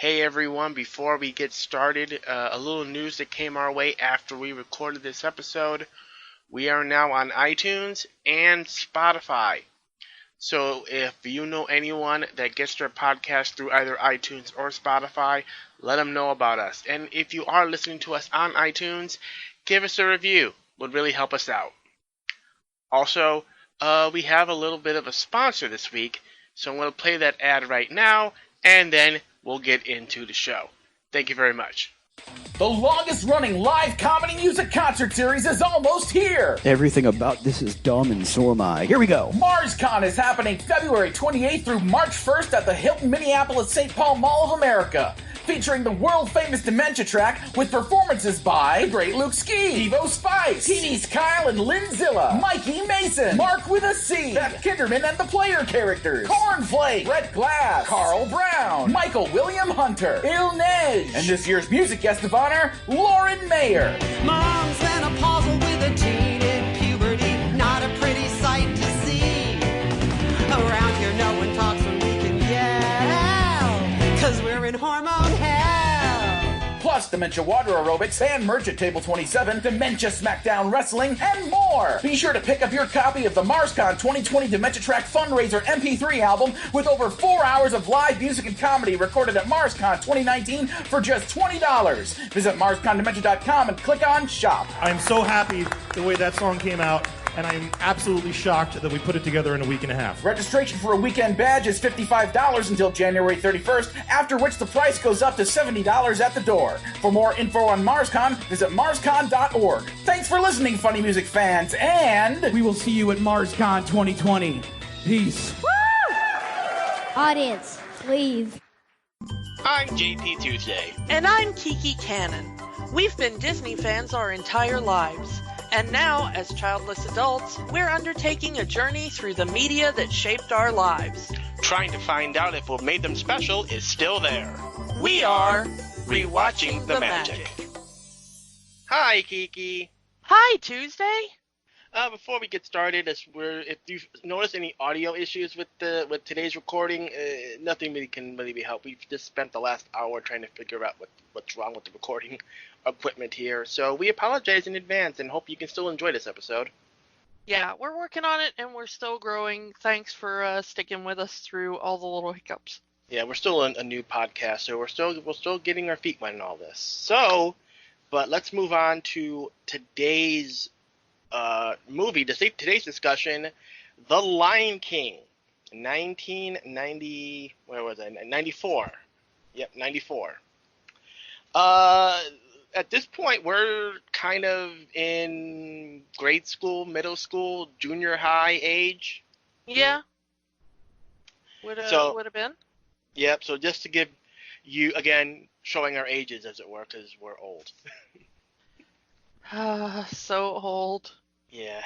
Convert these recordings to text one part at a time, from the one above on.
Hey everyone, before we get started, a little news that came our way after we recorded this episode. We are now on iTunes and Spotify. So if you know anyone that gets their podcast through either iTunes or Spotify, let them know about us. And if you are listening to us on iTunes, give us a review. It would really help us out. Also, we have a little bit of a sponsor this week, so I'm going to play that ad right now, and then we'll get into the show. Thank you very much. The longest-running live comedy music concert series is almost here! Everything about this is dumb and so am I. Here we go. MarsCon is happening February 28th through March 1st at the Hilton Minneapolis St. Paul Mall of America, featuring the world-famous Dementia track with performances by Great Luke Ski, Devo Spice, TV's Kyle and Lynn Zilla, Mikey Mason, Mark with a C, Beth Kinderman and the Player Characters, Cornflake, Brett Glass, Carl Brown, Michael William Hunter, Il Nej, and this year's music guest of honor, Lauren Mayer. Mom's menopausal with a teen in puberty, not a pretty sight to see. Around here no one talks when we can yell, 'cause we're in hormone hell. Plus Dementia Water Aerobics and merch at Table 27, Dementia Smackdown Wrestling, and more. Be sure to pick up your copy of the MarsCon 2020 Dementia Track Fundraiser MP3 album with over 4 hours of live music and comedy recorded at MarsCon 2019 for just $20. Visit MarsConDementia.com and click on Shop. I'm so happy the way that song came out, and I'm absolutely shocked that we put it together in a week and a half. Registration for a weekend badge is $55 until January 31st, after which the price goes up to $70 at the door. For more info on MarsCon, visit marscon.org. Thanks for listening, funny music fans, and We will see you at MarsCon 2020. Peace. Audience, leave. I'm JP Tuesday. And I'm Kiki Canon. We've been Disney fans our entire lives. And now, as childless adults, we're undertaking a journey through the media that shaped our lives. Trying to find out if what made them special is still there. We are Rewatching the Magic. Hi, Kiki. Hi, Tuesday. Before we get started, if you've noticed any audio issues with today's recording, nothing really can be helped. We've just spent the last hour trying to figure out what's wrong with the recording equipment here. So we apologize in advance and hope you can still enjoy this episode. Yeah, we're working on it and we're still growing. Thanks for sticking with us through all the little hiccups. Yeah, we're still a new podcast, so we're still getting our feet wet in all this. So, but let's move on to today's movie. Today's discussion, The Lion King, 1990. Where was I? 94. Yep, 94. At this point, we're kind of in grade school, middle school, junior high age. Yeah. Would have been. Yep. So just to give you again, showing our ages as it were, because we're old. So old. Yeah.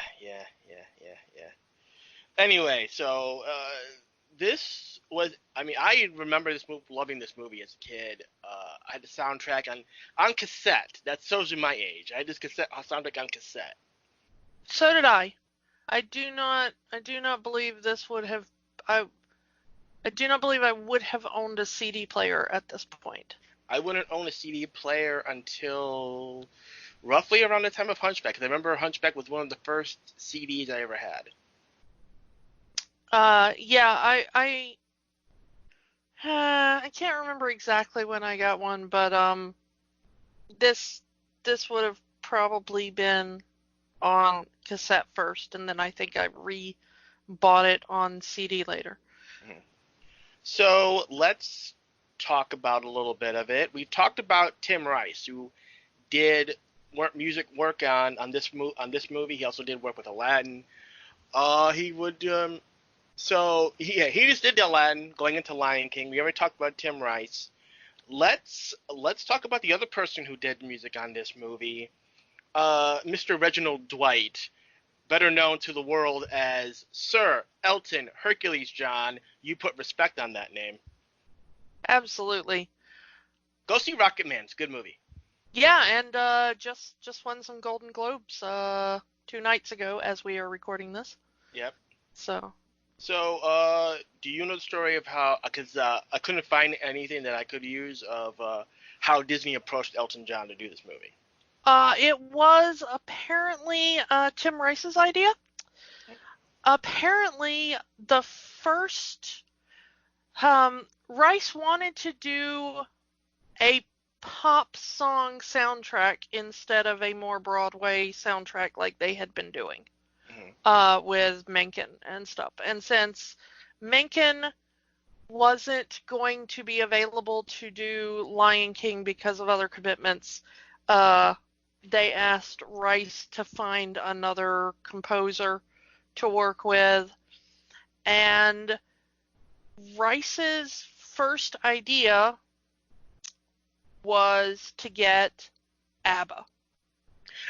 Anyway, so this was, I remember loving this movie as a kid. I had the soundtrack on cassette. That shows you my age. I had this soundtrack on cassette. So did I. I do not believe this would have. I do not believe I would have owned a CD player at this point. I wouldn't own a CD player until roughly around the time of Hunchback. Because I remember Hunchback was one of the first CDs I ever had. Yeah, I can't remember exactly when I got one, but this would have probably been on cassette first, and then I think I bought it on CD later. Mm-hmm. So let's talk about a little bit of it. We've talked about Tim Rice, who did music work on this movie. He also did work with Aladdin. He would. So he just did Aladdin, going into Lion King. We already talked about Tim Rice. Let's talk about the other person who did music on this movie, Mr. Reginald Dwight, better known to the world as Sir Elton Hercules John. You put respect on that name. Absolutely. Go see Rocketman. It's a good movie. Yeah, and just won some Golden Globes 2 nights ago as we are recording this. Yep. So, do you know the story of how? Because I couldn't find anything that I could use of how Disney approached Elton John to do this movie. It was apparently Tim Rice's idea. Apparently, the first Rice wanted to do a pop song soundtrack instead of a more Broadway soundtrack like they had been doing with Menken and stuff. And since Menken wasn't going to be available to do Lion King because of other commitments, they asked Rice to find another composer to work with. And Rice's first idea was to get ABBA.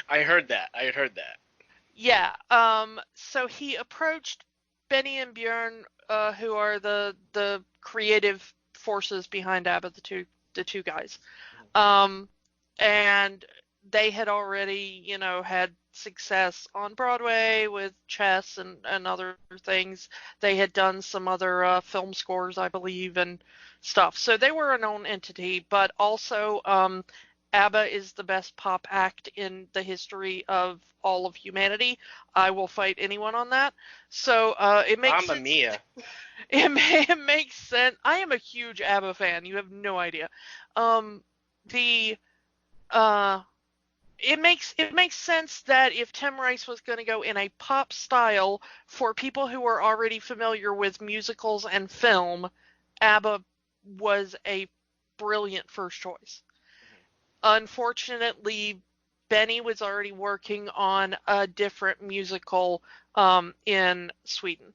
I heard that. Yeah. So he approached Benny and Björn, who are the creative forces behind ABBA, the two guys. And they had already, had success on Broadway with Chess and other things. They had done some other film scores, I believe, and stuff. So they were a known entity, but also ABBA is the best pop act in the history of all of humanity. I will fight anyone on that. So it makes Mamma mia. It makes sense. I am a huge ABBA fan. You have no idea. It makes sense that if Tim Rice was going to go in a pop style for people who are already familiar with musicals and film, ABBA was a brilliant first choice. Unfortunately, Benny was already working on a different musical in Sweden.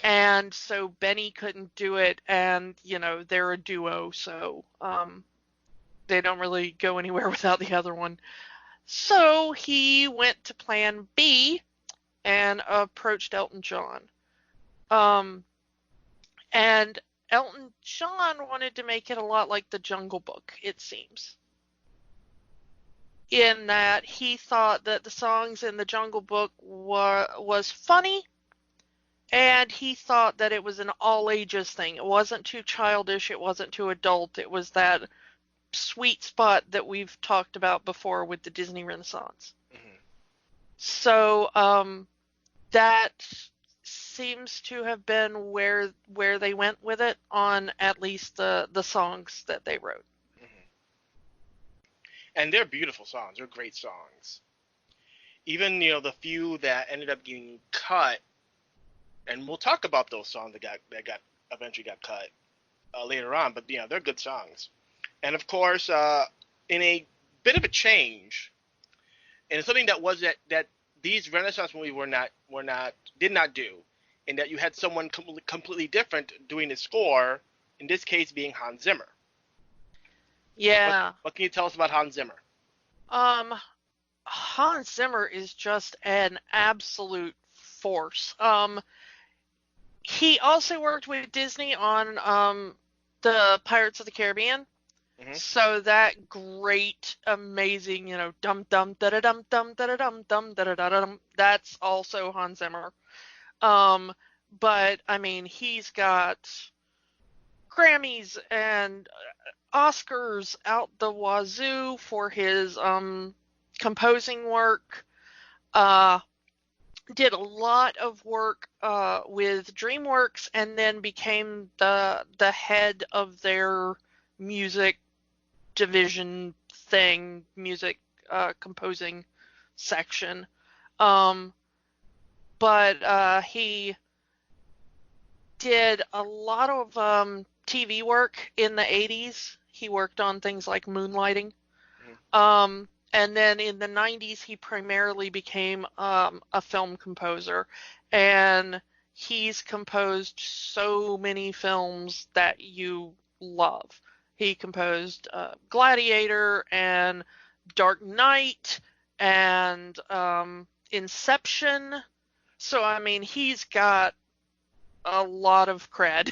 And so Benny couldn't do it, and, they're a duo, so they don't really go anywhere without the other one. So he went to plan B and approached Elton John. And Elton John wanted to make it a lot like The Jungle Book, it seems. In that he thought that the songs in The Jungle Book was funny, and he thought that it was an all ages thing. It wasn't too childish, it wasn't too adult. It was that sweet spot that we've talked about before with the Disney Renaissance. So that seems to have been where they went with it on at least the songs that they wrote. And they're beautiful songs. They're great songs. Even, the few that ended up getting cut, and we'll talk about those songs that eventually got cut later on, but they're good songs. And of course, in a bit of a change, and something that these Renaissance movies did not do, in that you had someone completely different doing the score, in this case being Hans Zimmer. Yeah. What can you tell us about Hans Zimmer? Hans Zimmer is just an absolute force. He also worked with Disney on the Pirates of the Caribbean. So that great, amazing, dum dum da da dum dum da da dum dum da da da dum. That's also Hans Zimmer. But I mean, he's got Grammys and Oscars out the wazoo for his composing work. Did a lot of work with DreamWorks, and then became the head of their music division thing, music composing section. But he did a lot of TV work in the 80s. He worked on things like Moonlighting. And then in the 90s, he primarily became a film composer. And he's composed so many films that you love. He composed Gladiator and Dark Knight and Inception. So, I mean, he's got a lot of cred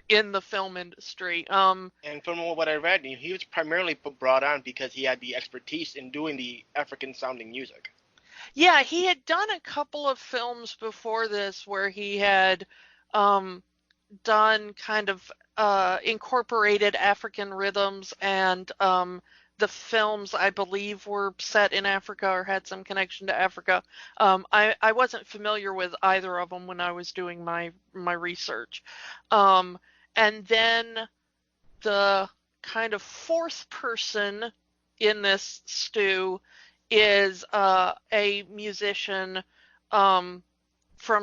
in the film industry. And from what I read, he was primarily brought on because he had the expertise in doing the African-sounding music. Yeah, he had done a couple of films before this where he had um, done kind of incorporated African rhythms, and the films, I believe, were set in Africa or had some connection to Africa. I wasn't familiar with either of them when I was doing my research. Um, and then the kind of fourth person in this stew is a musician from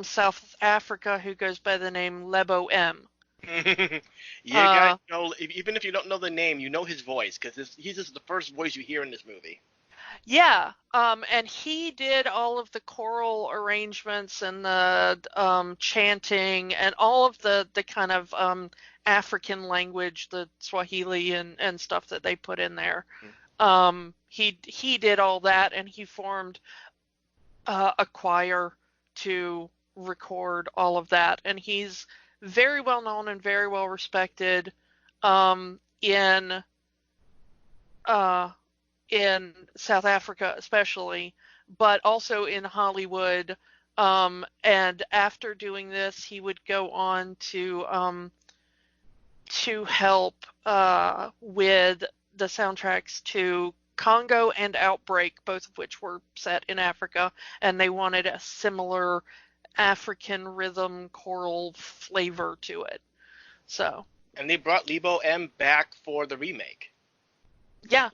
South Africa who goes by the name Lebo M. You guys Uh, know, even if you don't know the name, you know his voice because he's just the first voice you hear in this movie. yeah, and he did all of the choral arrangements and the chanting and all of the kind of African language, the Swahili and stuff that they put in there. He did all that, and he formed a choir to record all of that, and he's very well known and very well respected in uh, in South Africa especially, but also in Hollywood. And after doing this, he would go on to help with the soundtracks to Congo and Outbreak, both of which were set in Africa, and they wanted a similar African rhythm choral flavor to it. So, And they brought Lebo M back for the remake yeah.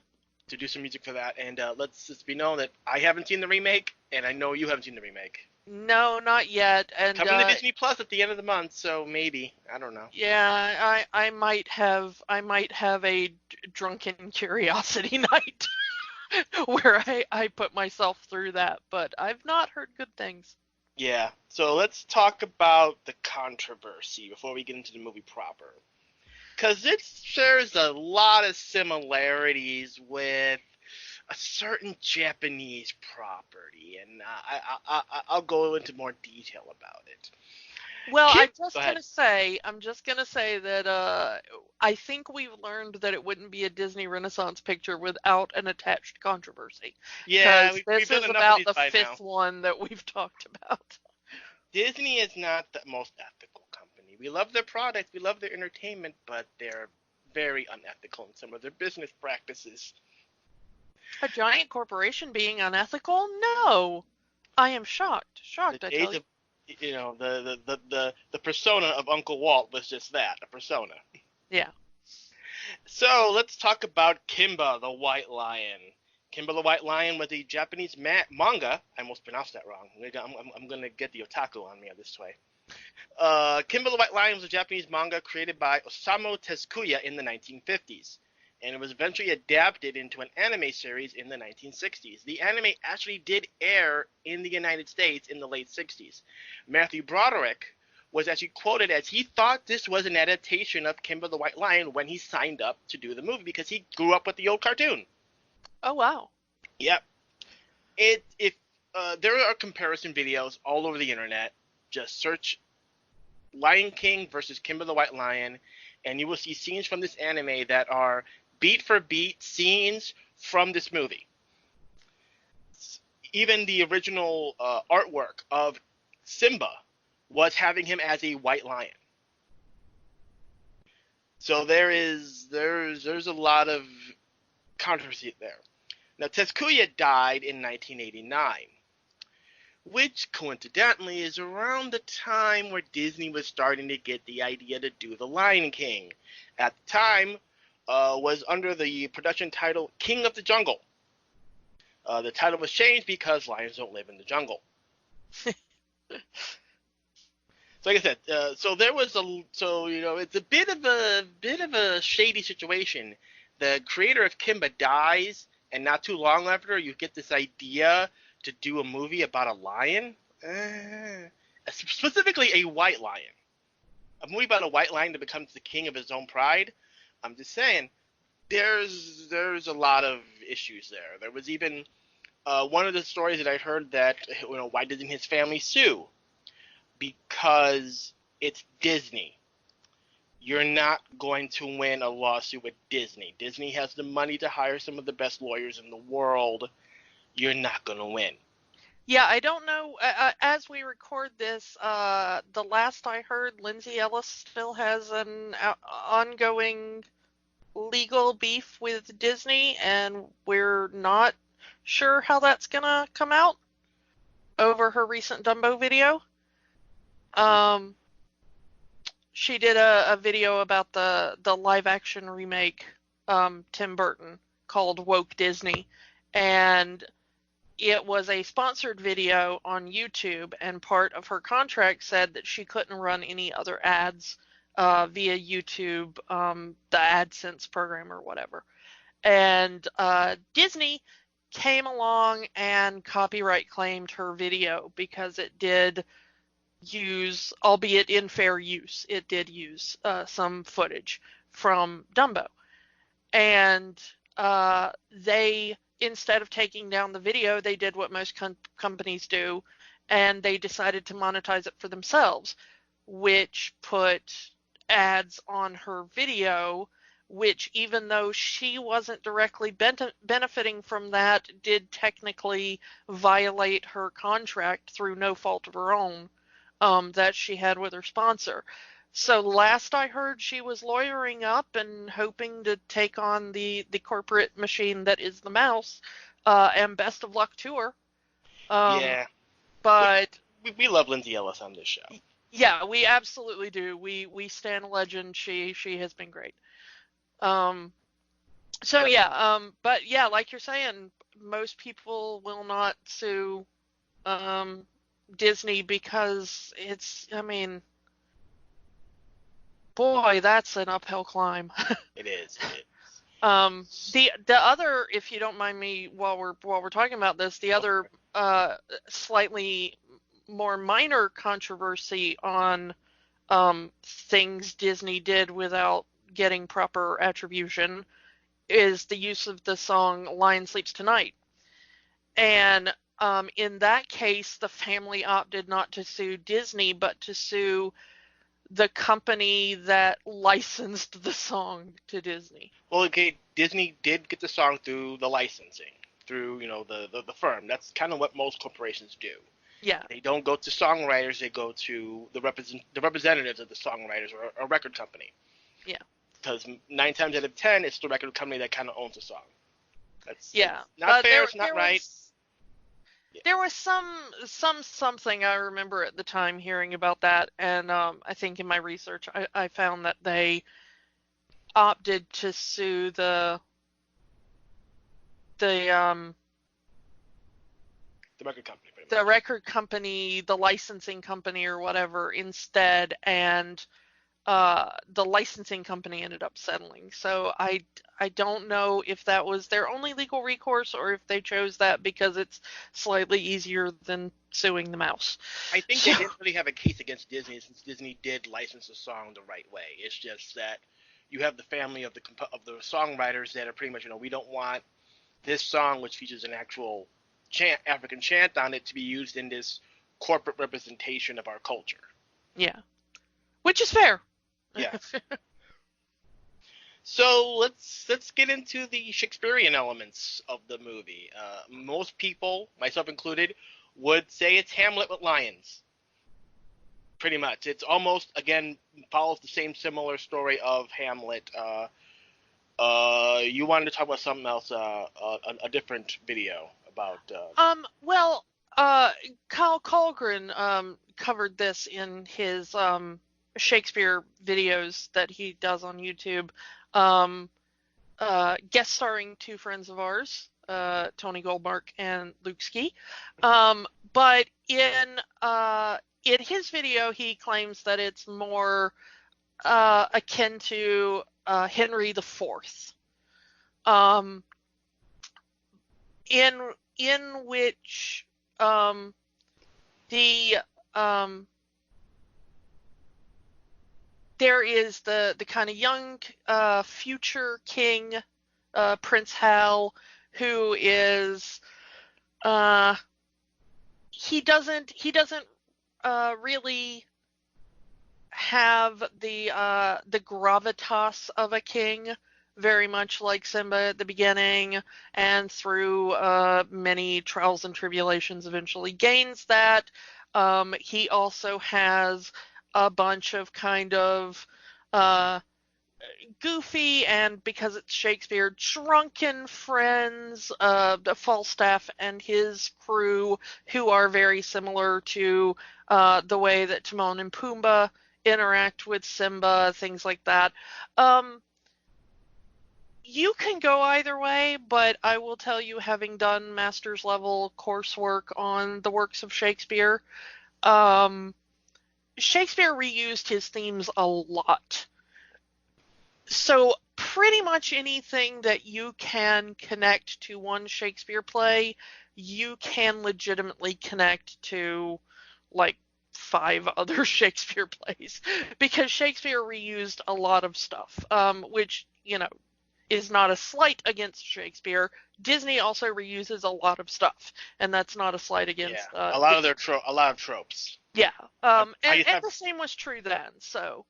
to do some music for that. And let's just be known that I haven't seen the remake, and I know you haven't seen the remake. No, not yet. And Coming to Disney Plus at the end of the month, so maybe. I don't know. yeah, I might have a drunken curiosity night where I put myself through that, but I've not heard good things. Yeah, so let's talk about the controversy before we get into the movie proper. Because it shares a lot of similarities with a certain Japanese property, and I'll go into more detail about it. Well, Go I'm just gonna say that I think we've learned that it wouldn't be a Disney Renaissance picture without an attached controversy. Yeah, Because we've this done is enough of about these the by fifth now. one that we've talked about. Disney is not the most ethical company. We love their product, we love their entertainment, but they're very unethical in some of their business practices. A giant corporation being unethical? No. I am shocked. The Shocked, I tell days you. of, the persona of Uncle Walt was just that, a persona. Yeah. So let's talk about Kimba the White Lion. Kimba the White Lion was a Japanese manga. I almost pronounced that wrong. I'm going to get the otaku on me this way. Kimba the White Lion was a Japanese manga created by Osamu Tezuka in the 1950s, and it was eventually adapted into an anime series in the 1960s. The anime actually did air in the United States in the late 60s. Matthew Broderick was actually quoted as he thought this was an adaptation of Kimba the White Lion when he signed up to do the movie because he grew up with the old cartoon. Oh, wow. Yep. There are comparison videos all over the internet. Just search Lion King versus Kimba the White Lion, and you will see scenes from this anime that are beat for beat scenes from this movie. Even the original artwork of Simba was having him as a white lion. So there's a lot of controversy there. Now Tezuka died in 1989, which coincidentally is around the time where Disney was starting to get the idea to do The Lion King. At the time, was under the production title King of the Jungle. The title was changed because lions don't live in the jungle. So like I said, it's a bit of a shady situation. The creator of Kimba dies, and not too long after, you get this idea to do a movie about a lion, specifically a white lion. A movie about a white lion that becomes the king of his own pride. I'm just saying, there's a lot of issues there. There was even one of the stories that I heard that, why didn't his family sue? Because it's Disney. You're not going to win a lawsuit with Disney. Disney has the money to hire some of the best lawyers in the world. You're not going to win. Yeah, I don't know. As we record this, the last I heard, Lindsay Ellis still has an ongoing legal beef with Disney, and we're not sure how that's gonna come out over her recent Dumbo video. Um, she did a video about the live action remake, Tim Burton, called Woke Disney, and it was a sponsored video on YouTube, and part of her contract said that she couldn't run any other ads via YouTube, the AdSense program or whatever. And Disney came along and copyright claimed her video because it did use, albeit in fair use, it did use some footage from Dumbo. And they, instead of taking down the video, they did what most companies do, and they decided to monetize it for themselves, which put ads on her video, which, even though she wasn't directly benefiting from that, did technically violate her contract through no fault of her own, that she had with her sponsor. So last I heard, she was lawyering up and hoping to take on the corporate machine that is the mouse, and best of luck to her. Yeah, But we love Lindsay Ellis on this show. yeah, we absolutely do. We stand a legend. She has been great. So yeah, but yeah, like you're saying, most people will not sue Disney because it's, I mean, boy, that's an uphill climb. It is. The other, if you don't mind me, while we're talking about this, the other slightly more minor controversy on things Disney did without getting proper attribution is the use of the song "Lion Sleeps Tonight," and in that case, the family opted not to sue Disney, but to sue the company that licensed the song to Disney. Well, okay, Disney did get the song through the licensing, through the firm. That's kind of what most corporations do. Yeah. They don't go to songwriters; they go to the representatives of the songwriters or a record company. Yeah. Because 9 times out of 10, it's the record company that kind of owns the song. That's Yeah. not fair. It's not right. There was something I remember at the time hearing about that, and I think in my research I found that they opted to sue the record company. The record company, the licensing company or whatever instead, and the licensing company ended up settling. So I don't know if that was their only legal recourse or if they chose that because it's slightly easier than suing the mouse. I think they didn't really have a case against Disney since Disney did license the song the right way. It's just that you have the family of the songwriters that are pretty much, we don't want this song, which features an actual African chant on it, to be used in this corporate representation of our culture. Yeah. Which is fair. Yeah. So let's get into the Shakespearean elements of the movie. Most people, myself included, would say it's Hamlet with lions. Pretty much. It's almost, again, follows the same similar story of Hamlet. You wanted to talk about something else, a different video about... Well, Kyle Colgren covered this in his Shakespeare videos that he does on YouTube, guest starring two friends of ours, Tony Goldmark and Luke Ski. But in his video, he claims that it's more akin to Henry IV, in which there is the kind of young future king, Prince Hal, who is he doesn't really have the gravitas of a king, very much like Simba at the beginning, and through many trials and tribulations eventually gains that. He also has a bunch of kind of goofy, and because it's Shakespeare, drunken friends, Falstaff and his crew, who are very similar to the way that Timon and Pumbaa interact with Simba, things like that. You can go either way, but I will tell you, having done master's level coursework on the works of Shakespeare, Shakespeare reused his themes a lot. So pretty much anything that you can connect to one Shakespeare play, you can legitimately connect to like 5 other Shakespeare plays, because Shakespeare reused a lot of stuff, which, is not a slight against Shakespeare. Disney also reuses a lot of stuff, and that's not a slight against. A lot of tropes. Yeah, and have... the same was true then. So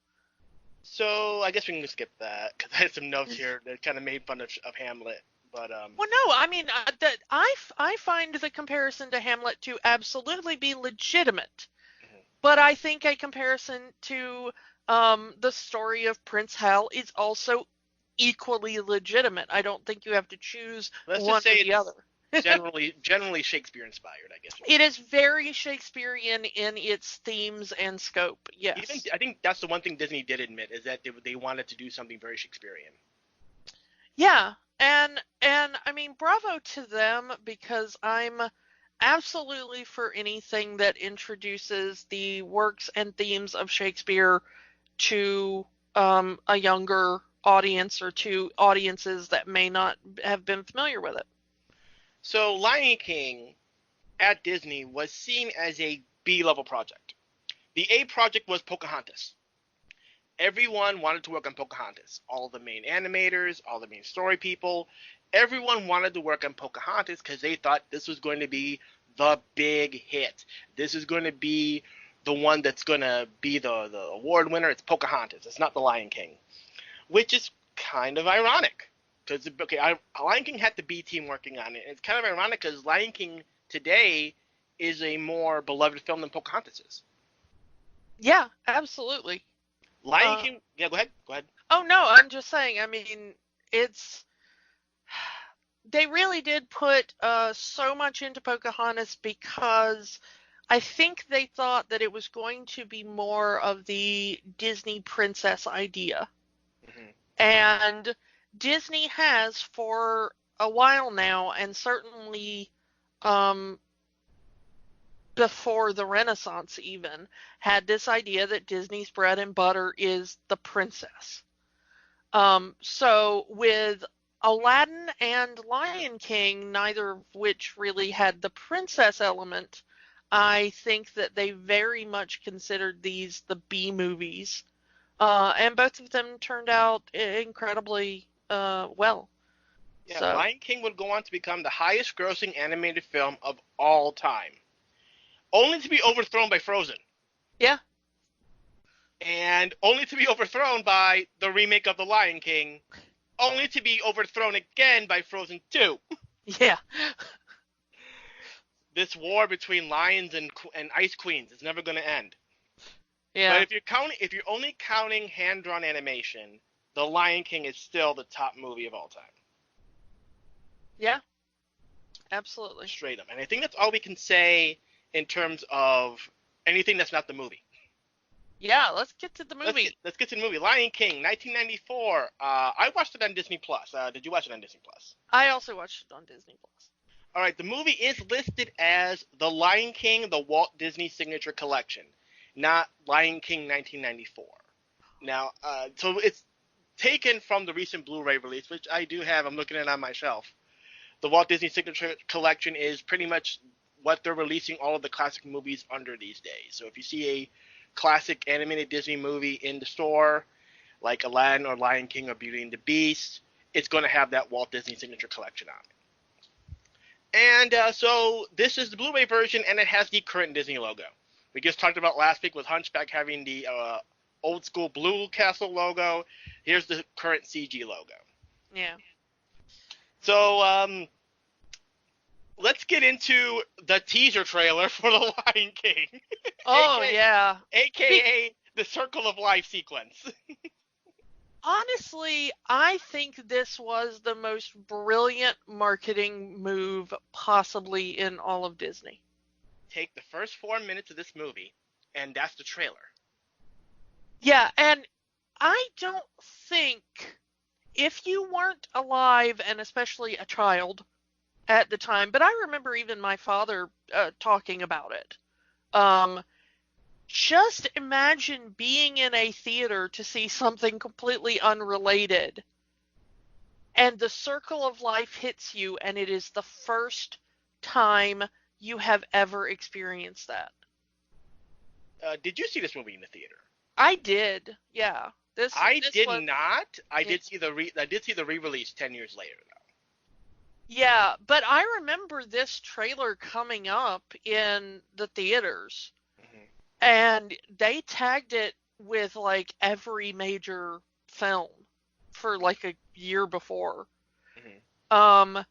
I guess we can skip that, because I had some notes here that kind of made fun of Hamlet. But well, no, I mean that I find the comparison to Hamlet to absolutely be legitimate, but I think a comparison to the story of Prince Hal is also equally legitimate. I don't think you have to choose one or the other. generally Shakespeare inspired, I guess. It is very Shakespearean in its themes and scope. Yes. I think that's the one thing Disney did admit, is that they wanted to do something very Shakespearean. Yeah, and I mean, bravo to them, because I'm absolutely for anything that introduces the works and themes of Shakespeare to a younger audience, or to audiences that may not have been familiar with it. So Lion King at Disney was seen as a B-level project. The A project was Pocahontas. Everyone wanted to work on Pocahontas. All the main animators, all the main story people, everyone wanted to work on Pocahontas because they thought this was going to be the big hit. This is going to be the one that's going to be the award winner. It's Pocahontas. It's not the Lion King, which is kind of ironic. Because, Lion King had the B team working on it. And it's kind of ironic because Lion King today is a more beloved film than Pocahontas is. Yeah, absolutely. Lion King... Yeah, go ahead. Oh, no, I'm just saying, I mean, it's... They really did put so much into Pocahontas because I think they thought that it was going to be more of the Disney princess idea. Mm-hmm. And Disney has for a while now, and certainly before the Renaissance even, had this idea that Disney's bread and butter is the princess. So with Aladdin and Lion King, neither of which really had the princess element, I think that they very much considered these the B movies. And both of them turned out incredibly well. Yeah, so. Lion King would go on to become the highest grossing animated film of all time. Only to be overthrown by Frozen. Yeah. And only to be overthrown by the remake of The Lion King. Only to be overthrown again by Frozen 2. Yeah. This war between lions and ice queens is never going to end. Yeah. But if you're only counting hand-drawn animation, The Lion King is still the top movie of all time. Yeah. Absolutely. Straight up. And I think that's all we can say in terms of anything that's not the movie. Yeah, let's get to the movie. Let's get to the movie. Lion King, 1994. I watched it on Disney+. Did you watch it on Disney+? I also watched it on Disney+. All right, the movie is listed as The Lion King, the Walt Disney Signature Collection, not Lion King 1994. Now, so it's taken from the recent Blu-ray release, which I do have. I'm looking at it on my shelf. The Walt Disney Signature Collection is pretty much what they're releasing all of the classic movies under these days. So if you see a classic animated Disney movie in the store, like Aladdin or Lion King or Beauty and the Beast, it's going to have that Walt Disney Signature Collection on it. And so this is the Blu-ray version, and it has the current Disney logo. We just talked about last week with Hunchback having the old school blue castle logo. Here's the current CG logo. Yeah. So, let's get into the teaser trailer for The Lion King. Oh, AKA yeah. AKA the Circle of Life sequence. Honestly, I think this was the most brilliant marketing move possibly in all of Disney. Take the first 4 minutes of this movie, and that's the trailer. Yeah, and I don't think if you weren't alive, and especially a child at the time, but I remember even my father talking about it. Just imagine being in a theater to see something completely unrelated, and the circle of life hits you, and it is the first time you have ever experienced that. Did you see this movie in the theater? I did, yeah. This did was, not. I did see the re-release 10 years later though. yeah, but I remember this trailer coming up in the theaters, and they tagged it with like every major film for like a year before. And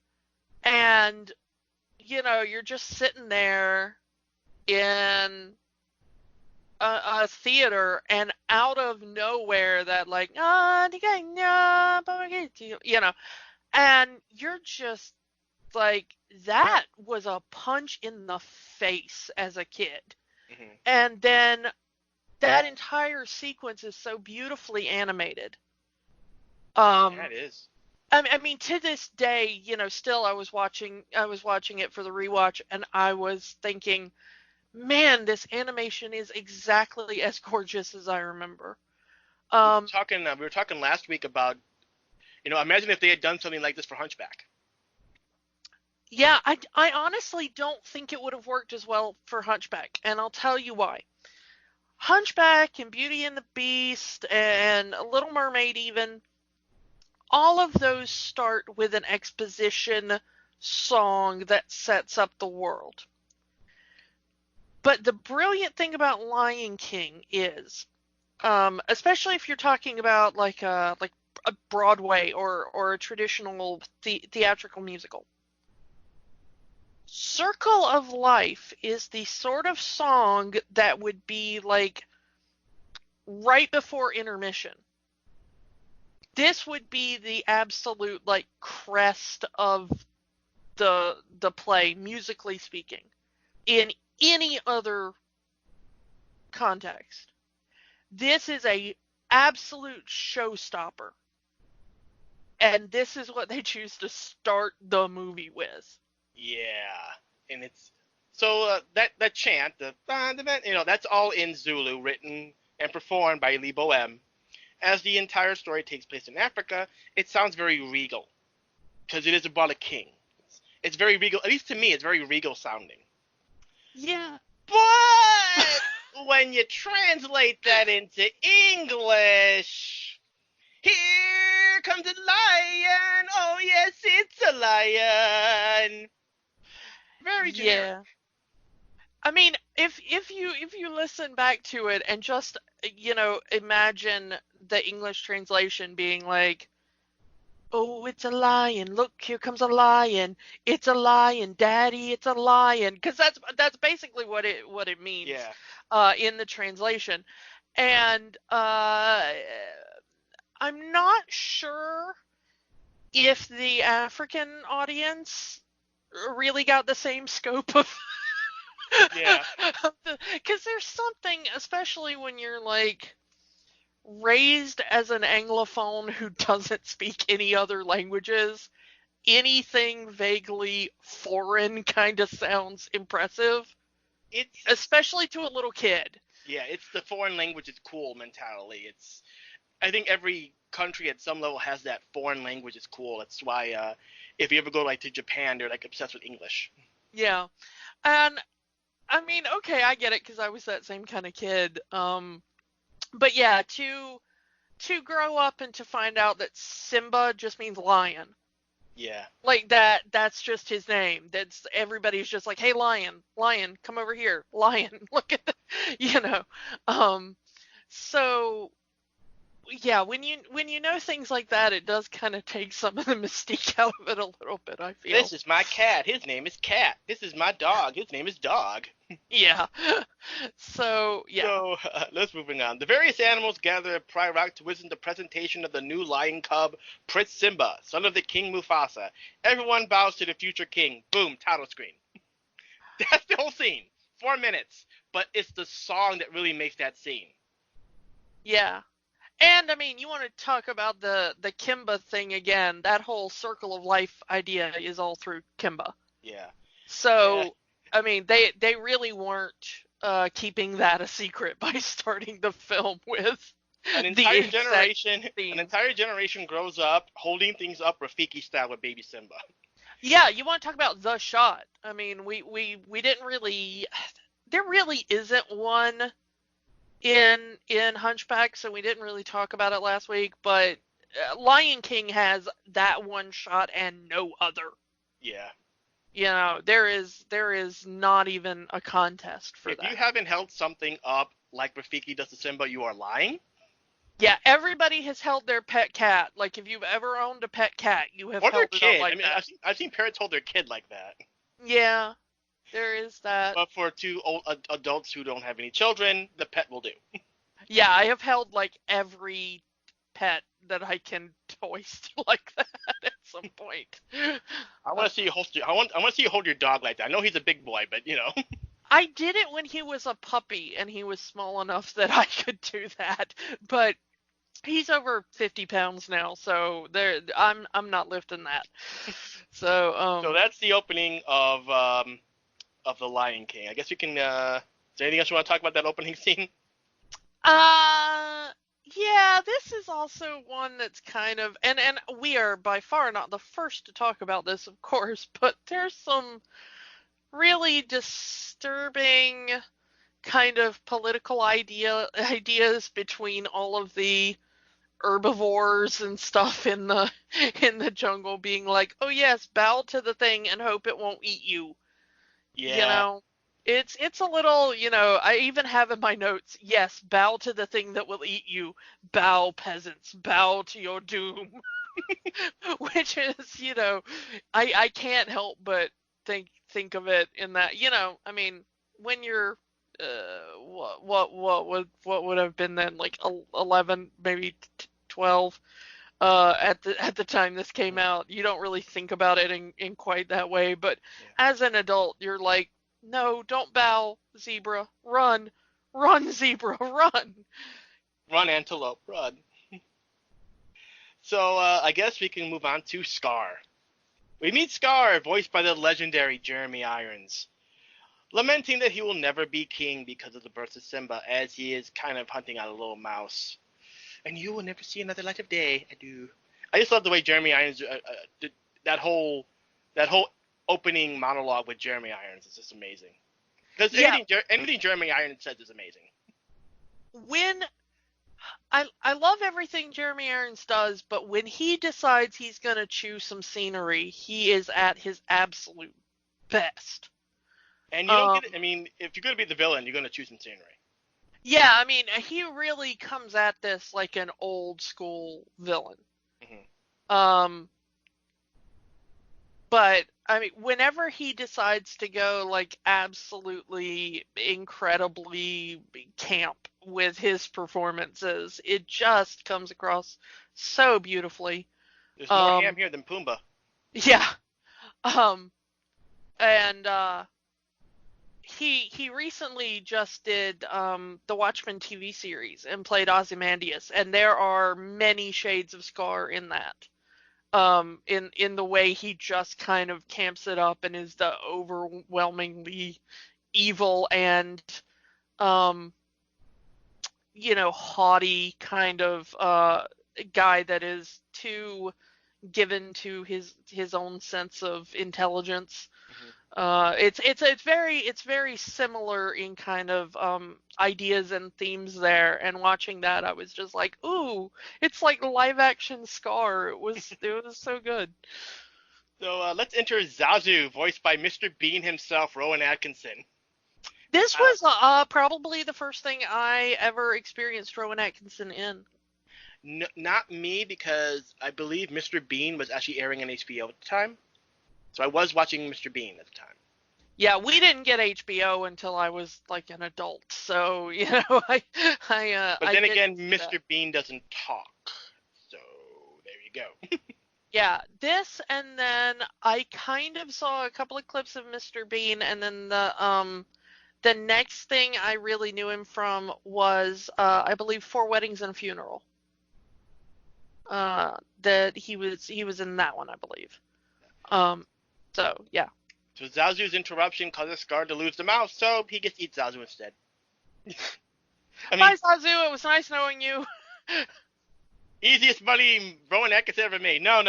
you're just sitting there in a theater, and out of nowhere that like and you're just like, that was a punch in the face as a kid. And then that entire sequence is so beautifully animated. That is. I mean, to this day, still I was watching it for the rewatch, and I was thinking, man, this animation is exactly as gorgeous as I remember. We were talking last week about, imagine if they had done something like this for Hunchback. Yeah, I honestly don't think it would have worked as well for Hunchback, and I'll tell you why. Hunchback and Beauty and the Beast and Little Mermaid even, all of those start with an exposition song that sets up the world. But the brilliant thing about Lion King is, especially if you're talking about like a Broadway or a traditional theatrical musical, Circle of Life is the sort of song that would be like right before intermission. This would be the absolute like crest of the play, musically speaking. In any other context, this is a absolute showstopper, and this is what they choose to start the movie with. Yeah, and it's so that chant, that's all in Zulu, written and performed by Lee Boehm. As the entire story takes place in Africa, it sounds very regal, because it is about a king. It's very regal, at least to me. It's very regal sounding. Yeah, but when you translate that into English, here comes a lion. Oh yes, it's a lion. Very generic. Yeah. I mean, if you listen back to it and just imagine the English translation being like, "Oh, it's a lion! Look, here comes a lion! It's a lion, Daddy! It's a lion!" Because that's basically what it means. Yeah. In the translation, and I'm not sure if the African audience really got the same scope of. Yeah. Because there's something, especially when you're like raised as an Anglophone who doesn't speak any other languages, anything vaguely foreign kind of sounds impressive. Especially to a little kid. Yeah, it's the foreign language is cool mentality. I think every country at some level has that foreign language is cool. That's why if you ever go like to Japan, they're like obsessed with English. Yeah, and I mean, okay, I get it because I was that same kind of kid. But yeah, to grow up and to find out that Simba just means lion. Yeah. Like that's just his name. That's everybody's just like, "Hey, lion, come over here. Lion, look at the," So yeah, when you know things like that, it does kind of take some of the mystique out of it a little bit, I feel. This is my cat. His name is Cat. This is my dog. His name is Dog. Yeah. So, yeah. So let's moving on. The various animals gather at Pride Rock to witness the presentation of the new lion cub, Prince Simba, son of the King Mufasa. Everyone bows to the future king. Boom, title screen. That's the whole scene. 4 minutes. But it's the song that really makes that scene. Yeah. And I mean, you want to talk about the Kimba thing again? That whole circle of life idea is all through Kimba. Yeah. So, Yeah. I mean, they really weren't keeping that a secret by starting the film with An entire generation grows up holding things up Rafiki style with baby Simba. Yeah, you want to talk about the shot? I mean, we didn't really. There really isn't one in Hunchback, so we didn't really talk about it last week. But Lion King has that one shot and no other. Yeah. You know, there is not even a contest for that. If you haven't held something up like Rafiki does to Simba, you are lying. Yeah, everybody has held their pet cat. Like, if you've ever owned a pet cat, you have held it up like that. I've seen parents hold their kid like that. Yeah, there is that. But for two old adults who don't have any children, the pet will do. Yeah, I have held like every pet that I can hoist like that at some point. I want to see you hold your dog like that. I know he's a big boy, but you know. I did it when he was a puppy and he was small enough that I could do that, but he's over 50 pounds now, so I'm not lifting that. So that's the opening of the Lion King. I guess we can. Is there anything else you want to talk about that opening scene? Yeah, this is also one that's kind of, and we are by far not the first to talk about this, of course, but there's some really disturbing kind of political ideas between all of the herbivores and stuff in the jungle being like, oh yes, bow to the thing and hope it won't eat you. Yeah. You know, it's a little, you know, I even have in my notes, yes, bow to the thing that will eat you. Bow, peasants, bow to your doom. Which is, you know, I can't help but think of it in that, you know, I mean, when you're what would have been then, like 11, maybe 12 at the time this came out, you don't really think about it in quite that way, but as an adult you're like, no, don't bow, zebra, run, zebra, run Antelope, run. So I guess we can move on to Scar. We meet Scar, voiced by the legendary Jeremy Irons, lamenting that he will never be king because of the birth of Simba, as he is kind of hunting out a little mouse. And you will never see another light of day. I just love the way Jeremy Irons did that whole opening monologue with Jeremy Irons. It's just amazing. Because anything Jeremy Irons says is amazing. When I love everything Jeremy Irons does, but when he decides he's going to chew some scenery, he is at his absolute best. And you don't get it. I mean, if you're going to be the villain, you're going to choose some scenery. Yeah, I mean, he really comes at this like an old school villain. Mm-hmm. But I mean, whenever he decides to go like absolutely incredibly camp with his performances, it just comes across so beautifully. There's more ham here than Pumbaa. Yeah. And he recently just did the Watchmen TV series and played Ozymandias, and there are many shades of Scar in that. In the way he just kind of camps it up and is the overwhelmingly evil and you know, haughty kind of guy that is too given to his own sense of intelligence. Mm-hmm. It's very similar in kind of ideas and themes there, and watching that I was just like, ooh, it's like live action Scar. It was so good. So let's enter Zazu, voiced by Mr. Bean himself, Rowan Atkinson. This was probably the first thing I ever experienced Rowan Atkinson in. Not me, because I believe Mr. Bean was actually airing on HBO at the time. So I was watching Mr. Bean at the time. Yeah, we didn't get HBO until I was like an adult, so I But I then didn't again, see Mr. that. Bean doesn't talk. So there you go. Yeah, this, and then I kind of saw a couple of clips of Mr. Bean, and then the next thing I really knew him from was I believe Four Weddings and a Funeral. That he was in that one, I believe. So yeah. So Zazu's interruption causes Scar to lose the mouse, so he gets to eat Zazu instead. I mean, Bye, Zazu. It was nice knowing you. easiest money Rowan Atkinson ever made. No.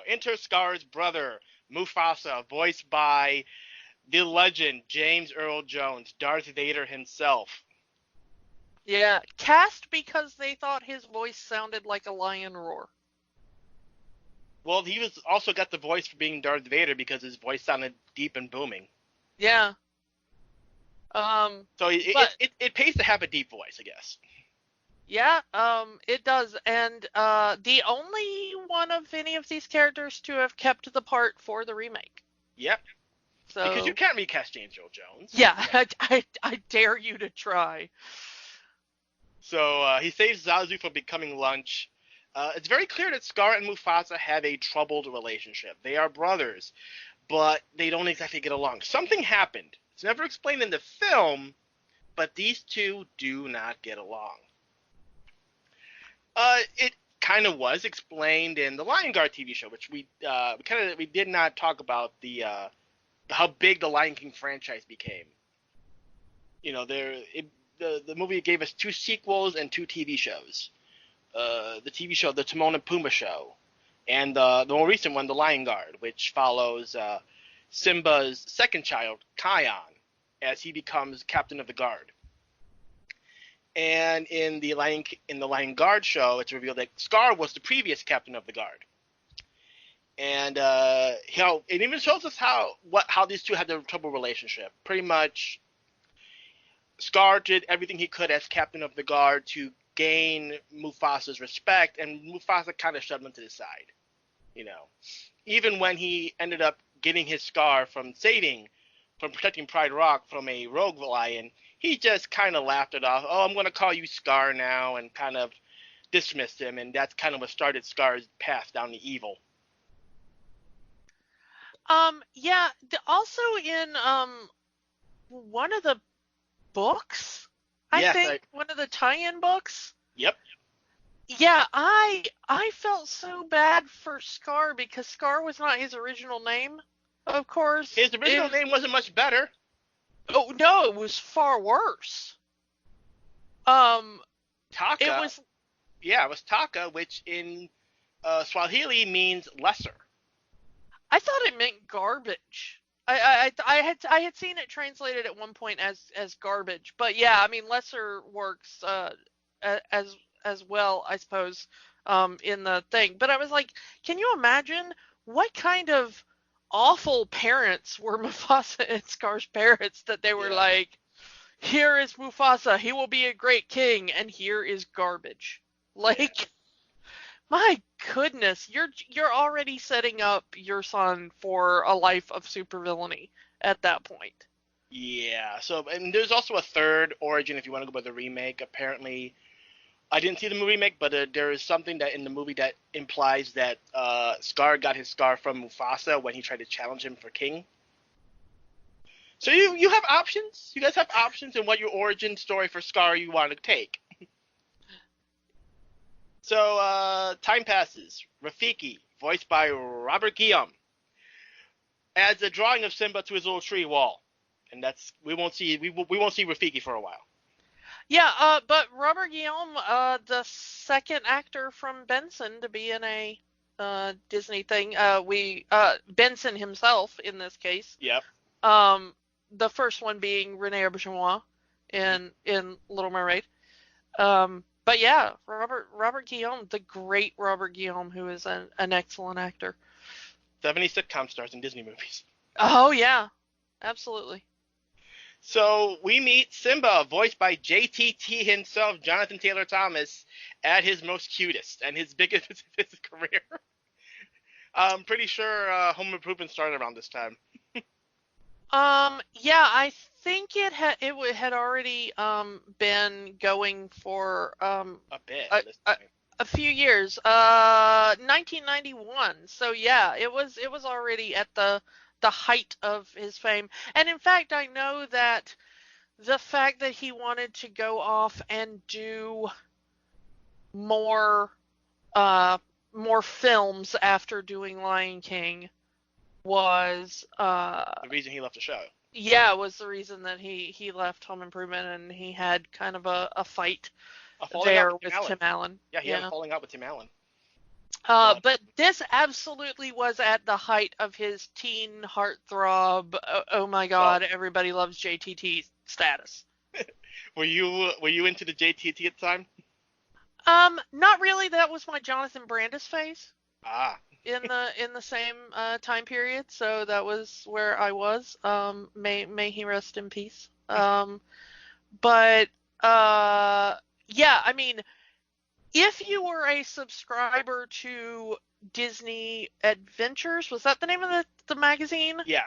Enter Scar's brother, Mufasa, voiced by the legend James Earl Jones, Darth Vader himself. Yeah, cast because they thought his voice sounded like a lion roar. Well, he was also got the voice for being Darth Vader because his voice sounded deep and booming. Yeah. So it pays to have a deep voice, I guess. Yeah, it does. And the only one of any of these characters to have kept the part for the remake. Yep. So Because you can't recast James Earl Jones. yeah, I dare you to try. So he saves Zazu from becoming lunch. It's very clear that Scar and Mufasa have a troubled relationship. They are brothers, but they don't exactly get along. Something happened. It's never explained in the film, but these two do not get along. It kind of was explained in the Lion Guard TV show, which we did not talk about how big the Lion King franchise became. You know, the movie gave us 2 sequels and 2 TV shows. The TV show, the Timon and Pumbaa show, and the more recent one, the Lion Guard, which follows Simba's second child, Kion, as he becomes captain of the guard. And in the Lion Guard show, it's revealed that Scar was the previous captain of the guard. And it even shows us how these two had their trouble relationship. Pretty much, Scar did everything he could as captain of the guard to gain Mufasa's respect, and Mufasa kind of shoved him to the side. You know, even when he ended up getting his scar from protecting Pride Rock from a rogue lion, he just kind of laughed it off. Oh, I'm going to call you Scar now, and kind of dismissed him, and that's kind of what started Scar's path down to evil. Yeah, also in one of the books, I think one of the tie-in books. Yep. Yeah, I felt so bad for Scar because Scar was not his original name, of course. His original name wasn't much better. Oh no, it was far worse. Taka. It was Taka, which in Swahili means lesser. I thought it meant garbage. I had seen it translated at one point as garbage, but yeah, I mean lesser works as well, I suppose, in the thing. But I was like, can you imagine what kind of awful parents were Mufasa and Scar's parents that they were like, here is Mufasa, he will be a great king, and here is garbage. Like, my goodness, you're already setting up your son for a life of supervillainy at that point. Yeah, so, and there's also a third origin if you want to go by the remake. Apparently, I didn't see the remake, but there is something that in the movie that implies that Scar got his scar from Mufasa when he tried to challenge him for king. So you have options. You guys have options in what your origin story for Scar you want to take. So time passes. Rafiki, voiced by Robert Guillaume, adds a drawing of Simba to his little tree wall, and we won't see Rafiki for a while. Yeah, but Robert Guillaume, the second actor from Benson to be in a Disney thing, Benson himself in this case. Yep. The first one being Rene Auberjonois in Little Mermaid. But yeah, Robert Guillaume, the great Robert Guillaume, who is an excellent actor. 70 sitcom stars in Disney movies. Oh yeah, absolutely. So we meet Simba, voiced by JTT himself, Jonathan Taylor Thomas, at his most cutest and his biggest of his career. I'm pretty sure Home Improvement started around this time. Yeah, I think it had already been going for A bit. a, At this a, point. a few years. 1991. So yeah, it was already at the height of his fame. And in fact, I know that the fact that he wanted to go off and do more more films after doing Lion King was The reason he left the show. yeah, was the reason that he left Home Improvement, and he had kind of a fight A falling there out with with Tim Allen. Yeah, he had a falling out with Tim Allen. But this absolutely was at the height of his teen heartthrob. Oh my God, everybody loves JTT status. Were you into the JTT at the time? Not really. That was my Jonathan Brandis phase Ah. in the same time period. So that was where I was. May he rest in peace. But yeah, I mean, if you were a subscriber to Disney Adventures, was that the name of the magazine? Yeah.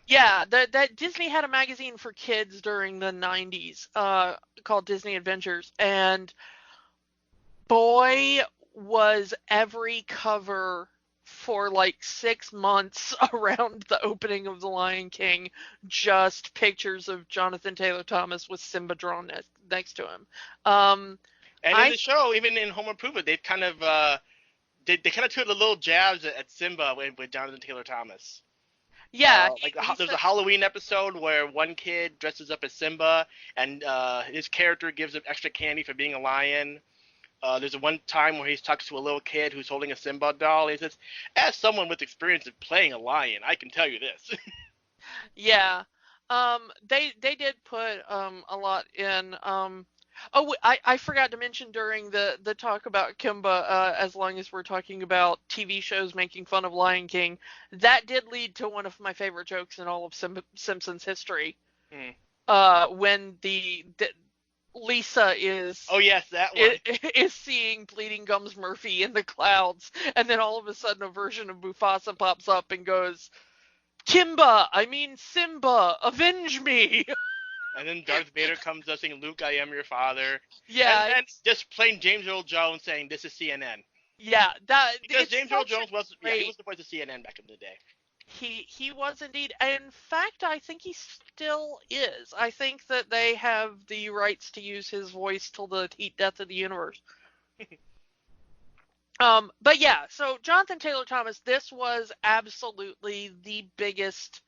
Yeah, that Disney had a magazine for kids during the 90s called Disney Adventures, and boy, was every cover for like 6 months around the opening of The Lion King just pictures of Jonathan Taylor Thomas with Simba drawn next to him. And in the show, even in Home Improvement, they've kind of they kind of took the little jabs at Simba with Jonathan Taylor Thomas. Yeah, there's a Halloween episode where one kid dresses up as Simba, and his character gives him extra candy for being a lion. There's one time where he talks to a little kid who's holding a Simba doll. He says, "As someone with experience of playing a lion, I can tell you this." Yeah. They did put a lot in. Oh, I forgot to mention during the talk about Kimba, as long as we're talking about TV shows making fun of Lion King, that did lead to one of my favorite jokes in all of Simpsons history. When the Lisa is that one is seeing Bleeding Gums Murphy in the clouds, and then all of a sudden a version of Mufasa pops up and goes, "Kimba, I mean Simba, avenge me!" And then Darth Vader comes up saying, "Luke, I am your father." Yeah, and just plain James Earl Jones saying, "This is CNN." Yeah, because James Earl Jones was he was the voice of CNN back in the day. He was indeed. In fact, I think he still is. I think that they have the rights to use his voice till the heat death of the universe. But yeah, so Jonathan Taylor Thomas, this was absolutely the biggest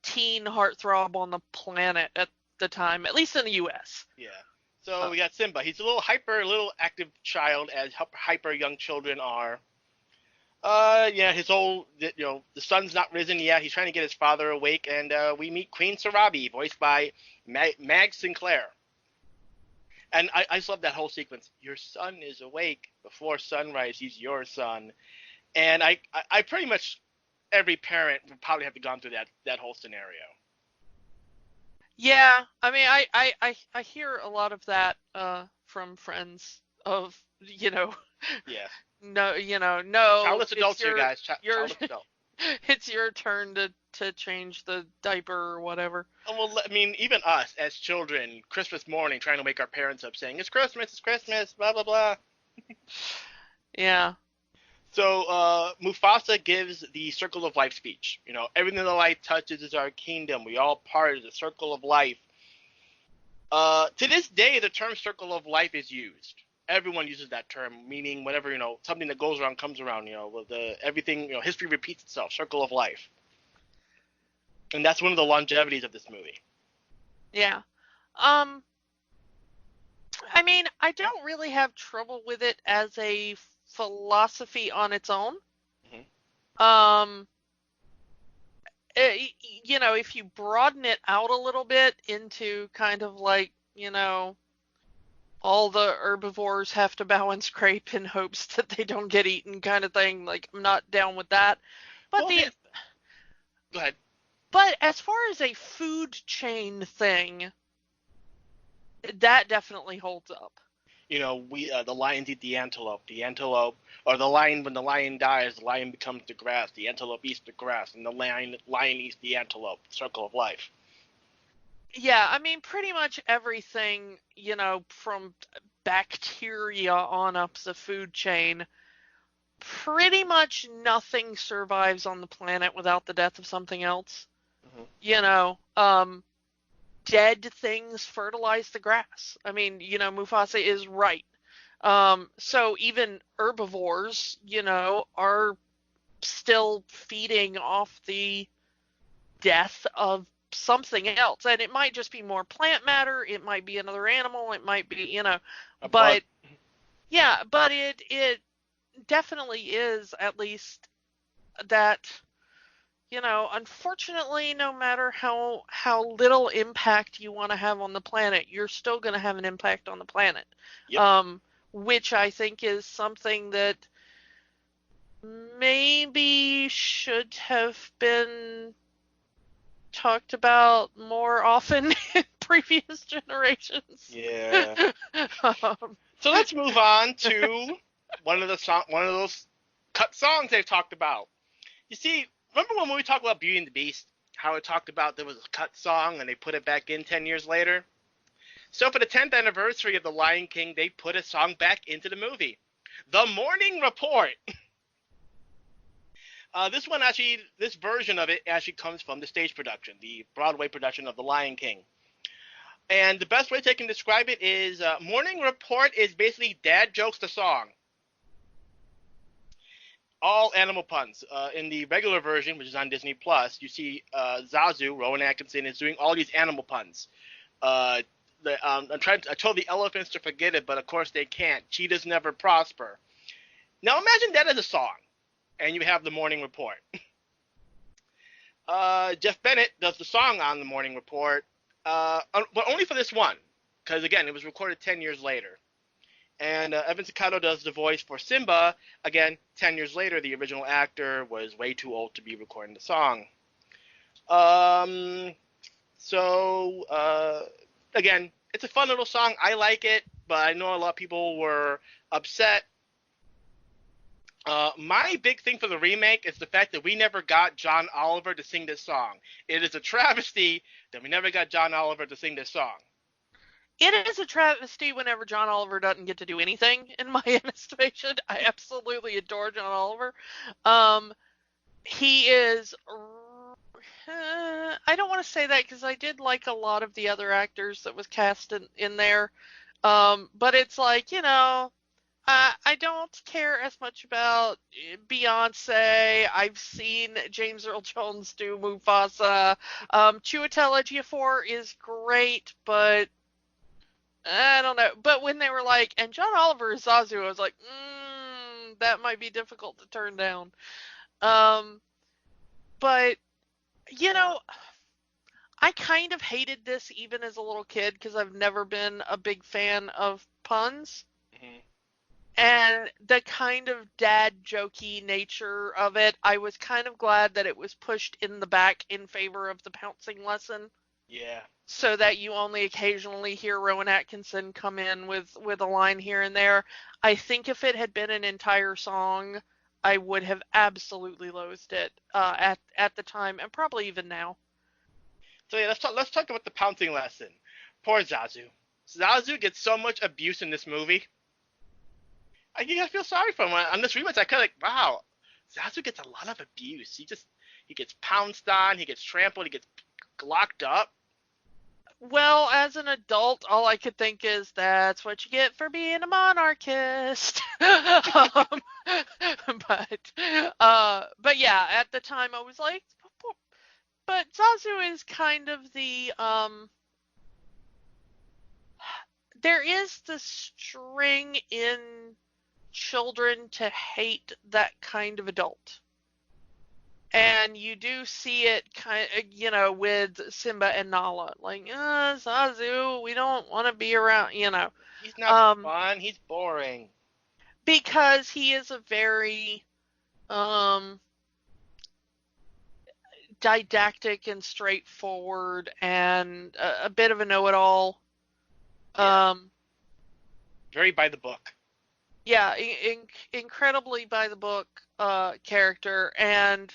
teen heartthrob on the planet at the time, at least in the U.S. Yeah. So we got Simba. He's a little active child, as hyper young children are. Yeah, the sun's not risen yet. He's trying to get his father awake, and we meet Queen Sarabi, voiced by Mag Sinclair. And I just love that whole sequence. Your son is awake. Before sunrise, he's your son. And I pretty much, every parent would probably have gone through that whole scenario. Yeah, I mean, I hear a lot of that from friends of, Yeah. No, Childless adults here, guys. Childless adults. It's your turn to change the diaper or whatever. Well, I mean, even us as children, Christmas morning, trying to wake our parents up, saying, it's Christmas, blah, blah, blah. Yeah. So Mufasa gives the Circle of Life speech. Everything the light touches is our kingdom. We all part of the Circle of Life. To this day, the term Circle of Life is used. Everyone uses that term, meaning whatever, something that goes around comes around, everything, history repeats itself, Circle of Life. And that's one of the longevities of this movie. Yeah. I mean, I don't really have trouble with it as a philosophy on its own. Mm-hmm. If you broaden it out a little bit into kind of like, all the herbivores have to bow and scrape in hopes that they don't get eaten kind of thing. Like, I'm not down with that. But Go ahead. But as far as a food chain thing, that definitely holds up. You know, the lions eat the antelope. The antelope, or the lion, when the lion dies, the lion becomes the grass. The antelope eats the grass, and the lion eats the antelope. Circle of life. Yeah, I mean, pretty much everything, from bacteria on up the food chain, pretty much nothing survives on the planet without the death of something else. Mm-hmm. Dead things fertilize the grass. I mean, Mufasa is right. So even herbivores, are still feeding off the death of something else. And it might just be more plant matter. It might be another animal. It might be, but yeah, but it definitely is at least that, unfortunately, no matter how little impact you want to have on the planet, you're still going to have an impact on the planet. Yep. Which I think is something that maybe should have been talked about more often in previous generations. Yeah. So let's move on to one of those cut songs they've talked about. You see, remember when we talked about Beauty and the Beast, how it talked about there was a cut song and they put it back in 10 years later? So for the 10th anniversary of The Lion King, they put a song back into the movie. The Morning Report. This version of it actually comes from the stage production, the Broadway production of The Lion King. And the best way they can describe it is Morning Report is basically Dad Jokes the song. All animal puns. In the regular version, which is on Disney Plus, you see Zazu, Rowan Atkinson, is doing all these animal puns. I told the elephants to forget it, but of course they can't. Cheetahs never prosper. Now imagine that as a song, and you have the Morning Report. Jeff Bennett does the song on the Morning Report, but only for this one, because again, it was recorded 10 years later. And Evan Staccato does the voice for Simba. Again, 10 years later, the original actor was way too old to be recording the song. Again, it's a fun little song. I like it, but I know a lot of people were upset. My big thing for the remake is the fact that we never got John Oliver to sing this song. It is a travesty that we never got John Oliver to sing this song. It is a travesty whenever John Oliver doesn't get to do anything, in my estimation. I absolutely adore John Oliver. He is... I don't want to say that because I did like a lot of the other actors that was cast in there. But it's like, I don't care as much about Beyonce. I've seen James Earl Jones do Mufasa. Chiwetel Ejiofor is great, but I don't know. But when they were like, and John Oliver is Zazu, I was like, that might be difficult to turn down. But, I kind of hated this even as a little kid because I've never been a big fan of puns. Mm-hmm. And the kind of dad jokey nature of it, I was kind of glad that it was pushed in the back in favor of the pouncing lesson. Yeah. So that you only occasionally hear Rowan Atkinson come in with a line here and there. I think if it had been an entire song, I would have absolutely loathed it at the time, and probably even now. So yeah, let's talk about the pouncing lesson. Poor Zazu. Zazu gets so much abuse in this movie. I feel sorry for him. On this rewatch, I kind of like, wow, Zazu gets a lot of abuse. He gets pounced on, he gets trampled, he gets locked up. Well, as an adult, all I could think is that's what you get for being a monarchist. But yeah, at the time I was like, but Zazu is kind of the there is the string in children to hate that kind of adult. And you do see it kind of, with Simba and Nala. Like, Zazu, we don't want to be around, He's not fun. He's boring. Because he is a very didactic and straightforward and a bit of a know-it-all. Yeah. Very by the book. Yeah, incredibly by the book character, and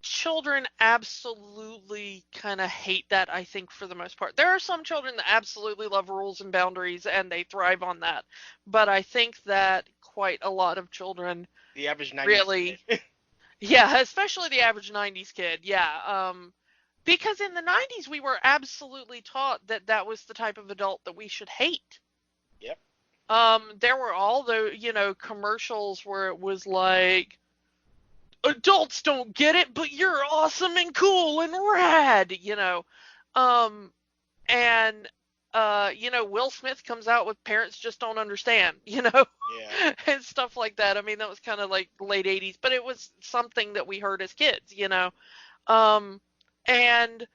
children absolutely kind of hate that, I think, for the most part. There are some children that absolutely love rules and boundaries, and they thrive on that. But I think that quite a lot of children The average 90s really, kid. yeah, especially the average 90s kid, yeah. Because in the 90s, we were absolutely taught that that was the type of adult that we should hate. Yep. There were all the, commercials where it was like, adults don't get it, but you're awesome and cool and rad, and Will Smith comes out with parents just don't understand, Yeah. and stuff like that. I mean, that was kind of like late 80s, but it was something that we heard as kids, and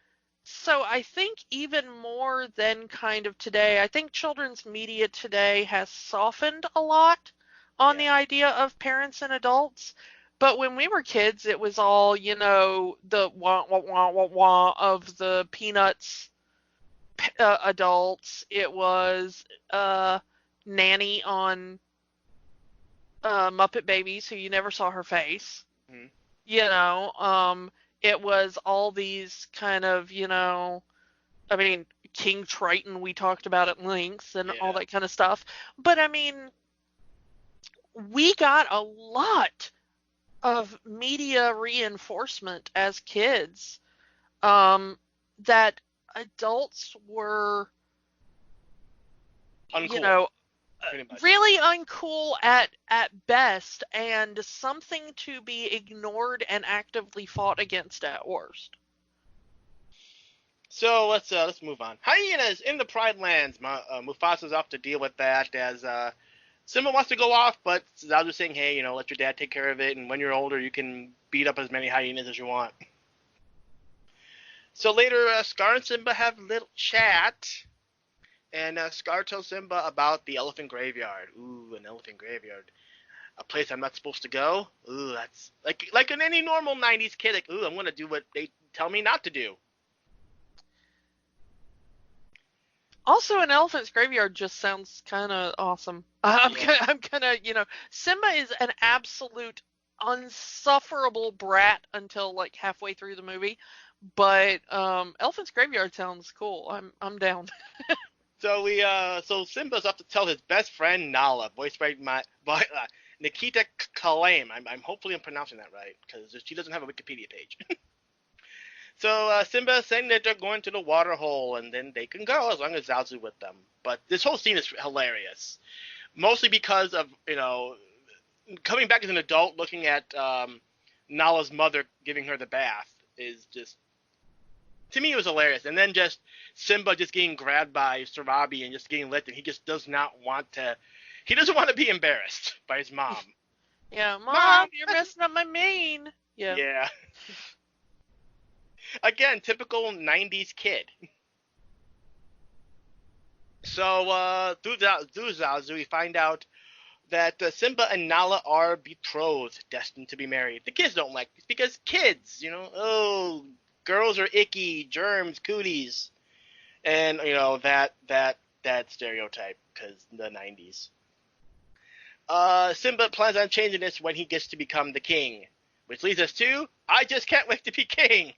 so I think even more than kind of today, I think children's media today has softened a lot on the idea of parents and adults. But when we were kids, it was all, the wah, wah, wah, wah, wah of the Peanuts adults. It was Nanny on Muppet Babies, who you never saw her face. Mm-hmm. It was all these kind of, I mean, King Triton we talked about at length and all that kind of stuff. But I mean, we got a lot of media reinforcement as kids that adults were, Uncool. really uncool at best, and something to be ignored and actively fought against at worst. So let's move on. Hyenas in the Pride Lands. Mufasa's off to deal with that as Simba wants to go off, but Zazu's saying, hey, let your dad take care of it, and when you're older, you can beat up as many hyenas as you want. So later, Scar and Simba have a little chat, and Scar tells Simba about the elephant graveyard. Ooh, an elephant graveyard. A place I'm not supposed to go? Ooh, that's like in any normal 90s kid, like, ooh, I'm going to do what they tell me not to do. Also, an elephant's graveyard just sounds kind of awesome. I'm gonna, Simba is an absolute unsufferable brat until like halfway through the movie, but elephant's graveyard sounds cool. I'm down. So Simba's up to tell his best friend Nala, voiced by Nikita Kalaim. Hopefully I'm pronouncing that right because she doesn't have a Wikipedia page. So Simba is saying that they're going to the water hole, and then they can go as long as Zazu with them. But this whole scene is hilarious, mostly because of coming back as an adult, looking at Nala's mother giving her the bath is just, to me, it was hilarious. And then just Simba just getting grabbed by Sarabi and just getting licked, and he just does not want to. He doesn't want to be embarrassed by his mom. Yeah, Mom, you're messing up my mane. Yeah. Yeah. Again, typical 90s kid. So, through Zazu, we find out that Simba and Nala are betrothed, destined to be married. The kids don't like this because kids, oh, girls are icky, germs, cooties. And, that stereotype, because the 90s. Simba plans on changing this when he gets to become the king. Which leads us to, I just can't wait to be king.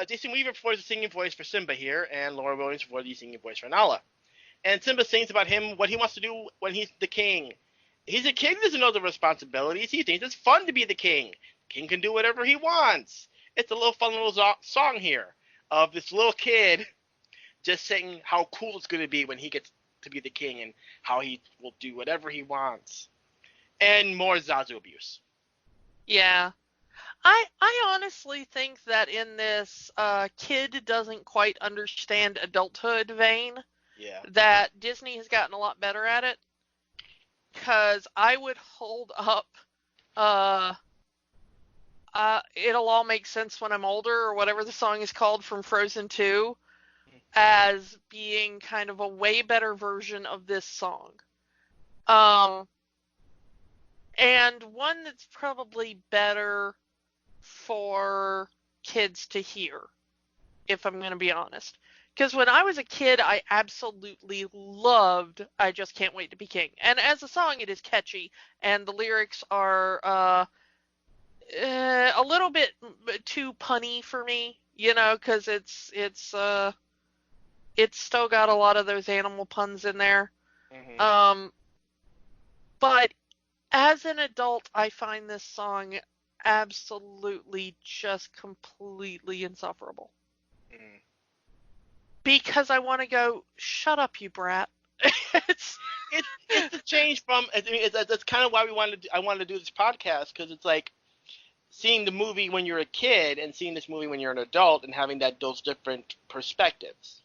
Jason Weaver performs the singing voice for Simba here, and Laura Williams for the singing voice for Nala. And Simba sings about him, what he wants to do when he's the king. He's a kid who doesn't know the responsibilities. He thinks it's fun to be the king. The king can do whatever he wants. It's a little fun little song here of this little kid just saying how cool it's going to be when he gets to be the king and how he will do whatever he wants. And more Zazu abuse. Yeah. I honestly think that in this kid doesn't quite understand adulthood vein, that Disney has gotten a lot better at it. Because I would hold up It'll All Make Sense When I'm Older, or whatever the song is called from Frozen 2, as being kind of a way better version of this song. and one that's probably better for kids to hear, if I'm going to be honest. Because when I was a kid, I absolutely loved I Just Can't Wait to Be King. And as a song, it is catchy, and the lyrics are a little bit too punny for me, because it's still got a lot of those animal puns in there. Mm-hmm. But as an adult, I find this song absolutely just completely insufferable. Mm. Because I want to go, shut up, you brat. it's It's a change from. I mean, that's kind of why I wanted to do this podcast, because it's like seeing the movie when you're a kid and seeing this movie when you're an adult and having those different perspectives.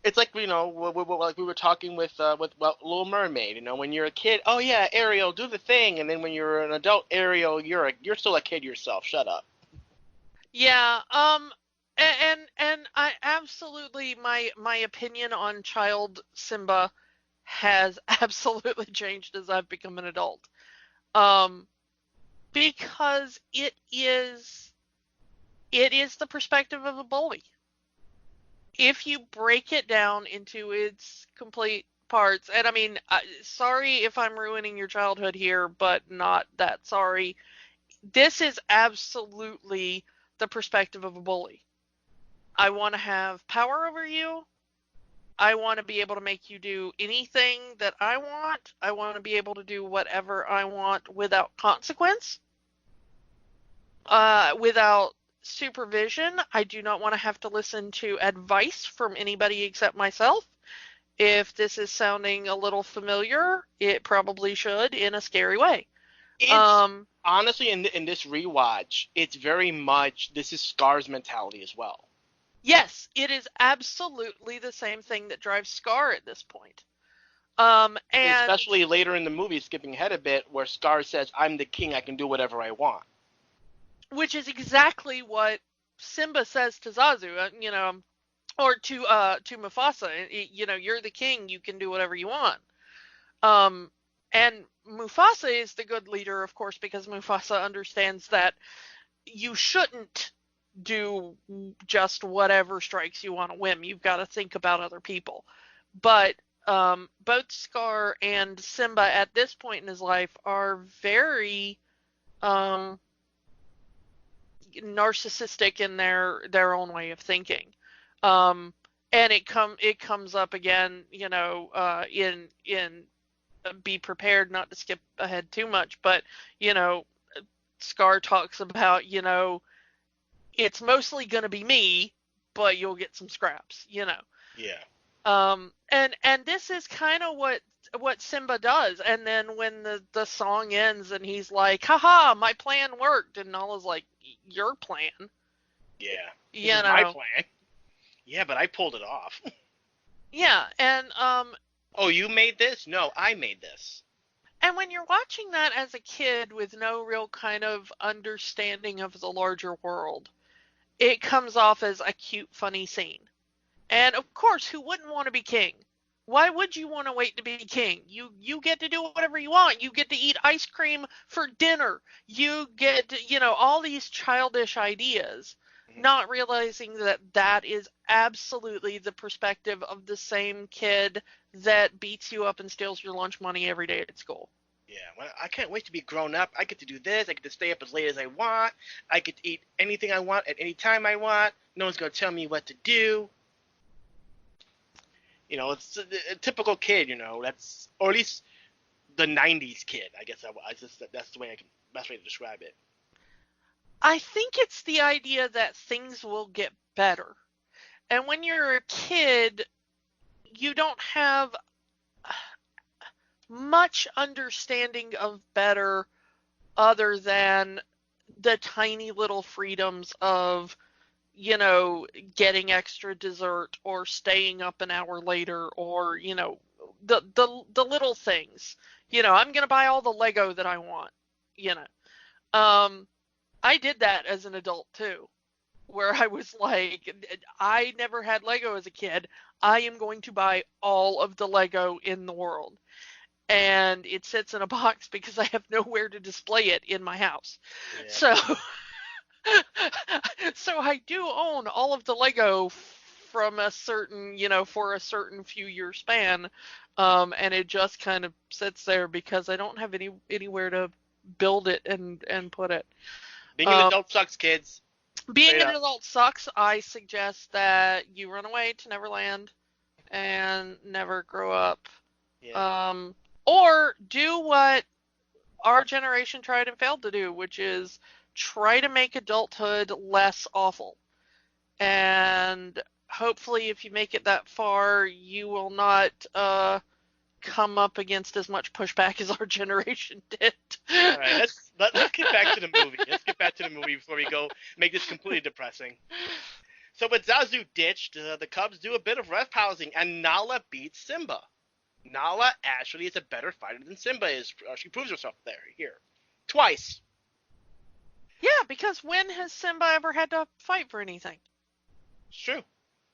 It's like like we were talking with Little Mermaid. When you're a kid, oh yeah, Ariel, do the thing, and then when you're an adult, Ariel, you're still a kid yourself. Shut up. Yeah. And I absolutely my opinion on child Simba has absolutely changed as I've become an adult. Because it is the perspective of a bully. If you break it down into its complete parts, and I mean, sorry if I'm ruining your childhood here, but not that sorry. This is absolutely the perspective of a bully. I want to have power over you. I want to be able to make you do anything that I want. I want to be able to do whatever I want without consequence, without supervision. I do not want to have to listen to advice from anybody except myself. If this is sounding a little familiar, it probably should in a scary way. Honestly, in this rewatch, it's very much this is Scar's mentality as well. Yes, it is absolutely the same thing that drives Scar at this point. And especially later in the movie, skipping ahead a bit, where Scar says, "I'm the king. I can do whatever I want." Which is exactly what Simba says to Zazu, or to Mufasa. You're the king. You can do whatever you want. And Mufasa is the good leader, of course, because Mufasa understands that you shouldn't do just whatever strikes you on a whim. You've got to think about other people. But both Scar and Simba at this point in his life are very narcissistic in their own way of thinking. And it comes up again, in Be Prepared, not to skip ahead too much, but Scar talks about, it's mostly going to be me, but you'll get some scraps, Yeah. And this is kind of what Simba does. And then when the song ends and he's like, haha, my plan worked. And Nala's like, your plan? Yeah. My plan. Yeah, but I pulled it off. Yeah. And, oh, you made this? No, I made this. And when you're watching that as a kid with no real kind of understanding of the larger world, it comes off as a cute, funny scene. And of course, who wouldn't want to be king? Why would you want to wait to be king? You get to do whatever you want. You get to eat ice cream for dinner. You get, all these childish ideas, not realizing that is absolutely the perspective of the same kid that beats you up and steals your lunch money every day at school. Yeah, well, I can't wait to be grown up. I get to do this. I get to stay up as late as I want. I get to eat anything I want at any time I want. No one's going to tell me what to do. It's a typical kid, that's, or at least the 90s kid, I guess. That's the best way to describe it. I think it's the idea that things will get better. And when you're a kid, you don't have much understanding of better other than the tiny little freedoms of, getting extra dessert or staying up an hour later, or, the little things. I'm going to buy all the Lego that I want, I did that as an adult too, where I was like, I never had Lego as a kid. I am going to buy all of the Lego in the world. and it sits in a box because I have nowhere to display it in my house. Yeah. So, so I do own all of the Lego from a certain, for a certain few year span, and it just kind of sits there because I don't have anywhere to build it and put it. Being an adult sucks, kids. Being Straight an up. adult sucks. I suggest that you run away to Neverland and never grow up. Yeah. Or do what our generation tried and failed to do, which is try to make adulthood less awful. And hopefully, if you make it that far, you will not come up against as much pushback as our generation did. All right, let's get back to the movie. Let's get back to the movie before we go make this completely depressing. So with Zazu ditched, the Cubs do a bit of roughhousing, and Nala beats Simba. Nala actually is a better fighter than Simba is. She proves herself here. Twice. Yeah, because when has Simba ever had to fight for anything? It's true.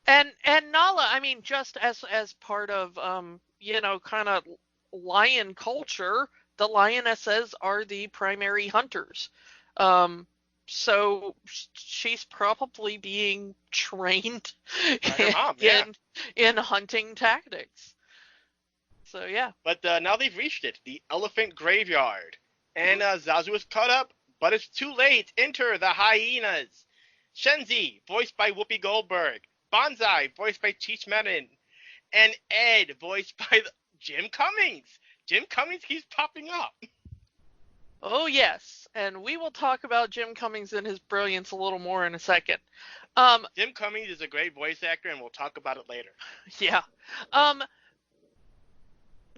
And Nala, I mean, just as part of kind of lion culture, the lionesses are the primary hunters. So she's probably being trained By her mom, yeah. in hunting tactics. So yeah. But now they've reached it, the elephant graveyard. And Zazu is caught up, but it's too late. Enter the hyenas. Shenzi, voiced by Whoopi Goldberg. Banzai, voiced by Cheech Marin. And Ed, voiced by Jim Cummings. Jim Cummings keeps popping up. Oh yes, and we will talk about Jim Cummings and his brilliance a little more in a second. Jim Cummings is a great voice actor, and we'll talk about it later. Yeah.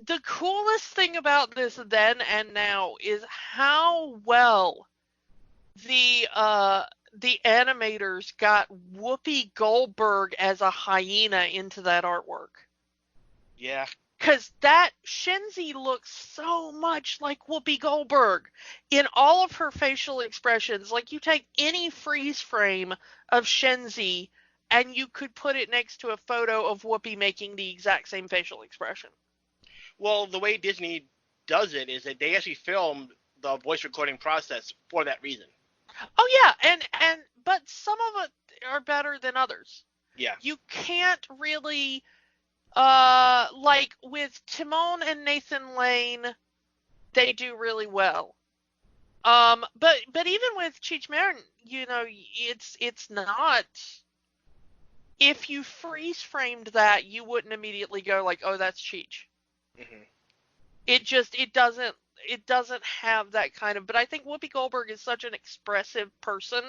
The coolest thing about this then and now is how well the animators got Whoopi Goldberg as a hyena into that artwork. Yeah. Because that Shenzi looks so much like Whoopi Goldberg in all of her facial expressions. Like, you take any freeze frame of Shenzi and you could put it next to a photo of Whoopi making the exact same facial expression. Well, the way Disney does it is that they actually filmed the voice recording process for that reason. Oh yeah, but some of it are better than others. Yeah. You can't really like with Timon and Nathan Lane, they do really well. But even with Cheech Marin, it's not. If you freeze framed that, you wouldn't immediately go like, "Oh, that's Cheech." Mm-hmm. It doesn't have that kind of. But I think Whoopi Goldberg is such an expressive person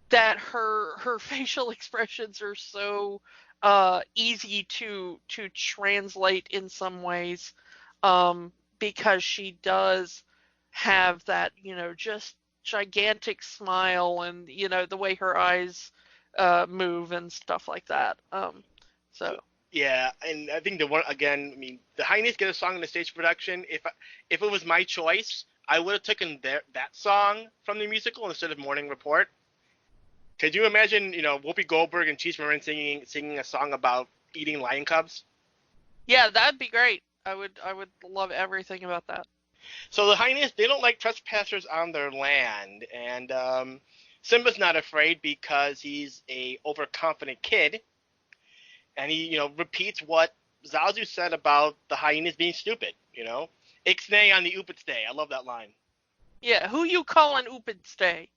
that her facial expressions are so easy to translate in some ways, because she does have that, just gigantic smile and, the way her eyes move and stuff like that. So. Yeah, and I think the Hyenas get a song in the stage production. If it was my choice, I would have taken that song from the musical instead of Morning Report. Could you imagine, Whoopi Goldberg and Cheech Marin singing a song about eating lion cubs? Yeah, that'd be great. I would love everything about that. So the Hyenas, they don't like trespassers on their land, and Simba's not afraid because he's a overconfident kid. And he, repeats what Zazu said about the hyenas being stupid, Ixnay on the Upitstay. I love that line. Yeah, who you calling Upitstay?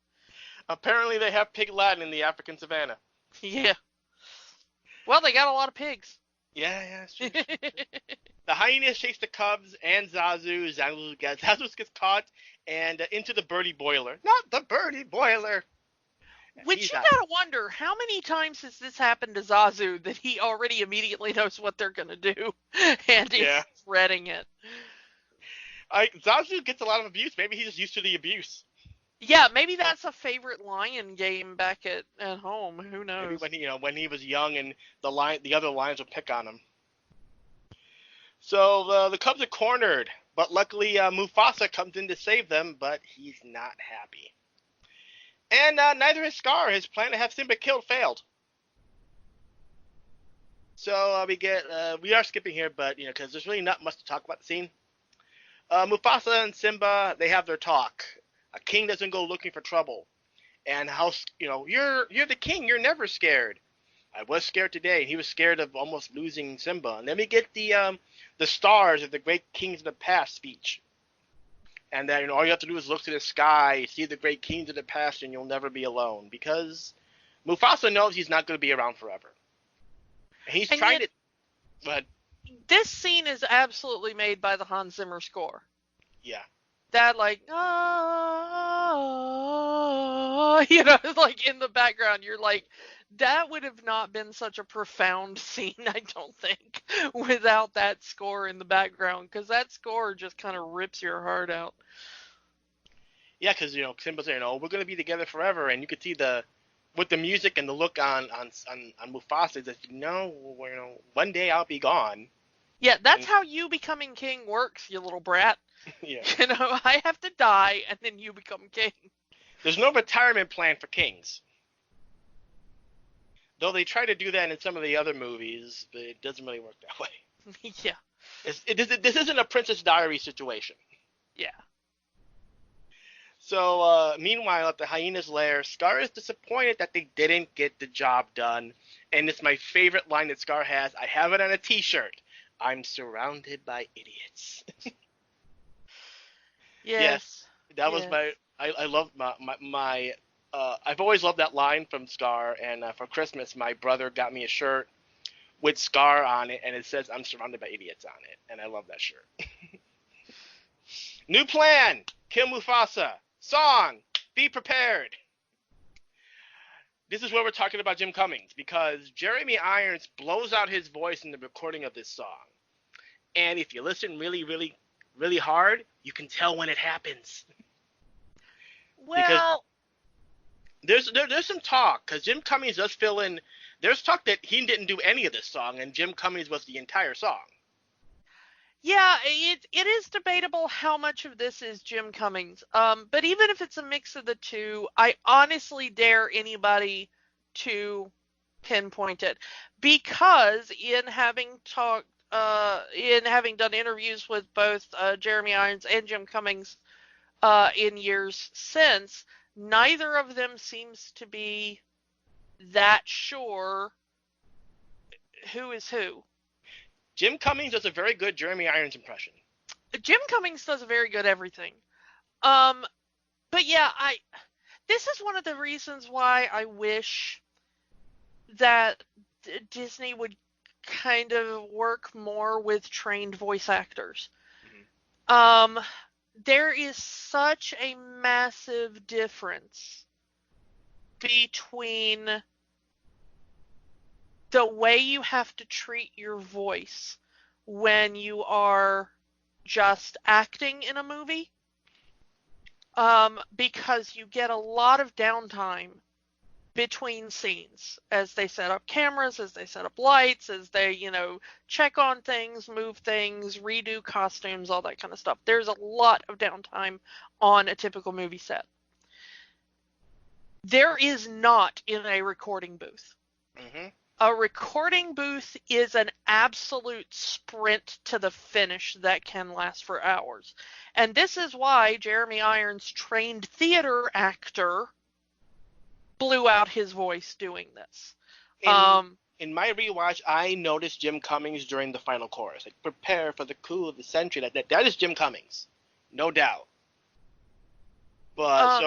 Apparently they have pig Latin in the African savannah. Yeah. Well, they got a lot of pigs. Yeah, it's true. The hyenas chase the cubs and Zazu. Zazu gets caught and into the birdie boiler. Not the birdie boiler. Which you gotta wonder, how many times has this happened to Zazu that he already immediately knows what they're gonna do and is dreading it? Zazu gets a lot of abuse. Maybe he's just used to the abuse. Yeah, maybe that's a favorite lion game back at home. Who knows? Maybe when he was young and the other lions would pick on him. So the Cubs are cornered, but luckily Mufasa comes in to save them, but he's not happy. And neither is Scar. His plan to have Simba killed failed. So we are skipping here, but because there's really not much to talk about the scene. Mufasa and Simba, they have their talk. A king doesn't go looking for trouble, and how you're the king. You're never scared. I was scared today. He was scared of almost losing Simba. And then we get the stars of the great kings of the past speech, and then all you have to do is look to the sky, see the great kings of the past, and you'll never be alone. Because Mufasa knows he's not going to be around forever. And he's trying to. But this scene is absolutely made by the Hans Zimmer score. yeah. That like like in the background, you're like, that would have not been such a profound scene, I don't think, without that score in the background, because that score just kind of rips your heart out. Yeah, because Simba's saying, we're going to be together forever, and you could see with the music and the look on Mufasa that one day I'll be gone. Yeah, that's how you becoming king works, you little brat. Yeah. I have to die, and then you become king. There's no retirement plan for kings. Though they try to do that in some of the other movies, but it doesn't really work that way. Yeah. This isn't a Princess Diary situation. Yeah. So, meanwhile, at the hyena's lair, Scar is disappointed that they didn't get the job done. And it's my favorite line that Scar has. I have it on a t-shirt. I'm surrounded by idiots. Yes. That was I love my I've always loved that line from Scar, and for Christmas, my brother got me a shirt with Scar on it, and it says, I'm surrounded by idiots on it, and I love that shirt. New plan! Kill Mufasa! Song! Be prepared! This is where we're talking about Jim Cummings, because Jeremy Irons blows out his voice in the recording of this song. And if you listen really, really, really hard, you can tell when it happens. Well, there's some talk, because Jim Cummings does fill in. There's talk that he didn't do any of this song, and Jim Cummings was the entire song. Yeah, it is debatable how much of this is Jim Cummings. But even if it's a mix of the two, I honestly dare anybody to pinpoint it, because in having done interviews with both Jeremy Irons and Jim Cummings in years since, neither of them seems to be that sure who is who. Jim Cummings does a very good Jeremy Irons impression. Jim Cummings does a very good everything. But yeah, this is one of the reasons why I wish that Disney would kind of work more with trained voice actors. Mm-hmm. There is such a massive difference between the way you have to treat your voice when you are just acting in a movie, because you get a lot of downtime between scenes as they set up cameras, as they set up lights, as they, check on things, move things, redo costumes, all that kind of stuff. There's a lot of downtime on a typical movie set. There is not in a recording booth. Mm-hmm. A recording booth is an absolute sprint to the finish that can last for hours. And this is why Jeremy Irons, trained theater actor, blew out his voice doing this. In my rewatch, I noticed Jim Cummings during the final chorus. Like, prepare for the coup of the century. That is Jim Cummings. No doubt. But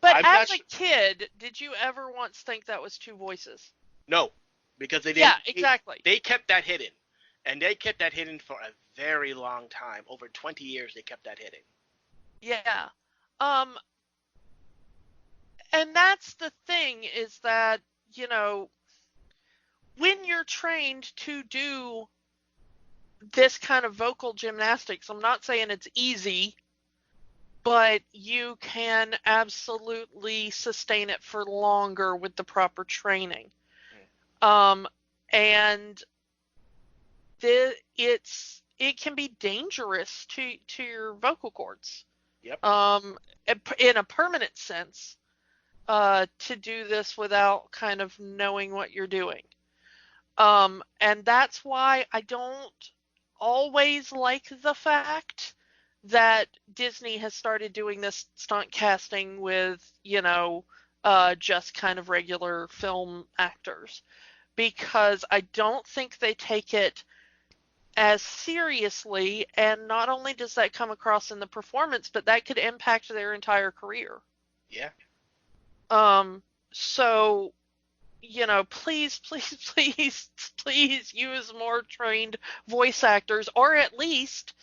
as a kid, did you ever once think that was two voices? No. Because they didn't. Yeah, exactly. They kept that hidden. And they kept that hidden for a very long time. Over 20 years, they kept that hidden. Yeah. And that's the thing, is that, when you're trained to do this kind of vocal gymnastics, I'm not saying it's easy, but you can absolutely sustain it for longer with the proper training. And it can be dangerous to your vocal cords. Yep. In a permanent sense, to do this without kind of knowing what you're doing. And that's why I don't always like the fact that Disney has started doing this stunt casting with, just kind of regular film actors, because I don't think they take it as seriously, and not only does that come across in the performance, but that could impact their entire career. Yeah. So, please, please, please use more trained voice actors, or at least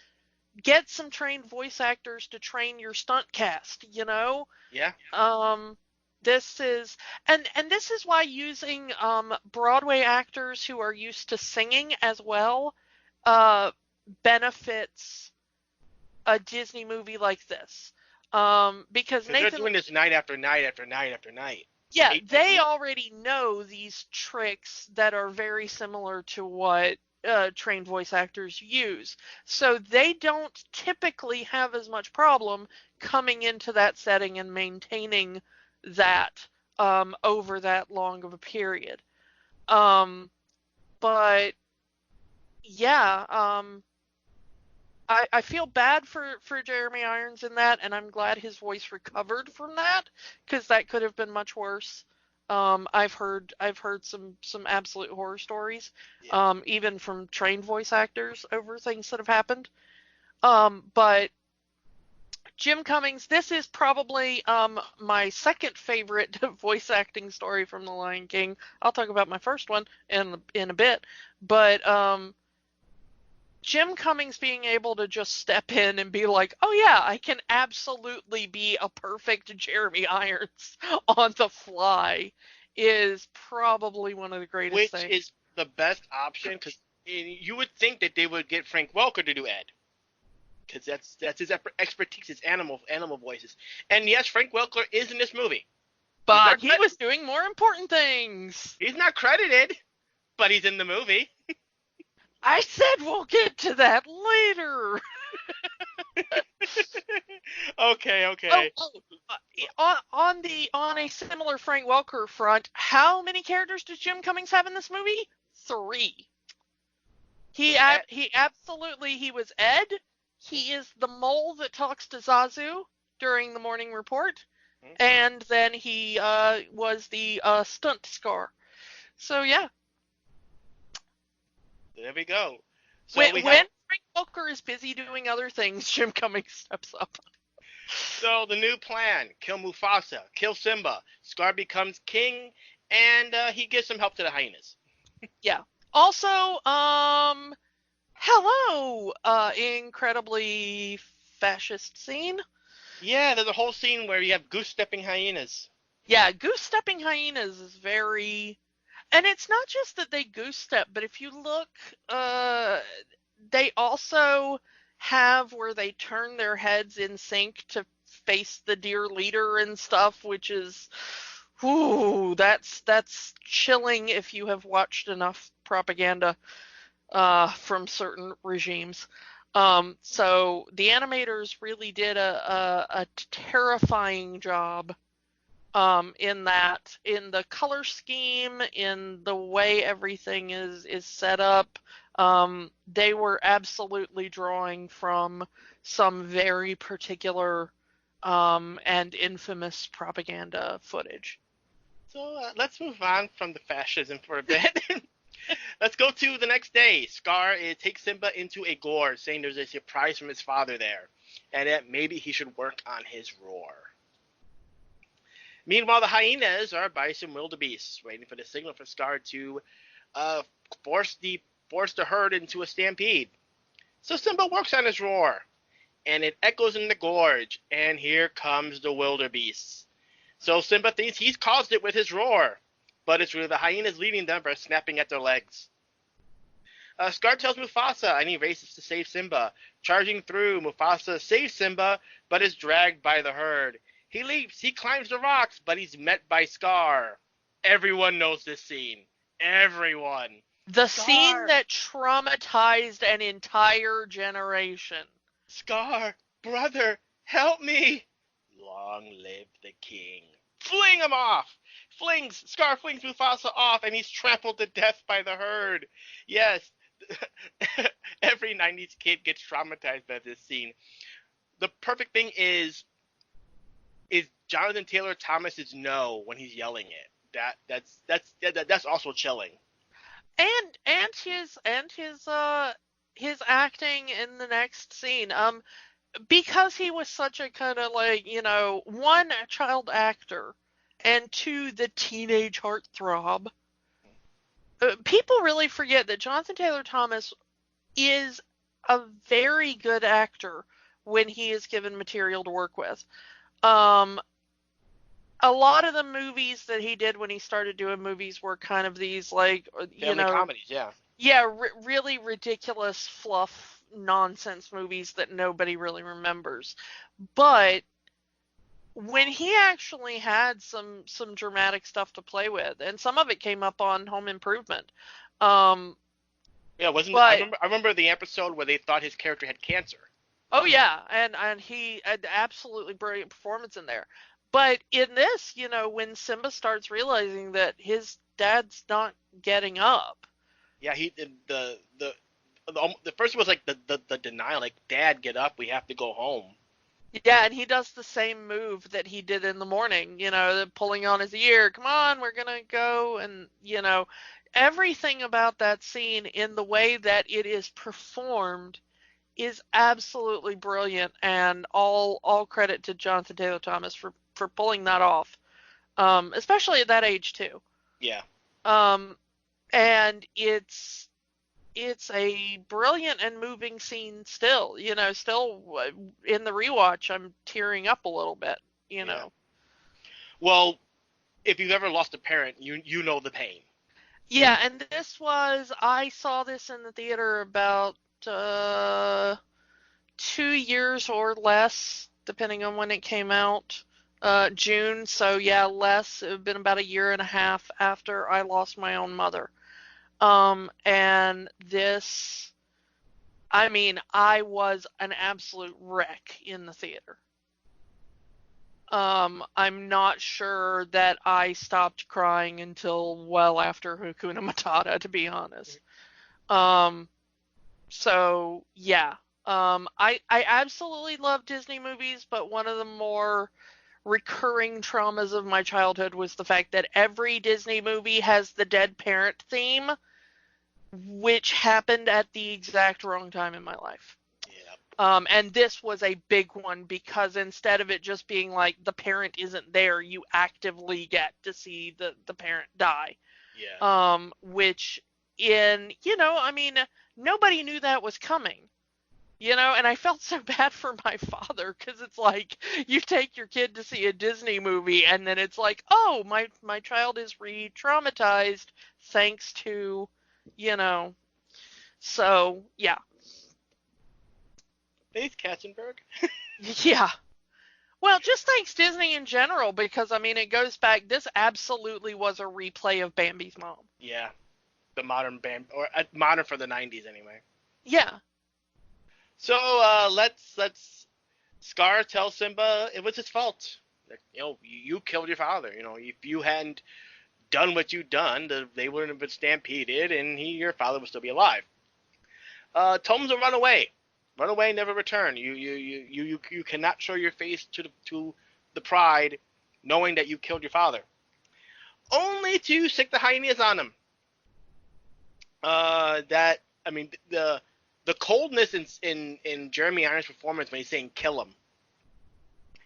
get some trained voice actors to train your stunt cast, Yeah. This is this is why using Broadway actors who are used to singing as well benefits a Disney movie like this. Because they're doing this night after night after night after night. Yeah, they already know these tricks that are very similar to what trained voice actors use. So they don't typically have as much problem coming into that setting and maintaining that over that long of a period. But yeah, I feel bad for Jeremy Irons in that, and I'm glad his voice recovered from that, because that could have been much worse. I've heard some absolute horror stories, even from trained voice actors over things that have happened. But Jim Cummings, this is probably my second favorite voice acting story from The Lion King. I'll talk about my first one in a bit, but Jim Cummings being able to just step in and be like, oh yeah, I can absolutely be a perfect Jeremy Irons on the fly, is probably one of the greatest things. Which is the best option, because you would think that they would get Frank Welker to do Ed, because that's his expertise, his animal voices. And yes, Frank Welker is in this movie, but he was doing more important things. He's not credited, but he's in the movie. I said we'll get to that later. Okay. On a similar Frank Welker front, how many characters does Jim Cummings have in this movie? 3. He was Ed. He is the mole that talks to Zazu during the morning report, and then he was the stunt Scar. So yeah. There we go. So when Frank Welker is busy doing other things, Jim Cummings steps up. So the new plan: kill Mufasa, kill Simba. Scar becomes king, and he gives some help to the hyenas. Yeah. Also, hello, incredibly fascist scene. Yeah, there's a whole scene where you have goose-stepping hyenas. Yeah, goose-stepping hyenas is very... And it's not just that they goose-step, but if you look, they also have where they turn their heads in sync to face the deer leader and stuff, which is... Ooh, that's chilling if you have watched enough propaganda from certain regimes. So the animators really did a terrifying job in the color scheme, in the way everything is set up. They were absolutely drawing from some very particular and infamous propaganda footage. So let's move on from the fascism for a bit. Let's go to the next day. Scar takes Simba into a gorge, saying there's a surprise from his father there, and that maybe he should work on his roar. Meanwhile, the hyenas are by some wildebeests, waiting for the signal for Scar to force the herd into a stampede. So Simba works on his roar, and it echoes in the gorge, and here comes the wildebeests. So Simba thinks he's caused it with his roar, but it's really the hyenas leading them by snapping at their legs. Scar tells Mufasa, and he races to save Simba. Charging through, Mufasa saves Simba, but is dragged by the herd. He leaps, he climbs the rocks, but he's met by Scar. Everyone knows this scene. Everyone. The scene that traumatized an entire generation. Scar, brother, help me. Long live the king. fling him off. Scar flings Mufasa off, and he's trampled to death by the herd. Yes, every 90s kid gets traumatized by this scene. The perfect thing is Jonathan Taylor Thomas's no when he's yelling it. That's also chilling. And his acting in the next scene. Because he was such a kind of like, one, a child actor, and two, the teenage heartthrob. People really forget that Jonathan Taylor Thomas is a very good actor when he is given material to work with. A lot of the movies that he did when he started doing movies were kind of these like, Family comedies, yeah. Yeah, really ridiculous fluff nonsense movies that nobody really remembers. But when he actually had some dramatic stuff to play with, and some of it came up on Home Improvement. Yeah, I remember the episode where they thought his character had cancer. Oh yeah, and he had absolutely brilliant performance in there. But in this, when Simba starts realizing that his dad's not getting up. Yeah, the first was like the denial, like, Dad, get up, we have to go home. Yeah, and he does the same move that he did in the morning, pulling on his ear. Come on, we're gonna go, and everything about that scene in the way that it is performed is absolutely brilliant, and all credit to Jonathan Taylor Thomas for pulling that off, especially at that age too. Yeah. And it's a brilliant and moving scene still. Still in the rewatch, I'm tearing up a little bit. Yeah. Well, if you've ever lost a parent, you know the pain. Yeah, and I saw this in the theater about 2 years or less, depending on when it came out. June, so yeah, less. It had been about 1.5 years after I lost my own mother. And this, I was an absolute wreck in the theater. I'm not sure that I stopped crying until well after Hakuna Matata, to be honest. So yeah. I absolutely love Disney movies, but one of the more recurring traumas of my childhood was the fact that every Disney movie has the dead parent theme, which happened at the exact wrong time in my life. Yeah. And this was a big one because instead of it just being like the parent isn't there, you actively get to see the parent die. Yeah. Which nobody knew that was coming. And I felt so bad for my father because it's like you take your kid to see a Disney movie and then it's like, oh, my child is re-traumatized thanks to, so yeah. Thanks, Katzenberg. Yeah. Well, just thanks Disney in general because, it goes back, this absolutely was a replay of Bambi's mom. Yeah. The modern or modern for the 90s anyway. Yeah. So let's Scar tell Simba it was his fault. You killed your father. If you hadn't done what you'd done, they wouldn't have been stampeded, and your father would still be alive. Tell him to run away. Run away, never return. You cannot show your face to the pride, knowing that you killed your father. Only to stick the hyenas on him. The coldness in Jeremy Irons' performance when he's saying kill him.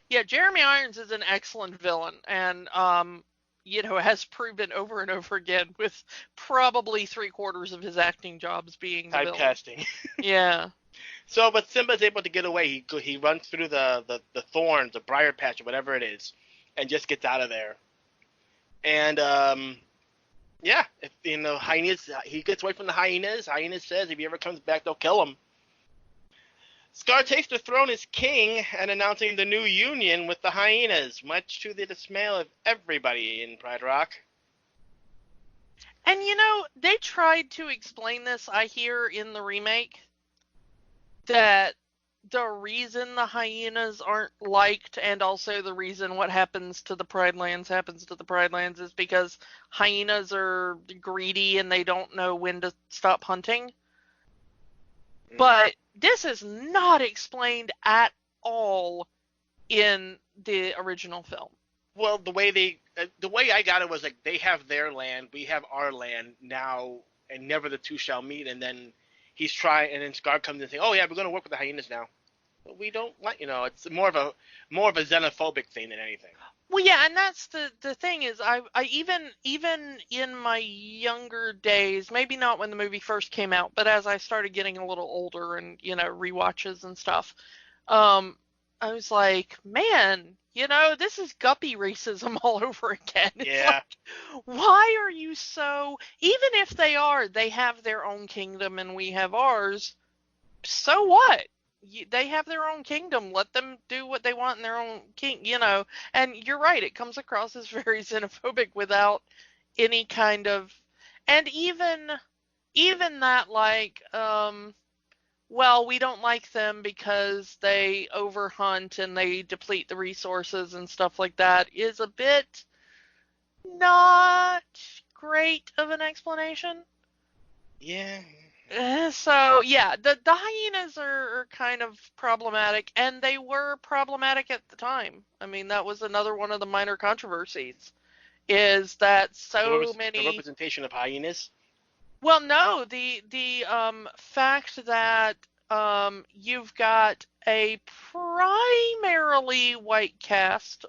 Yeah, Jeremy Irons is an excellent villain, and has proven over and over again with probably 3/4 of his acting jobs being the villain. Typecasting. Yeah. So, but Simba's able to get away. He runs through the thorns, the briar patch, or whatever it is, and just gets out of there. And yeah, if hyenas, he gets away from the hyenas. Hyenas says if he ever comes back, they'll kill him. Scar takes the throne as king and announcing the new union with the hyenas, much to the dismay of everybody in Pride Rock. And they tried to explain this, I hear, in the remake, that the reason the hyenas aren't liked, and also the reason what happens to the Pride Lands happens to the Pride Lands, is because hyenas are greedy and they don't know when to stop hunting. But this is not explained at all in the original film. Well, the way I got it was like they have their land, we have our land now, and never the two shall meet. And then and then Scar comes in and says, "Oh yeah, we're going to work with the hyenas now." But we don't like, it's more of a xenophobic thing than anything. Well, yeah, and that's the thing is, I even in my younger days, maybe not when the movie first came out, but as I started getting a little older and rewatches and stuff, I was like, man, this is guppy racism all over again. It's Yeah. like, why are you so? Even if they have their own kingdom and we have ours. So what? They have their own kingdom. Let them do what they want in their own And you're right. It comes across as very xenophobic without any kind of, and even that, like, well, we don't like them because they overhunt and they deplete the resources and stuff like that, is a bit not great of an explanation. Yeah. So, yeah, the hyenas are kind of problematic, and they were problematic at the time. I mean, that was another one of the minor controversies, is that The many... representation of hyenas? Well, no, the fact that you've got a primarily white cast,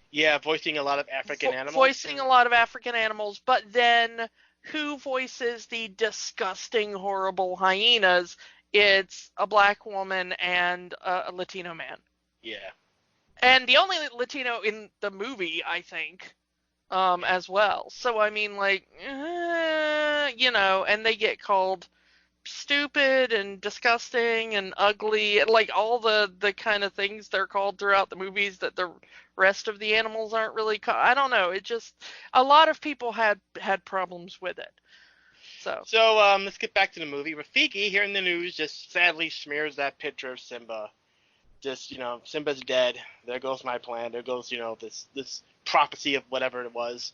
Yeah, voicing a lot of African animals. Voicing a lot of African animals, but then who voices the disgusting, horrible hyenas? It's a black woman and a Latino man. Yeah. And the only Latino in the movie, I think, as well. So, I mean, like, and they get called stupid and disgusting and ugly, like all the kind of things they're called throughout the movies that the rest of the animals aren't really called. I don't know. It just, a lot of people had problems with it. So let's get back to the movie. Rafiki, here in the news, just sadly smears that picture of Simba. Just, Simba's dead. There goes my plan. There goes, this prophecy of whatever it was.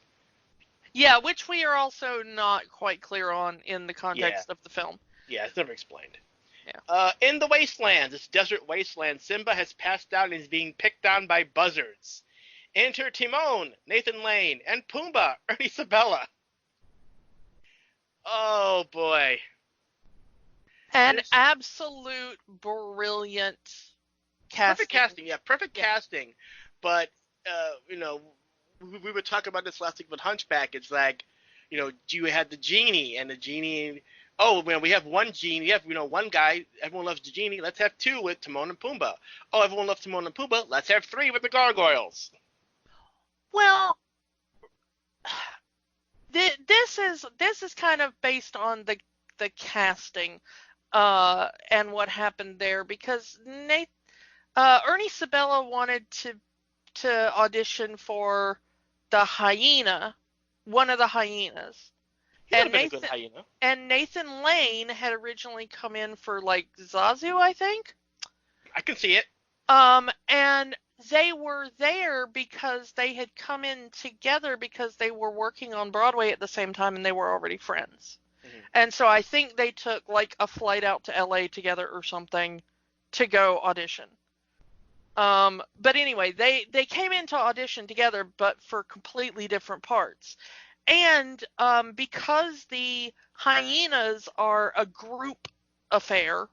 Yeah, which we are also not quite clear on in the context of the film. Yeah, it's never explained. Yeah. In the wasteland, this desert wasteland, Simba has passed out and is being picked on by buzzards. Enter Timon, Nathan Lane, and Pumbaa, Ernie Sabella. Oh, boy. An absolute brilliant casting. Perfect casting, yeah, perfect casting. But, we were talking about this last week with Hunchback. It's like, you had the genie, and the genie... Oh, we have one genie. We have, one guy. Everyone loves the genie. Let's have two with Timon and Pumbaa. Oh, everyone loves Timon and Pumbaa. Let's have three with the gargoyles. Well, this is kind of based on the casting and what happened there, because Ernie Sabella wanted to audition for the hyena, one of the hyenas. And Nathan Lane had originally come in for, like, Zazu, I think. I can see it. And they were there because they had come in together because they were working on Broadway at the same time and they were already friends. Mm-hmm. And so I think they took, like, a flight out to LA together or something to go audition. But anyway, they came in to audition together, but for completely different parts. And because the hyenas are a group affair,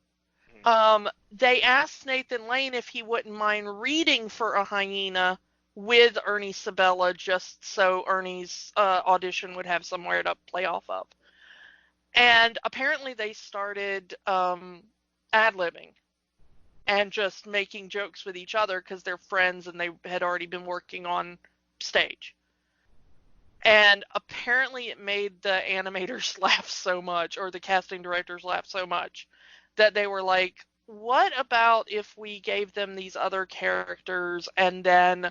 they asked Nathan Lane if he wouldn't mind reading for a hyena with Ernie Sabella, just so Ernie's audition would have somewhere to play off of. And apparently they started ad-libbing and just making jokes with each other because they're friends and they had already been working on stage. And apparently it made the animators laugh so much, or the casting directors laugh so much, that they were like, what about if we gave them these other characters, and then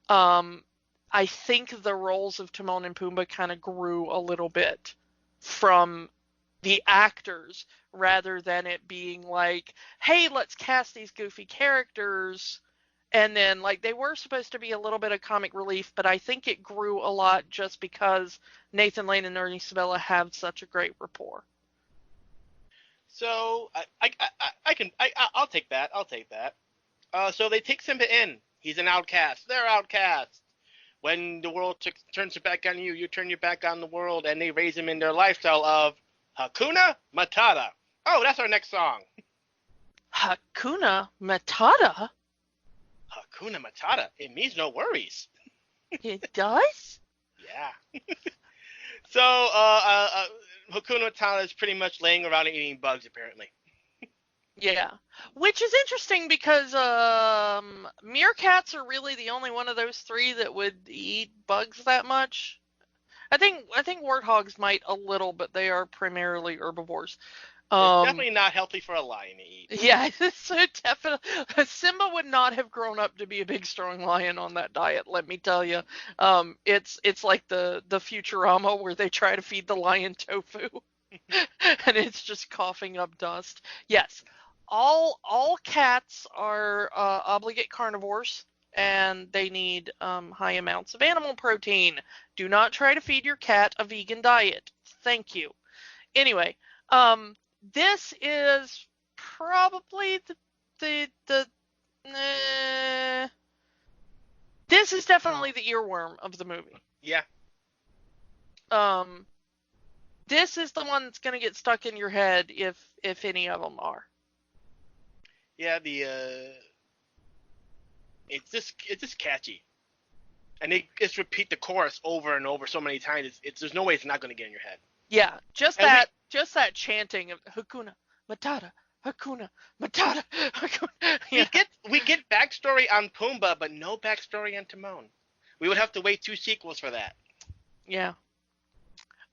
I think the roles of Timon and Pumbaa kind of grew a little bit from the actors rather than it being like, hey, let's cast these goofy characters. And then, like, they were supposed to be a little bit of comic relief, but I think it grew a lot just because Nathan Lane and Ernie Sabella have such a great rapport. So I'll take that. I'll take that. So they take Simba in. He's an outcast. They're outcasts. When the world turns it back on you, you turn your back on the world, and they raise him in their lifestyle of Hakuna Matata. Oh, that's our next song. Hakuna Matata? Hakuna Matata. It means no worries. It does? Yeah. So, Hakuna Matata is pretty much laying around and eating bugs, apparently. Yeah. Which is interesting because meerkats are really the only one of those three that would eat bugs that much. I think warthogs might a little, but they are primarily herbivores. It's definitely not healthy for a lion to eat. Yeah, so definitely. Simba would not have grown up to be a big, strong lion on that diet, let me tell you. It's like the Futurama where they try to feed the lion tofu, and it's just coughing up dust. Yes, all cats are obligate carnivores, and they need high amounts of animal protein. Do not try to feed your cat a vegan diet. Thank you. Anyway, this is probably this is definitely the earworm of the movie. Yeah. This is the one that's going to get stuck in your head if any of them are. Yeah, it's just catchy, and they just repeat the chorus over and over so many times. There's no way it's not going to get in your head. Yeah, just that chanting of Hakuna Matata, Hakuna Matata, Hakuna. Yeah. We get backstory on Pumbaa, but no backstory on Timon. We would have to wait 2 sequels for that. Yeah.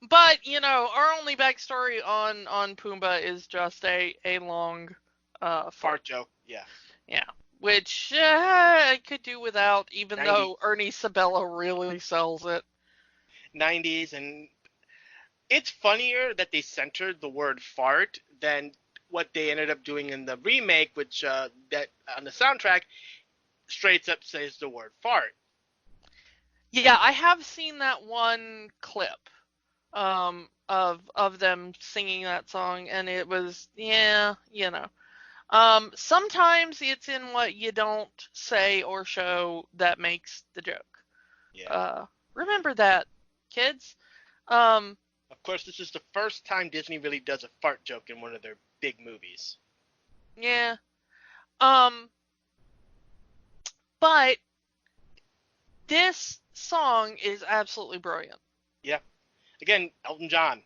But, our only backstory on Pumbaa is just a long fart joke. Yeah. Yeah. Which I could do without, even 90s. Though Ernie Sabella really sells it. 90s, and it's funnier that they centered the word fart than what they ended up doing in the remake, which that on the soundtrack straight up says the word fart. Yeah, I have seen that one clip of them singing that song, and it was, sometimes it's in what you don't say or show that makes the joke. Yeah. Remember that, kids. Of course, this is the first time Disney really does a fart joke in one of their big movies. Yeah. But this song is absolutely brilliant. Yeah. Again, Elton John.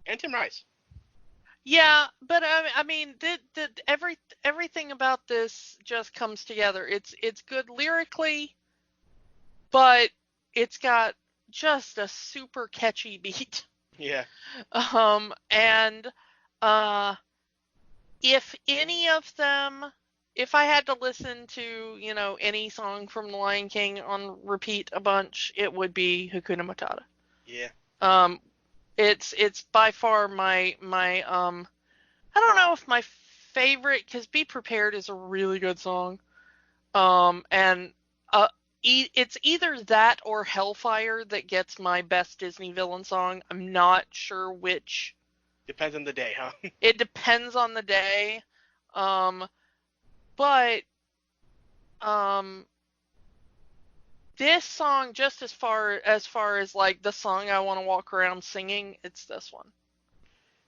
And Tim Rice. Yeah, but I mean, everything about this just comes together. It's good lyrically, but it's got just a super catchy beat. Yeah. And if I had to listen to, any song from The Lion King on repeat a bunch, it would be Hakuna Matata. Yeah. It's by far my I don't know if my favorite, because Be Prepared is a really good song. And it's either that or Hellfire that gets my best Disney villain song. I'm not sure which. Depends on the day, huh? It depends on the day. But this song, just as far as like the song I want to walk around singing, it's this one.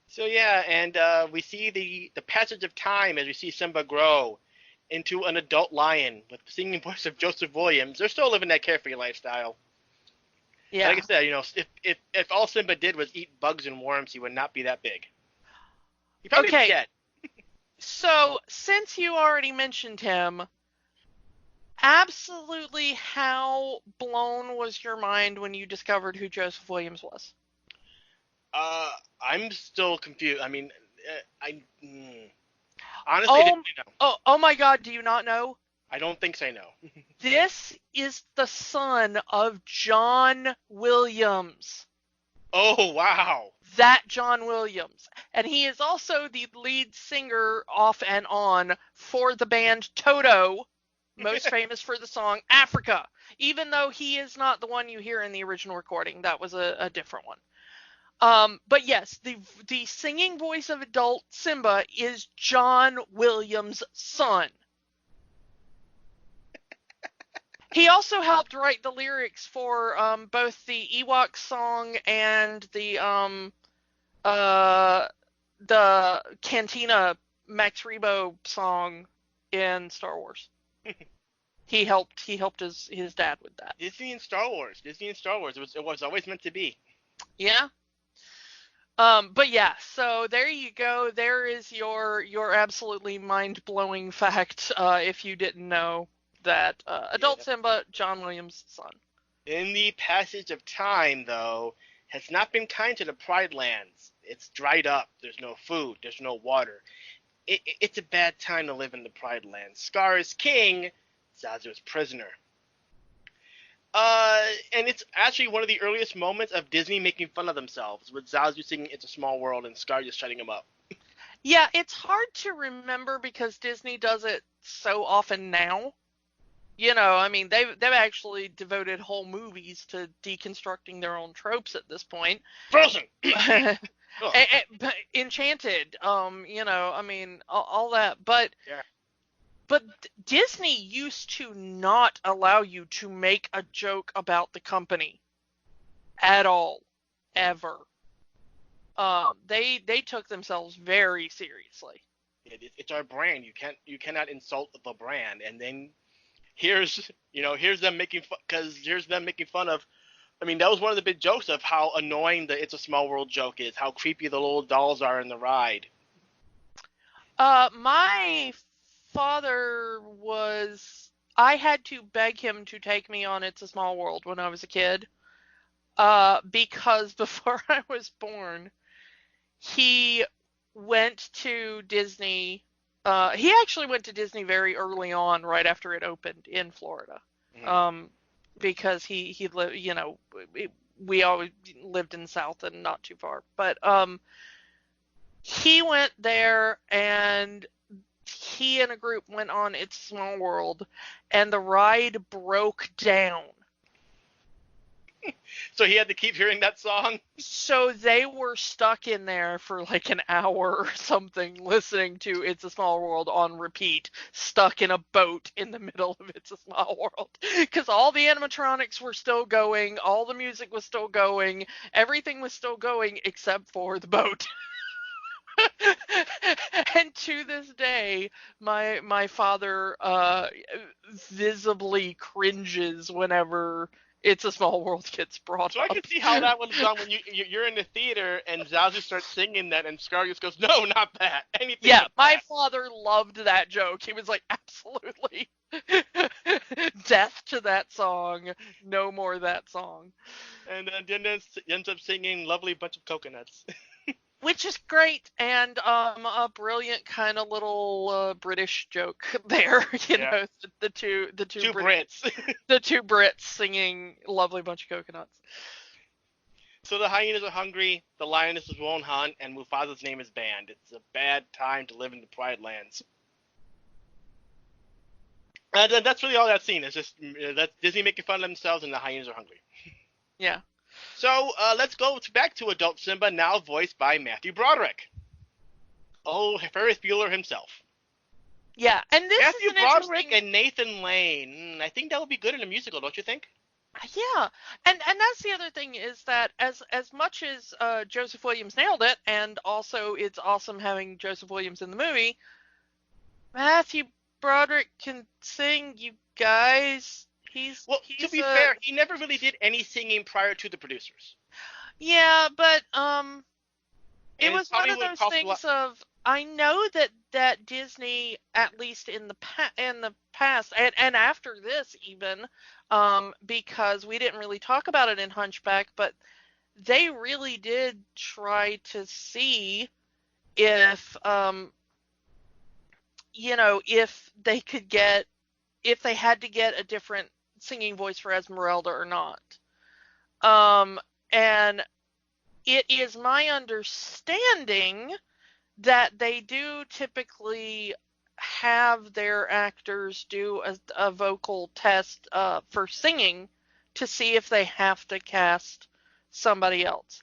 So yeah, and we see the passage of time as we see Simba grow into an adult lion with the singing voice of Joseph Williams. They're still living that carefree lifestyle. Yeah. Like I said, if all Simba did was eat bugs and worms, he would not be that big. He probably be dead. So, since you already mentioned him, absolutely how blown was your mind when you discovered who Joseph Williams was? I'm still confused. I mean, honestly, I didn't know. Oh my God, do you not know? I don't think I know. This is the son of John Williams. Oh, wow. that John Williams. And he is also the lead singer off and on for the band Toto, most famous for the song Africa, even though he is not the one you hear in the original recording. That was a different one. But yes, the singing voice of adult Simba is John Williams' son. He also helped write the lyrics for both the Ewok song and the Cantina Max Rebo song in Star Wars. He helped his dad with that. Disney and Star Wars. It was always meant to be. Yeah. But yeah, so there you go. There is your absolutely mind-blowing fact, if you didn't know that adult Simba, John Williams' son. In the passage of time, though, has not been kind to the Pride Lands. It's dried up. There's no food. There's no water. It's a bad time to live in the Pride Lands. Scar is king. Zazu is prisoner. And it's actually one of the earliest moments of Disney making fun of themselves, with Zazu singing "It's a Small World" and Scar just shutting him up. Yeah, it's hard to remember because Disney does it so often now. You know, I mean, they've actually devoted whole movies to deconstructing their own tropes at this point. Frozen. Enchanted. You know, I mean, all that. But Yeah. But Disney used to not allow you to make a joke about the company at all, ever. They took themselves very seriously. It's our brand. You cannot insult the brand. And then here's them making fun of. I mean, that was one of the big jokes of how annoying the "It's a Small World" joke is. How creepy the little dolls are in the ride. My father I had to beg him to take me on It's a Small World when I was a kid, because before I was born, he went to Disney. He actually went to Disney very early on, right after it opened in Florida, because he lived, you know, we always lived in the South and not too far, but he went there and he and a group went on It's a Small World, and the ride broke down. So he had to keep hearing that song? So they were stuck in there for like an hour or something, listening to It's a Small World on repeat, stuck in a boat in the middle of It's a Small World. Because all the animatronics were still going, all the music was still going, everything was still going except for the boat. And to this day, my father visibly cringes whenever It's a Small World gets brought So up. I can see how that would have done when you're in the theater and Zazu starts singing that and Scar just goes, "No, not that." Anything. Yeah, but my that. father loved that joke. He was like, absolutely. Death to that song. No more that song. And then ends up singing "Lovely Bunch of Coconuts." Which is great, and a brilliant kind of little British joke there. You know, the two Brits. The two Brits singing "Lovely Bunch of Coconuts." So the hyenas are hungry, the lionesses won't hunt, and Mufasa's name is banned. It's a bad time to live in the Pride Lands. And that's really all that scene. It's just that's Disney making fun of themselves, and the hyenas are hungry. Yeah. So let's go back to adult Simba, now voiced by Matthew Broderick. Oh, Ferris Bueller himself. Yeah, and this Matthew is an Broderick and Nathan Lane. I think that would be good in a musical, don't you think? Yeah, and that's the other thing is that as much as Joseph Williams nailed it, and also it's awesome having Joseph Williams in the movie, Matthew Broderick can sing, you guys. To be fair, he never really did any singing prior to the producers. Yeah, but it was one of those things of, I know that Disney, at least in the past and after this even, because we didn't really talk about it in Hunchback, but they really did try to see if if they had to get a different singing voice for Esmeralda or not. And it is my understanding that they do typically have their actors do a vocal test for singing to see if they have to cast somebody else.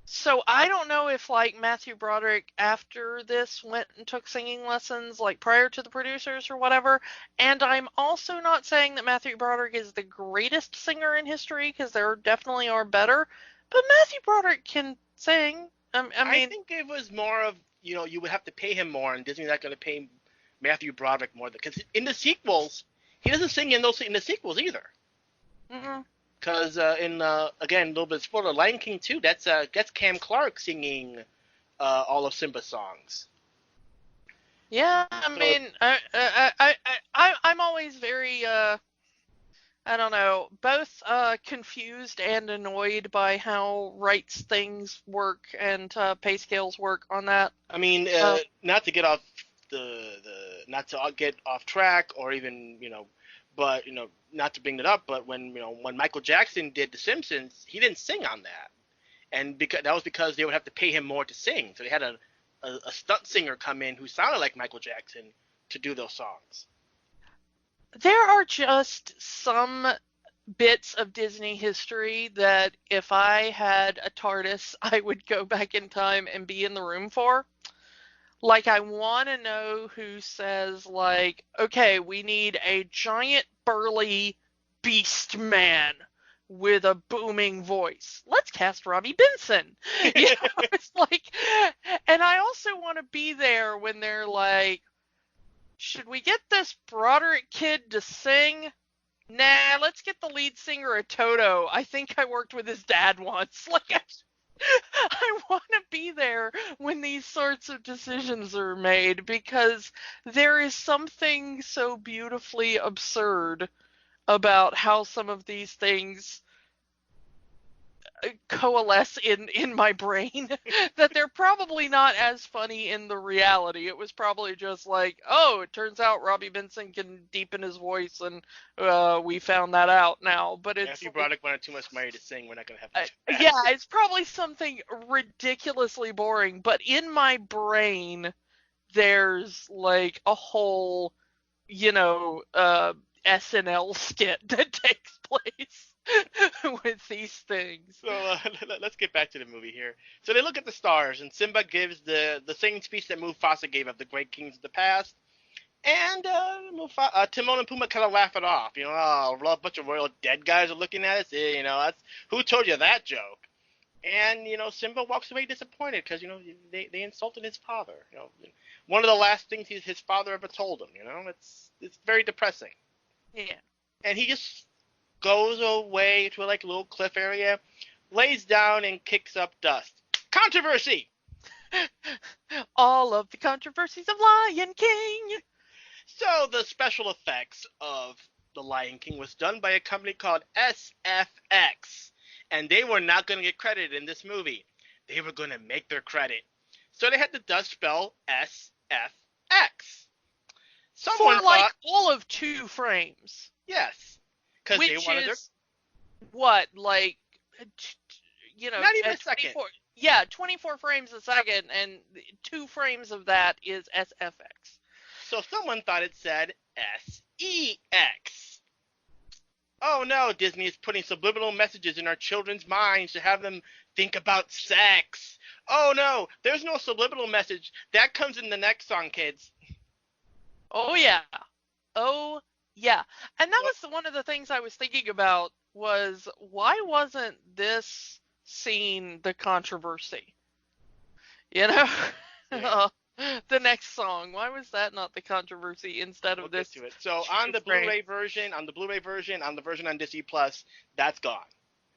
So I don't know if like Matthew Broderick after this went and took singing lessons like prior to the producers or whatever. And I'm also not saying that Matthew Broderick is the greatest singer in history, because there definitely are better. But Matthew Broderick can sing. I mean, think it was more of, you would have to pay him more, and Disney's not going to pay Matthew Broderick more, because in the sequels, he doesn't sing in the sequels either. mm-mm. Because again, a little bit of spoiler, Lion King 2, that's Cam Clark singing all of Simba's songs. Yeah, I mean, I'm always very, I don't know, both confused and annoyed by how rights things work and pay scales work on that. I mean, not to get off not to get off track, or even but not to bring it up, but when Michael Jackson did The Simpsons, he didn't sing on that, and that was because they would have to pay him more to sing, so they had a stunt singer come in who sounded like Michael Jackson to do those songs. There are just some bits of Disney history that if I had a TARDIS, I would go back in time and be in the room for. Like, I want to know who says, like, okay, we need a giant burly beast man with a booming voice. Let's cast Robbie Benson. It's like, and I also want to be there when they're like, should we get this Broderick kid to sing? Nah, let's get the lead singer of Toto. I think I worked with his dad once. Like, I want to be there when these sorts of decisions are made, because there is something so beautifully absurd about how some of these things coalesce in my brain that they're probably not as funny in the reality. It was probably just like, oh, it turns out Robbie Benson can deepen his voice, and we found that out now. But it's Matthew Broderick wanted too much money to sing. We're not going to have to. yeah, it's probably something ridiculously boring, but in my brain there's like a whole, SNL skit that takes place with these things. So let's get back to the movie here. So they look at the stars, and Simba gives the same speech that Mufasa gave of the great kings of the past. And Timon and Pumbaa kind of laugh it off. Oh, a bunch of royal dead guys are looking at us. That's, who told you that joke? And Simba walks away disappointed because they insulted his father. One of the last things his father ever told him. It's very depressing. Yeah. And he just goes away to a little cliff area, lays down and kicks up dust. Controversy! All of the controversies of Lion King. So the special effects of The Lion King was done by a company called SFX. And they were not going to get credit in this movie. They were going to make their credit. So they had the dust spell SFX. Someone For like thought, all of 2 frames. yes. Because they wanted their... what, like, not even a second. Yeah, 24 frames a second, and 2 frames of that is SFX. So someone thought it said SEX. Oh no, Disney is putting subliminal messages in our children's minds to have them think about sex. Oh no, there's no subliminal message. That comes in the next song, kids. Oh yeah. Oh yeah. And that was one of the things I was thinking about, was why wasn't this scene the controversy? Yeah. The next song, why was that not the controversy instead of this? Get to it. So on the Blu-ray version, on the version on Disney Plus, that's gone.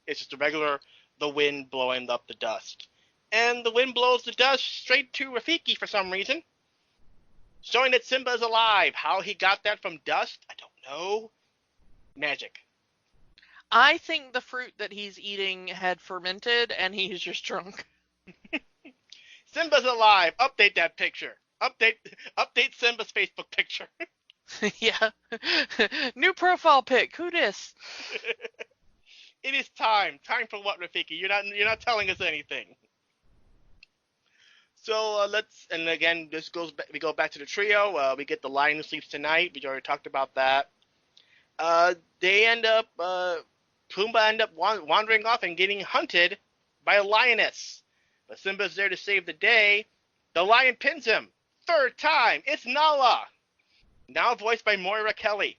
It's just a regular, the wind blowing up the dust. And the wind blows the dust straight to Rafiki for some reason, showing that Simba is alive. How he got that from dust, I don't know. Magic. I think the fruit that he's eating had fermented and he's just drunk. Simba's alive. Update that picture. Update Simba's Facebook picture. Yeah. New profile pic. Who dis? It is time. Time for what, Rafiki? You're not telling us anything. So and again, we go back to the trio. We get the lion who sleeps tonight. We already talked about that. Pumbaa end up wandering off and getting hunted by a lioness. But Simba's there to save the day. The lion pins him. Third time. It's Nala. Now voiced by Moira Kelly.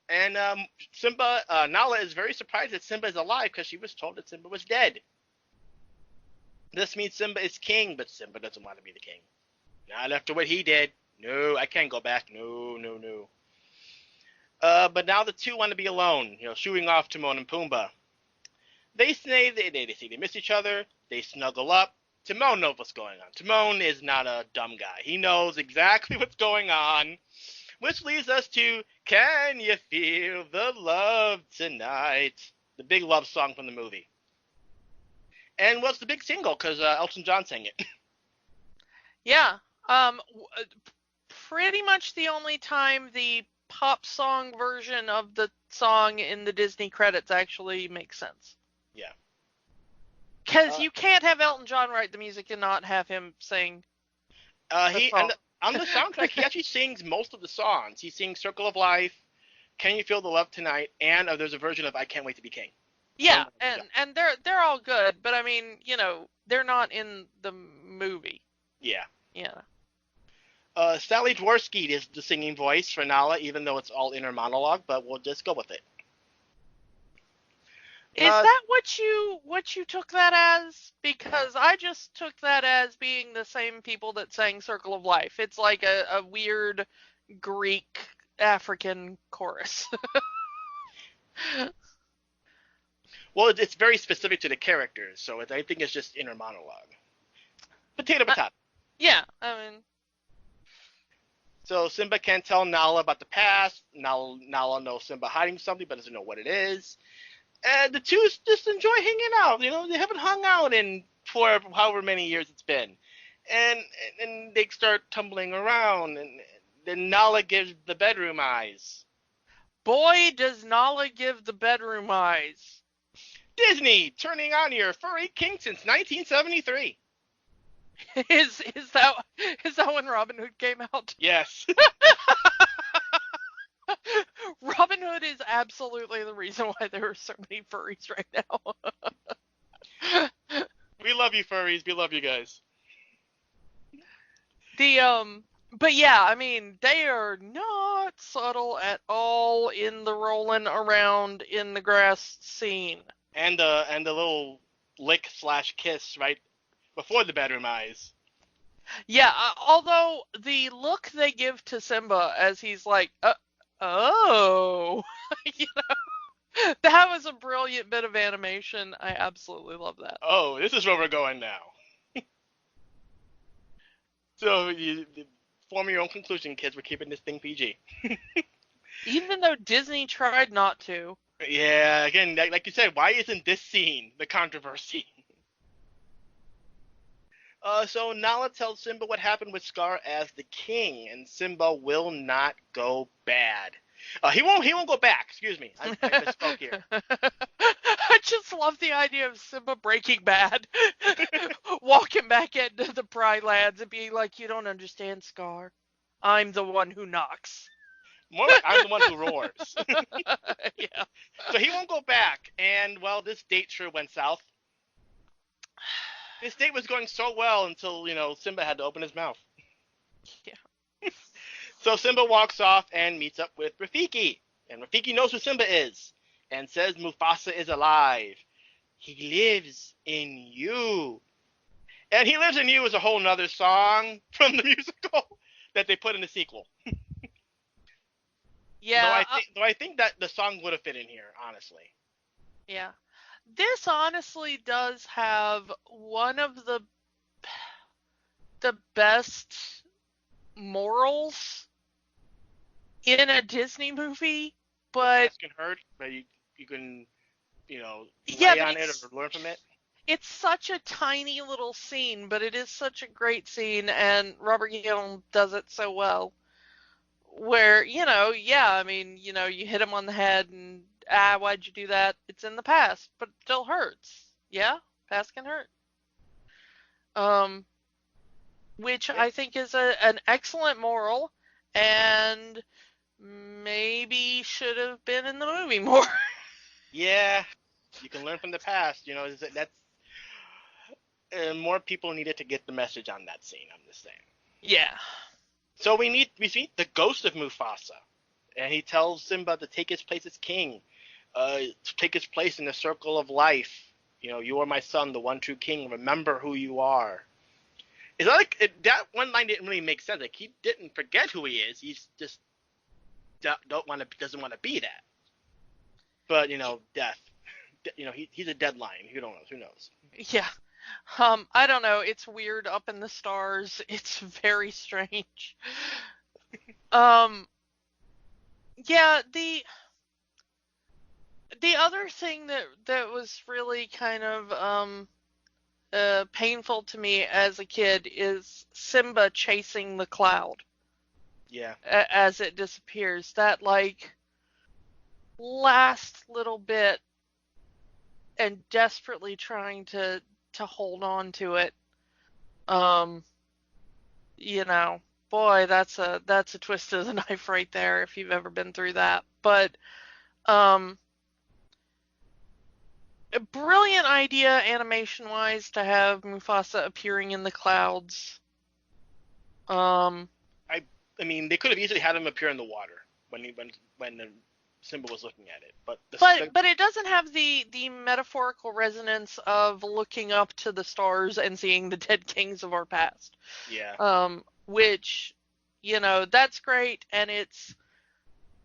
And Nala is very surprised that Simba is alive because she was told that Simba was dead. This means Simba is king, but Simba doesn't want to be the king. Not after what he did. No, I can't go back. No. But now the two want to be alone, shooing off Timon and Pumbaa. They say they miss each other. They snuggle up. Timon knows what's going on. Timon is not a dumb guy. He knows exactly what's going on, which leads us to Can You Feel the Love Tonight? The big love song from the movie. And was the big single because Elton John sang it. Yeah. Pretty much the only time the pop song version of the song in the Disney credits actually makes sense. Yeah. Because you can't have Elton John write the music and not have him sing. On the soundtrack, he actually sings most of the songs. He sings Circle of Life, Can You Feel the Love Tonight, and there's a version of I Can't Wait to Be King. Yeah, and they're all good, but I mean, they're not in the movie. Yeah. Yeah. Sally Dworsky is the singing voice for Nala, even though it's all inner monologue, but we'll just go with it. Is that what you took that as? Because I just took that as being the same people that sang Circle of Life. It's like a weird Greek African chorus. Well, it's very specific to the characters, so I think it's just inner monologue. Potato. Yeah, I mean. So Simba can't tell Nala about the past. Nala knows Simba hiding something, but doesn't know what it is. And the two just enjoy hanging out. They haven't hung out for however many years it's been. And they start tumbling around, and then Nala gives the bedroom eyes. Boy, does Nala give the bedroom eyes. Disney, turning on your furry king since 1973. Is that when Robin Hood came out? Yes. Robin Hood is absolutely the reason why there are so many furries right now. We love you, furries. We love you guys. But yeah, I mean, they are not subtle at all in the rolling around in the grass scene. And the little lick/kiss right before the bedroom eyes. Yeah, although the look they give to Simba as he's like, oh, that was a brilliant bit of animation. I absolutely love that. Oh, this is where we're going now. So you form your own conclusion, kids. We're keeping this thing PG. Even though Disney tried not to. Yeah, again, like you said, why isn't this scene the controversy? So Nala tells Simba what happened with Scar as the king, and Simba will not go bad. He won't go back. Excuse me, I misspoke here. I just love the idea of Simba breaking bad, walking back into the Pride Lands and being like, "You don't understand, Scar. I'm the one who knocks." More like I'm the one who roars. Yeah. So he won't go back, and well, this date sure went south. This date was going so well until, Simba had to open his mouth. Yeah. So Simba walks off and meets up with Rafiki. And Rafiki knows who Simba is and says Mufasa is alive. He lives in you. And He Lives in You is a whole nother song from the musical that they put in the sequel. Yeah. Though I think that the song would have fit in here, honestly. Yeah. This honestly does have one of the the morals in a Disney movie, but It can hurt, but you can, yeah, lay on it or learn from it. It's such a tiny little scene, but it is such a great scene, and Robert Guillaume does it so well. Where, you hit him on the head, and why'd you do that? It's in the past, but it still hurts. Yeah, past can hurt. Which I think is an excellent moral, and maybe should have been in the movie more. Yeah, you can learn from the past. That's more people needed to get the message on that scene. I'm just saying. Yeah. So we meet the ghost of Mufasa, and he tells Simba to take his place as king, to take his place in the circle of life. You are my son, the one true king. Remember who you are. It's not like that one line didn't really make sense. Like, he didn't forget who he is. He's just doesn't want to be that. But death. He's a dead lion. Who knows? Yeah. I don't know. It's weird up in the stars. It's very strange. Yeah, the other thing that was really kind of painful to me as a kid is Simba chasing the cloud. Yeah. As it disappears. That, like, last little bit and desperately trying to hold on to it. Boy, that's a twist of the knife right there if you've ever been through that. But a brilliant idea animation wise to have Mufasa appearing in the clouds. I mean, they could have easily had him appear in the water when Simba was looking at it, but it doesn't have the metaphorical resonance of looking up to the stars and seeing the dead kings of our past. Yeah. Which, that's great, and it's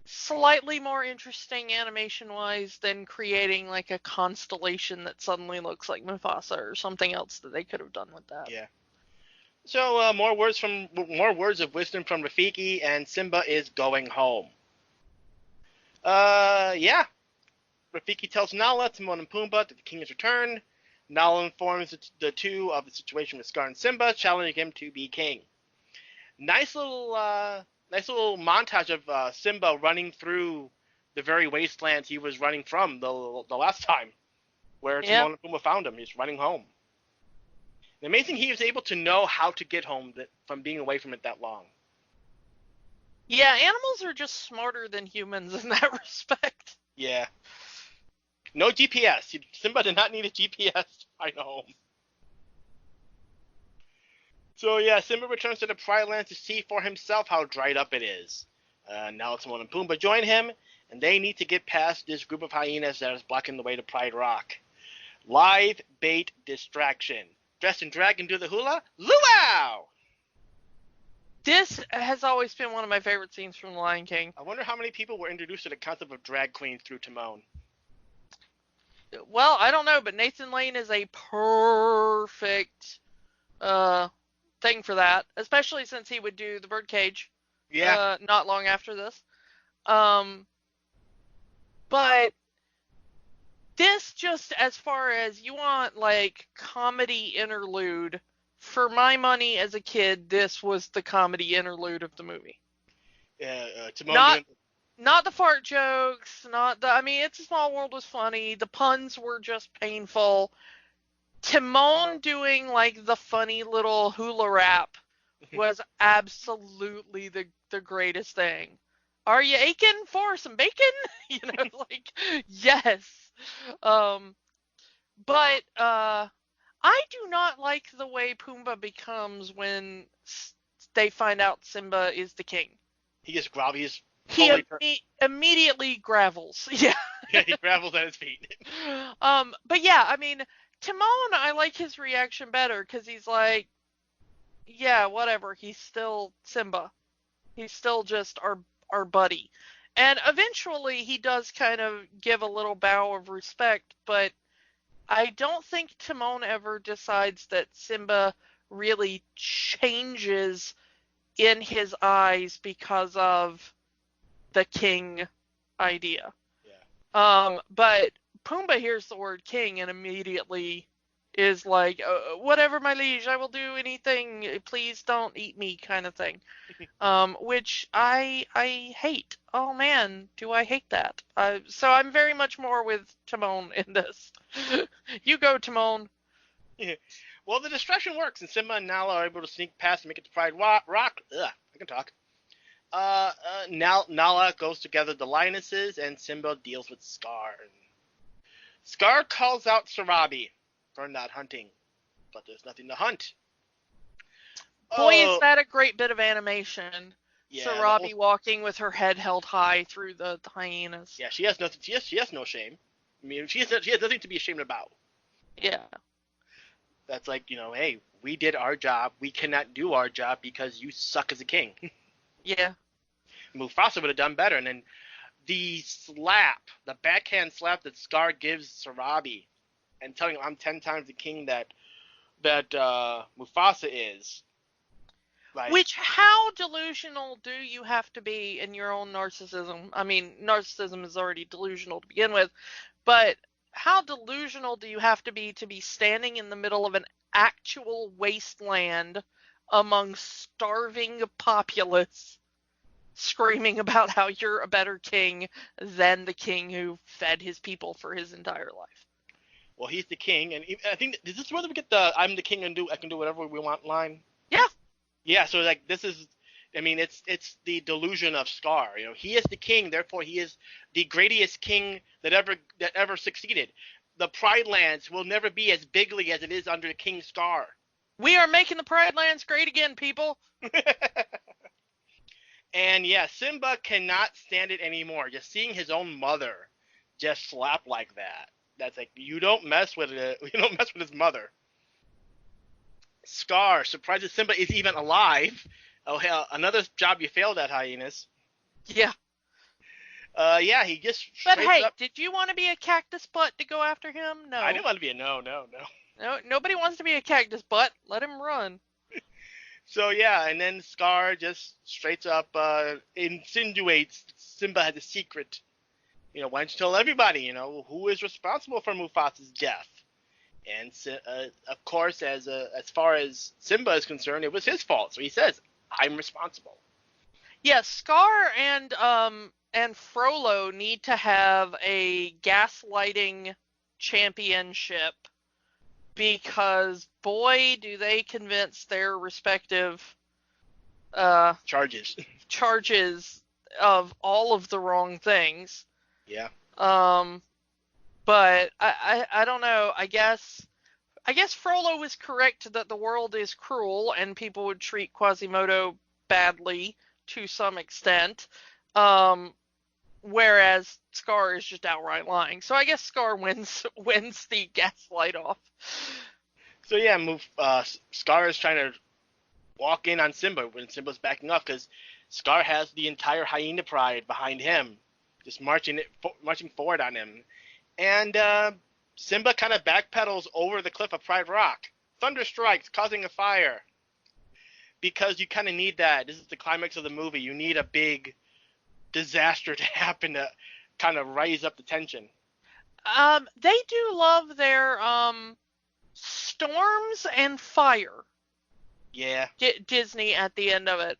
slightly more interesting animation-wise than creating like a constellation that suddenly looks like Mufasa or something else that they could have done with that. Yeah. So more words of wisdom from Rafiki, and Simba is going home. Yeah. Rafiki tells Nala, Timon, and Pumbaa that the king has returned. Nala informs the two of the situation with Scar and Simba, challenging him to be king. Nice little montage of Simba running through the very wastelands he was running from the last time, where Timon and Pumbaa found him. He's running home. The amazing he was able to know how to get home from being away from it that long. Yeah, animals are just smarter than humans in that respect. Yeah. No GPS. Simba did not need a GPS to find home. So yeah, Simba returns to the Pride Lands to see for himself how dried up it is. Now Timon and Pumbaa join him, and they need to get past this group of hyenas that is blocking the way to Pride Rock. Live bait distraction. Dressed in drag and do the hula? Luau! This has always been one of my favorite scenes from The Lion King. I wonder how many people were introduced to the concept of drag queens through Timon. Well, I don't know, but Nathan Lane is a perfect thing for that, especially since he would do the Birdcage. Yeah. Not long after this. But this, just as far as you want, like, comedy interlude, for my money as a kid, this was the comedy interlude of the movie. Timon not the fart jokes, It's a Small World was funny. The puns were just painful. Timon doing, like, the funny little hula rap was absolutely the greatest thing. Are you aching for some bacon? Yes. But I do not like the way Pumbaa becomes when they find out Simba is the king. He just grovels. He immediately gravels. Yeah. Yeah, he gravels at his feet. But yeah, I mean, Timon, I like his reaction better because he's like, yeah, whatever. He's still Simba. He's still just our buddy. And eventually he does kind of give a little bow of respect, but I don't think Timon ever decides that Simba really changes in his eyes because of the king idea. Yeah. But Pumbaa hears the word king and immediately is like, whatever, my liege, I will do anything. Please don't eat me, kind of thing. Which I hate. Oh man, do I hate that? So I'm very much more with Timon in this. You go, Timon. Yeah. Well, the distraction works, and Simba and Nala are able to sneak past and make it to Pride Rock. Ugh, I can talk. Nala goes to gather the lionesses, and Simba deals with Scar. Scar calls out Sarabi for not hunting, but there's nothing to hunt. Boy, is that a great bit of animation. Yeah, Sarabi walking with her head held high through the hyenas. Yeah, she has nothing. She has no shame. I mean, she has nothing to be ashamed about. Yeah. That's like, hey, we did our job. We cannot do our job because you suck as a king. Yeah. Mufasa would have done better. And then the backhand slap that Scar gives Sarabi, and telling him I'm 10 times the king that Mufasa is. Like, which, how delusional do you have to be in your own narcissism? I mean, narcissism is already delusional to begin with, but how delusional do you have to be standing in the middle of an actual wasteland among starving populace, screaming about how you're a better king than the king who fed his people for his entire life? Well, he's the king, and I think, is this where we get the "I'm the king and I can do whatever we want" line? Yeah. Yeah. So like this is, I mean, it's the delusion of Scar. He is the king, therefore he is the greatest king that ever succeeded. The Pride Lands will never be as bigly as it is under King Scar. We are making the Pride Lands great again, people. And yeah, Simba cannot stand it anymore. Just seeing his own mother just slap like that. That's like, you don't mess with it. You don't mess with his mother. Scar surprises Simba is even alive. Oh hell, another job you failed at, hyenas. Yeah. Yeah, he just. But hey, did you want to be a cactus butt to go after him? No. I didn't want to be a no. No, nobody wants to be a cactus butt. Let him run. So yeah, and then Scar just straight up insinuates Simba has a secret. Why don't you tell everybody, who is responsible for Mufasa's death? And of course, as far as Simba is concerned, it was his fault. So he says, "I'm responsible." Yes, Scar and Frollo need to have a gaslighting championship, because boy, do they convince their respective charges of all of the wrong things. Yeah. But I don't know. I guess Frollo was correct that the world is cruel and people would treat Quasimodo badly to some extent. Whereas Scar is just outright lying. So I guess Scar wins the gaslight off. So yeah, Scar is trying to walk in on Simba when Simba's backing up, because Scar has the entire hyena pride behind him, just marching forward on him. And Simba kind of backpedals over the cliff of Pride Rock. Thunder strikes, causing a fire. Because you kind of need that. This is the climax of the movie. You need a big disaster to happen to kind of raise up the tension. They do love their storms and fire. Yeah. Disney at the end of it.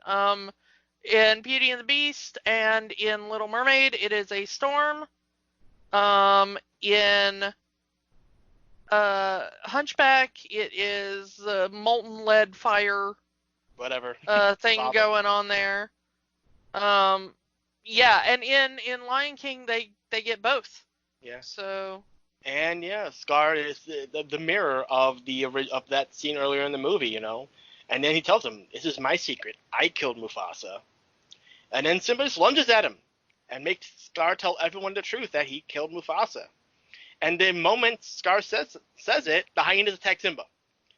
In Beauty and the Beast and in Little Mermaid, it is a storm. In Hunchback, it is the molten lead fire. Whatever. Thing going on there. Yeah, and in Lion King, they get both. Yeah. So. And yeah, Scar is the mirror of that scene earlier in the movie, And then he tells him, "This is my secret. I killed Mufasa." And then Simba just lunges at him and makes Scar tell everyone the truth that he killed Mufasa. And the moment Scar says it, the hyenas attack Simba.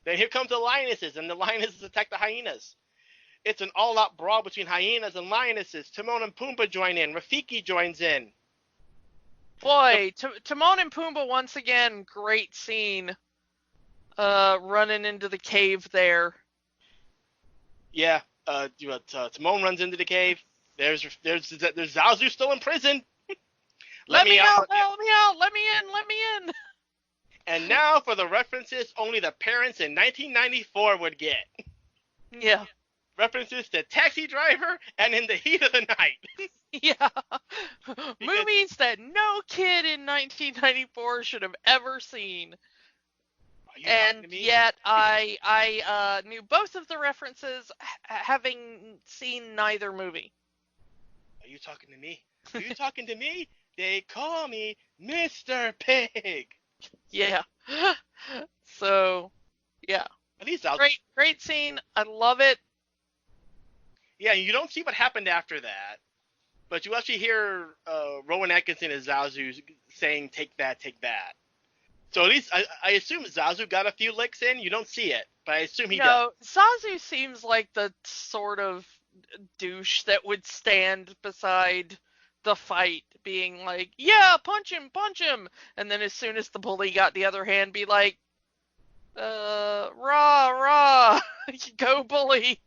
Then here comes the lionesses, and the lionesses attack the hyenas. It's an all-out brawl between hyenas and lionesses. Timon and Pumbaa join in. Rafiki joins in. Boy, Timon and Pumbaa once again, great scene. Running into the cave there. Yeah, Timon runs into the cave. There's Zazu still in prison. Let me out! Let me in! And now for the references only the parents in 1994 would get. Yeah. References to Taxi Driver and In the Heat of the Night. Yeah. Movies that no kid in 1994 should have ever seen. Are you talking And to me? yet I knew both of the references, having seen neither movie. Are you talking to me? Are you talking to me? They call me Mr. Pig. Yeah. So, yeah. At least I'll... Great scene. I love it. Yeah, you don't see what happened after that, but you actually hear Rowan Atkinson as Zazu saying, take that, take that. So at least I assume Zazu got a few licks in. You don't see it, but I assume he does. Zazu seems like the sort of douche that would stand beside the fight being like, yeah, punch him. And then as soon as the bully got the other hand, be like, rah, go bully.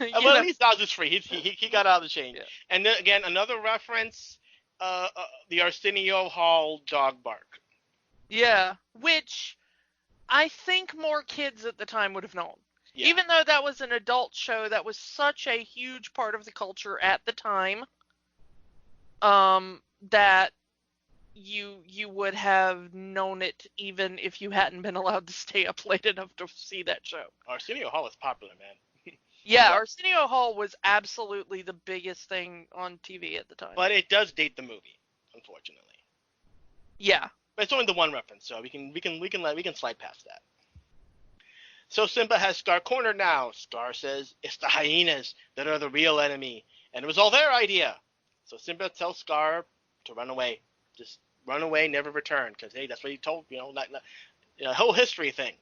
Well, at least Zazu's free. He got out of the chain. Yeah. And then again, another reference, the Arsenio Hall dog bark. Yeah, which I think more kids at the time would have known. Yeah. Even though that was an adult show, that was such a huge part of the culture at the time, that you would have known it even if you hadn't been allowed to stay up late enough to see that show. Arsenio Hall is popular, man. Yeah, Arsenio Hall was absolutely the biggest thing on TV at the time. But it does date the movie, unfortunately. Yeah. But it's only the one reference, so we can slide past that. So Simba has Scar cornered now. Scar says it's the hyenas that are the real enemy, and it was all their idea. So Simba tells Scar to run away, just run away, never return, because hey, that's what he told whole history thing.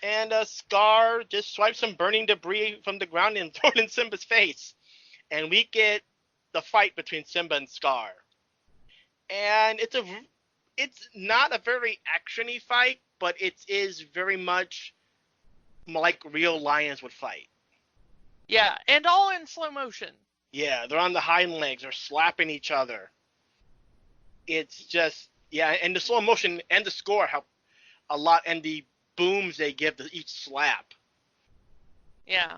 And Scar just swipes some burning debris from the ground and throws it in Simba's face, and we get the fight between Simba and Scar. And it's not a very actiony fight, but it is very much like real lions would fight. Yeah, and all in slow motion. Yeah, they're on the hind legs, they're slapping each other. It's just, yeah, and the slow motion and the score help a lot, and the booms they give to each slap. Yeah.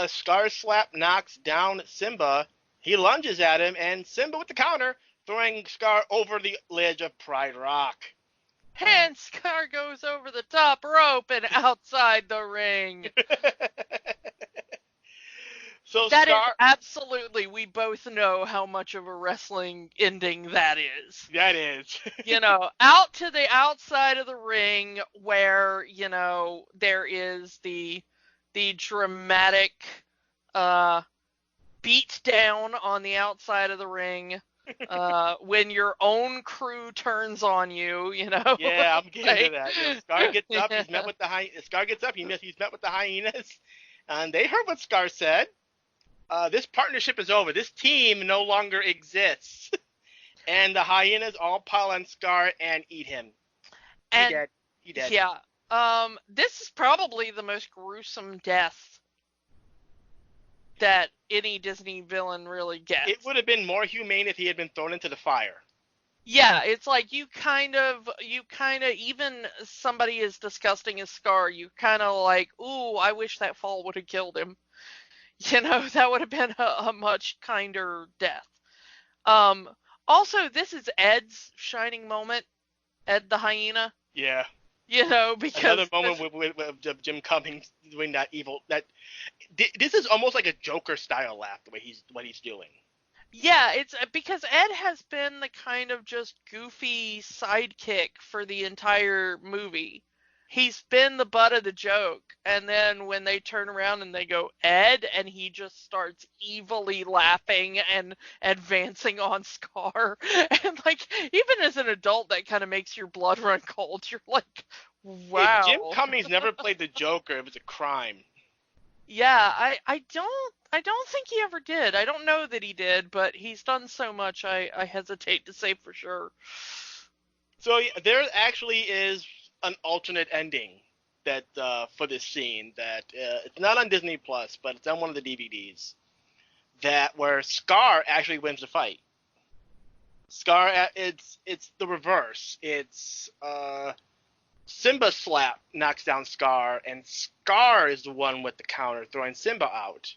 Scar's slap knocks down Simba. He lunges at him, and Simba with the counter, throwing Scar over the ledge of Pride Rock. And Scar goes over the top rope and outside the ring. So That Scar, is absolutely, we both know how much of a wrestling ending that is. that is. Out to the outside of the ring where, there is the dramatic beat down on the outside of the ring when your own crew turns on you, Yeah, I'm getting to that. Scar gets up, he's met with the Scar gets up, he's met with the hyenas, and they heard what Scar said. This partnership is over. This team no longer exists. And the hyenas all pile on Scar and eat him. He dead. Yeah. This is probably the most gruesome death that any Disney villain really gets. It would have been more humane if he had been thrown into the fire. Yeah, it's like you kind of, even somebody as disgusting as Scar, you kind of like, ooh, I wish that fall would have killed him. That would have been a much kinder death. Also, this is Ed's shining moment, Ed the hyena. Yeah. Because another moment with Jim Cummings doing that evil. This is almost like a Joker style laugh, the way what he's doing. Yeah, it's because Ed has been the kind of just goofy sidekick for the entire movie. He's been the butt of the joke, and then when they turn around and they go, Ed, and he just starts evilly laughing and advancing on Scar, and even as an adult, that kind of makes your blood run cold. You're like, wow. If Jim Cummings never played the Joker, it was a crime. Yeah, I don't think he ever did. I don't know that he did, but he's done so much, I hesitate to say for sure. So there actually is an alternate ending that for this scene that it's not on Disney Plus, but it's on one of the DVDs. Where Scar actually wins the fight. Scar, it's the reverse. It's Simba slap knocks down Scar, and Scar is the one with the counter throwing Simba out.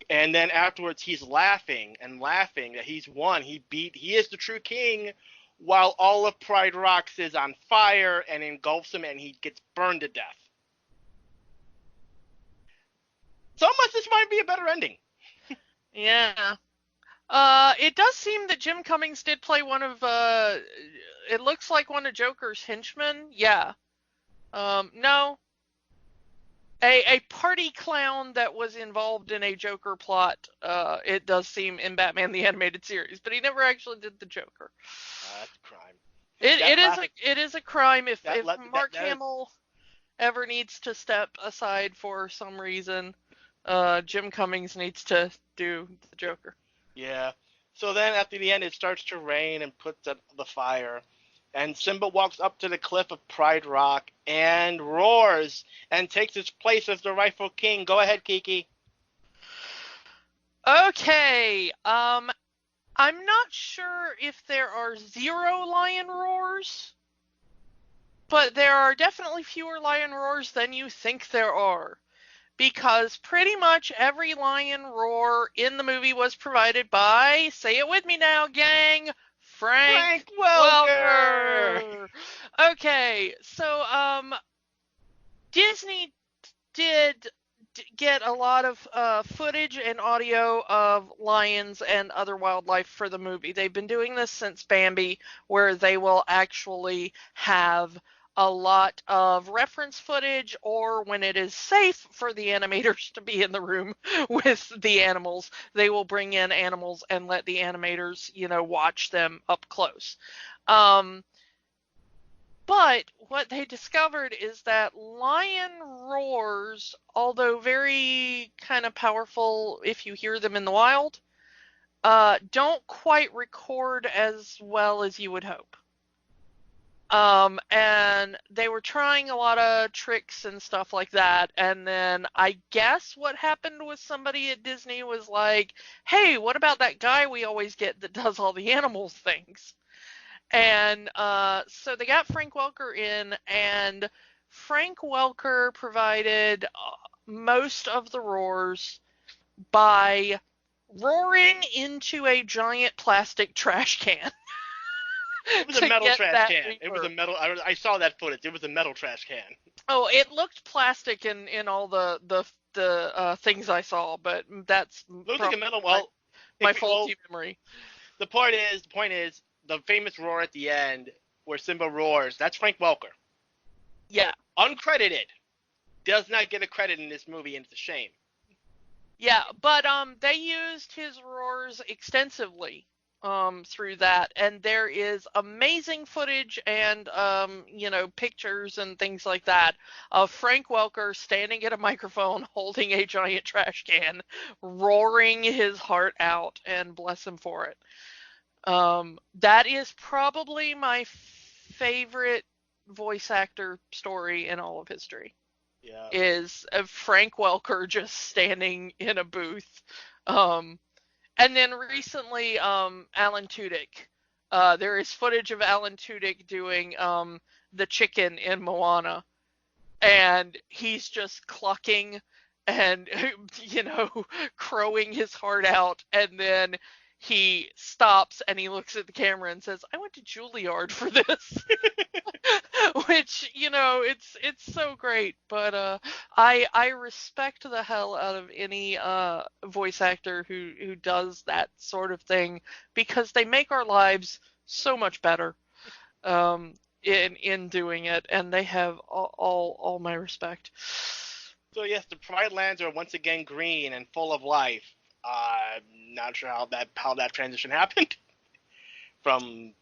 And then afterwards, he's laughing that he's won. He is the true king, while all of Pride Rocks is on fire and engulfs him, and he gets burned to death. So much this might be a better ending. Yeah. It does seem that Jim Cummings did play one of, it looks like one of Joker's henchmen. Yeah. No. A party clown that was involved in a Joker plot, it does seem in Batman the Animated Series, but he never actually did the Joker. That's a crime. It is a crime if Mark Hamill ever needs to step aside for some reason. Jim Cummings needs to do the Joker. Yeah. So then after the end, it starts to rain and puts out the fire. And Simba walks up to the cliff of Pride Rock and roars and takes his place as the rightful king. Go ahead, Kiki. Okay. I'm not sure if there are 0 lion roars, but there are definitely fewer lion roars than you think there are. Because pretty much every lion roar in the movie was provided by, say it with me now, gang, Frank Welker. Okay, so Disney did get a lot of footage and audio of lions and other wildlife for the movie. They've been doing this since Bambi, where they will actually have a lot of reference footage, or when it is safe for the animators to be in the room with the animals, they will bring in animals and let the animators, watch them up close. But what they discovered is that lion roars, although very kind of powerful if you hear them in the wild, don't quite record as well as you would hope. And they were trying a lot of tricks and stuff like that. And then I guess what happened with somebody at Disney was like, hey, what about that guy we always get that does all the animals things? And so they got Frank Welker in, and Frank Welker provided most of the roars by roaring into a giant plastic trash can. It was a metal trash can. It was a metal. I saw that footage. It was a metal trash can. Oh, it looked plastic in all the things I saw, but that's looks like a metal. Well, my faulty memory. The point is, the famous roar at the end where Simba roars. That's Frank Welker. Yeah. Uncredited. Does not get a credit in this movie, and it's a shame. Yeah, but they used his roars extensively. Through that, and there is amazing footage and pictures and things like that of Frank Welker standing at a microphone holding a giant trash can, roaring his heart out, and bless him for it. That is probably my favorite voice actor story in all of history. Yeah. Is Frank Welker just standing in a booth. And then recently, Alan Tudyk. There is footage of Alan Tudyk doing the chicken in Moana, and he's just clucking and crowing his heart out, and then he stops and he looks at the camera and says, "I went to Juilliard for this." Which, it's so great, but I respect the hell out of any voice actor who does that sort of thing, because they make our lives so much better in doing it, and they have all my respect. So yes, the Pride Lands are once again green and full of life. I'm not sure how that transition happened from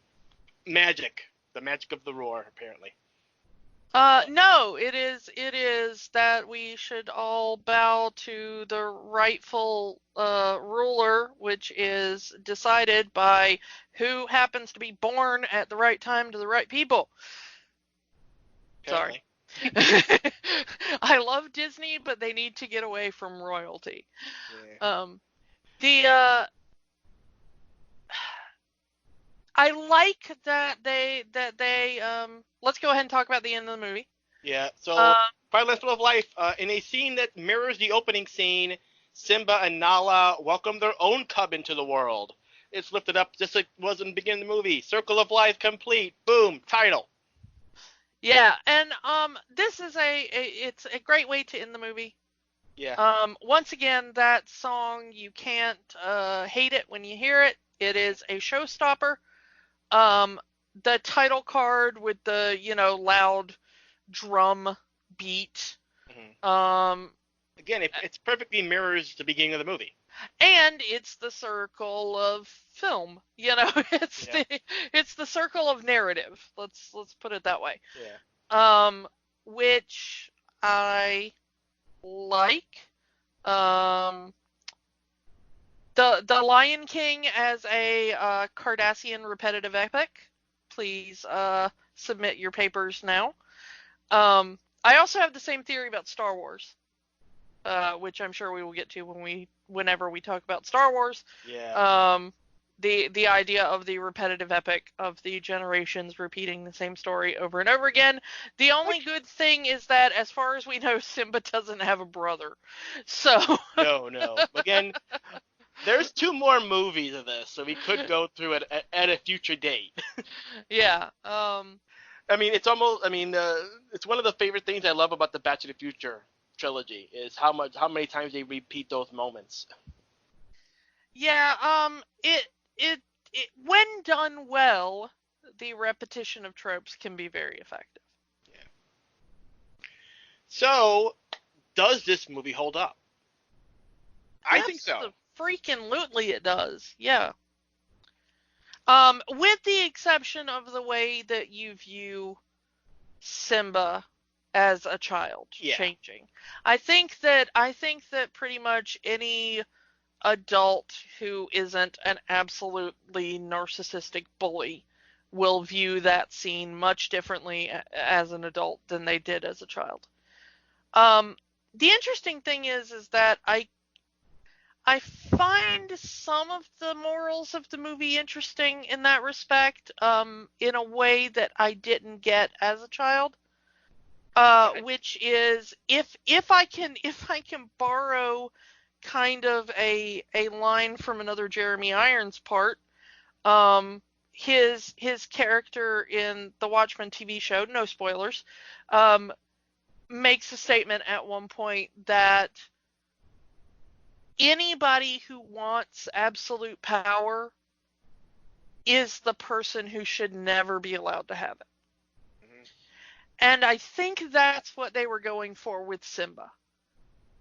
magic. The magic of the roar, apparently. No, it is that we should all bow to the rightful ruler, which is decided by who happens to be born at the right time to the right people. Apparently. Sorry. I love Disney, but they need to get away from royalty. Yeah. I like that they let's go ahead and talk about the end of the movie. Yeah, so Um, Final Lesson of Life, in a scene that mirrors the opening scene, Simba and Nala welcome their own cub into the world. It's lifted up just like it was in the beginning of the movie. Circle of Life complete. Boom. Title. yeah, and this is it's a great way to end the movie. Yeah. Once again, that song, you can't hate it when you hear it. It is a showstopper. The title card with the, loud drum beat. Mhm. Again, it perfectly mirrors the beginning of the movie. And it's the circle of film. It's Yeah. it's the circle of narrative. Let's put it that way. Yeah. Which I like. The Lion King as a Cardassian repetitive epic. Please submit your papers now. I also have the same theory about Star Wars, which I'm sure we will get to whenever we talk about Star Wars. Yeah. The idea of the repetitive epic of the generations repeating the same story over and over again. The only good thing is that, as far as we know, Simba doesn't have a brother. So No. Again, there's 2 more movies of this, so we could go through it at a future date. yeah. I mean, it's one of the favorite things I love about the Back to the Future trilogy is how many times they repeat those moments. Yeah. It when done well, the repetition of tropes can be very effective. Yeah. So, does this movie hold up? I think so. Freaking lootly it does. Yeah. With the exception of the way that you view Simba as a child changing. I think that pretty much any adult who isn't an absolutely narcissistic bully will view that scene much differently as an adult than they did as a child. The interesting thing is that I find some of the morals of the movie interesting in that respect, in a way that I didn't get as a child. Which is if I can borrow kind of a line from another Jeremy Irons part, his character in the Watchmen TV show, no spoilers, makes a statement at one point that anybody who wants absolute power is the person who should never be allowed to have it. Mm-hmm. And I think that's what they were going for with Simba.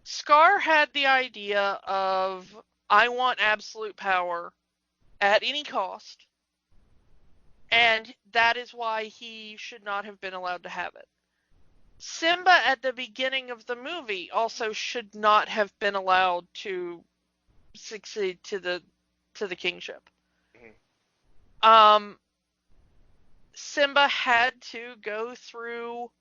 Scar had the idea of, I want absolute power at any cost, and that is why he should not have been allowed to have it. Simba at the beginning of the movie also should not have been allowed to succeed to the kingship. Mm-hmm. Simba had to go through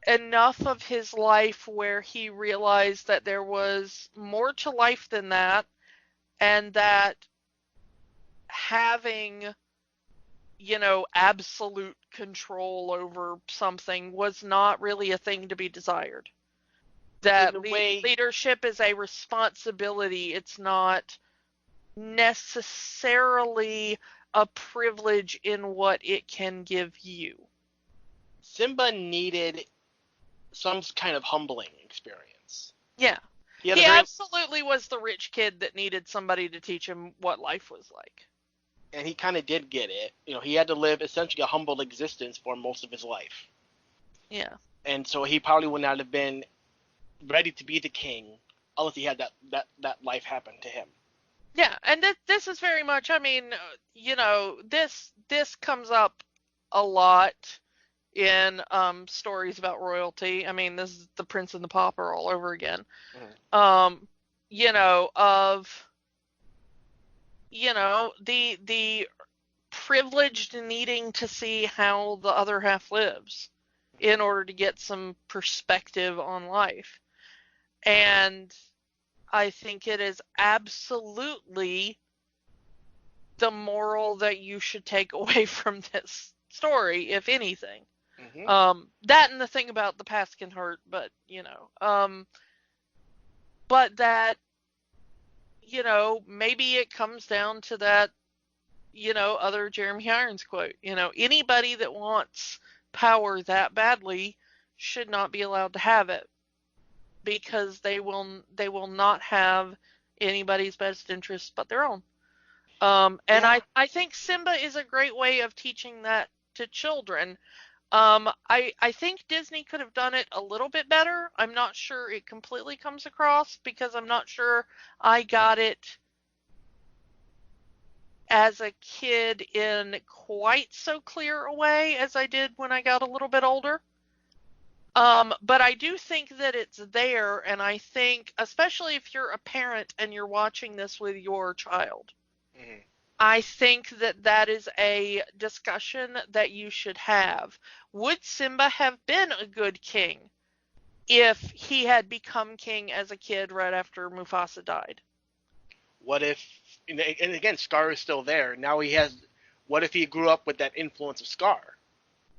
enough of his life where he realized that there was more to life than that, and that having, absolute control over something was not really a thing to be desired. That leadership is a responsibility. It's not necessarily a privilege in what it can give you. Simba needed some kind of humbling experience. Yeah. He absolutely was the rich kid that needed somebody to teach him what life was like. And he kind of did get it. He had to live essentially a humble existence for most of his life. Yeah. And so he probably would not have been ready to be the king unless he had that life happen to him. Yeah, and this is very much, this comes up a lot in stories about royalty. I mean, this is the Prince and the Pauper all over again. Mm-hmm. The privileged needing to see how the other half lives in order to get some perspective on life. And I think it is absolutely the moral that you should take away from this story, if anything. That and the thing about the past can hurt, but but that, maybe it comes down to that, other Jeremy Irons quote, anybody that wants power that badly should not be allowed to have it, because they will not have anybody's best interest but their own. I think Simba is a great way of teaching that to children. I think Disney could have done it a little bit better. I'm not sure it completely comes across, because I'm not sure I got it as a kid in quite so clear a way as I did when I got a little bit older. But I do think that it's there, and I think, especially if you're a parent and you're watching this with your child, I think that is a discussion that you should have. Would Simba have been a good king if he had become king as a kid right after Mufasa died? What if, and again, Scar is still there. Now what if he grew up with that influence of Scar?